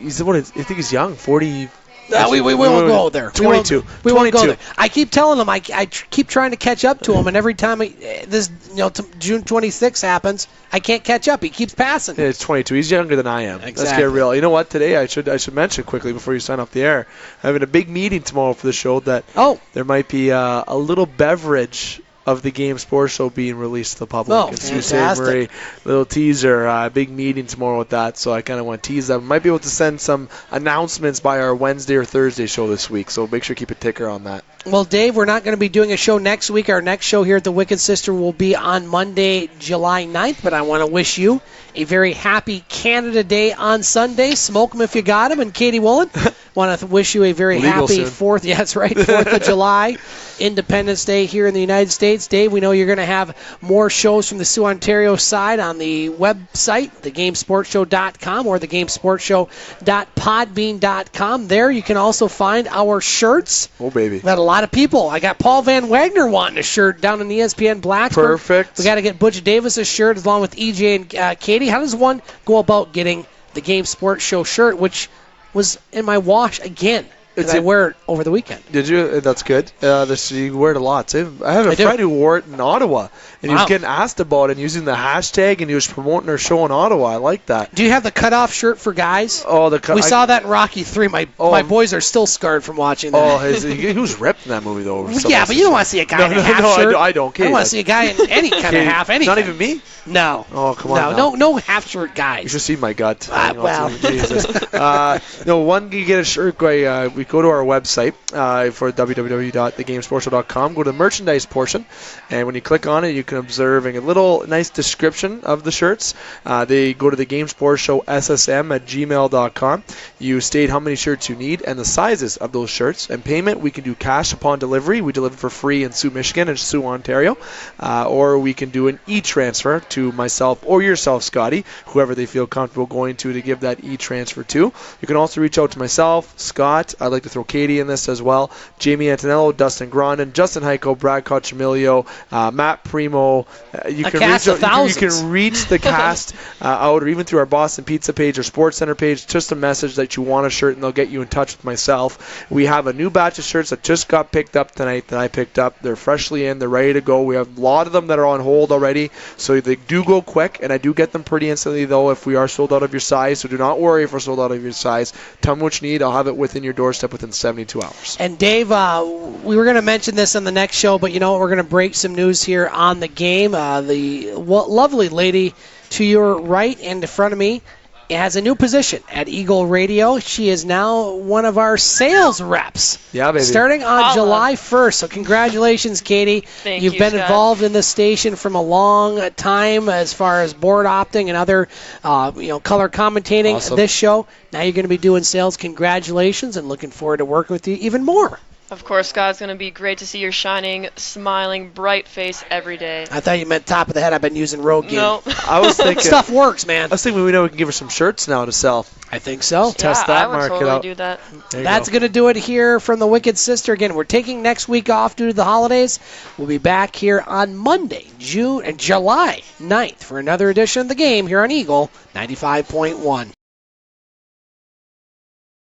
I think he's young, 40. No, we won't go there. 22. We won't go there. I keep telling him, I keep trying to catch up to him, and every time June 26th happens, I can't catch up. He keeps passing. Yeah, it's 22. He's younger than I am. Exactly. Let's get real. You know what? Today I should mention quickly before you sign off the air. I'm having a big meeting tomorrow for the show that there might be a little beverage of the Game Sports Show being released to the public. Oh, and Sault Ste. Marie, little teaser, big meeting tomorrow with that, so I kind of want to tease that. We might be able to send some announcements by our Wednesday or Thursday show this week, so make sure to keep a ticker on that. Well, Dave, we're not going to be doing a show next week. Our next show here at the Wicked Sister will be on Monday, July 9th, but I want to wish you a very happy Canada Day on Sunday. Smoke them if you got them. And Katie Wollan, want to wish you a very happy 4th. Yeah, that's right, 4th of July. Independence Day here in the United States. Dave, we know you're going to have more shows from the Sioux, Ontario side on the website, thegamesportshow.com or thegamesportshow.podbean.com. There you can also find our shirts. Oh, baby. We've got a lot of people. I got Paul Van Wagner wanting a shirt down in ESPN Blacksburg. Perfect. We got to get Butch Davis's shirt along with EJ and Katie. How does one go about getting the Game Sports Show shirt, which was in my wash again? Because I wear it over the weekend. Did you? That's good. You wear it a lot. So I had a friend who wore it in Ottawa, and he was getting asked about it and using the hashtag, and he was promoting our show in Ottawa. I like that. Do you have the cutoff shirt for guys? Oh, we saw that in Rocky 3. My boys are still scarred from watching that. Oh, he was ripped in that movie, though. Yeah, but you don't want to see a guy in a half shirt. I don't care. I don't want to see a guy in any kind of half anything. Not even me? No. Oh, come on. No half shirt guys. You should see my gut. Jesus. You get a shirt. We go to our website for www.thegamesportshow.com. Go to the merchandise portion, and when you click on it, you can observe a little nice description of the shirts. They go to the Game Sports Show SSM@gmail.com. You state how many shirts you need and the sizes of those shirts. And payment, we can do cash upon delivery. We deliver for free in Sioux, Michigan, and Sioux, Ontario. Or we can do an e-transfer to myself or yourself, Scotty, whoever they feel comfortable going to give that e-transfer to. You can also reach out to myself, Scott. I'd like to throw Katie in this as well. Jamie Antonello, Dustin Grondin, Justin Heiko, Brad Cochamilio, Matt Primo. You can reach the cast out, or even through our Boston Pizza page or Sports Center page. Just a message that you want a shirt, and they'll get you in touch with myself. We have a new batch of shirts that just got picked up tonight that I picked up. They're freshly in. They're ready to go. We have a lot of them that are on hold already, so they do go quick, and I do get them pretty instantly, though, if we are sold out of your size. So do not worry if we're sold out of your size. Tell me what you need. I'll have it within your doorstep within 72 hours. And Dave, we were going to mention this on the next show, but you know what? We're going to break some news here on the game. The lovely lady to your right and in front of me has a new position at Eagle Radio. She is now one of our sales reps. Yeah, baby. Starting on July 1st. So congratulations, Katie. You've been involved in the station from a long time as far as board opting and other color commentating. Awesome. This show. Now you're going to be doing sales. Congratulations, and looking forward to working with you even more. Of course, Scott, it's going to be great to see your shining, smiling, bright face every day. I thought you meant top of the head. I've been using Rogue Game. No. I was thinking stuff works, man. I was thinking we can give her some shirts now to sell. I think so. Test that, I would market totally out. do that. That's going to do it here from the Wicked Sister. Again, we're taking next week off due to the holidays. We'll be back here on Monday, July 9th for another edition of the game here on Eagle 95.1.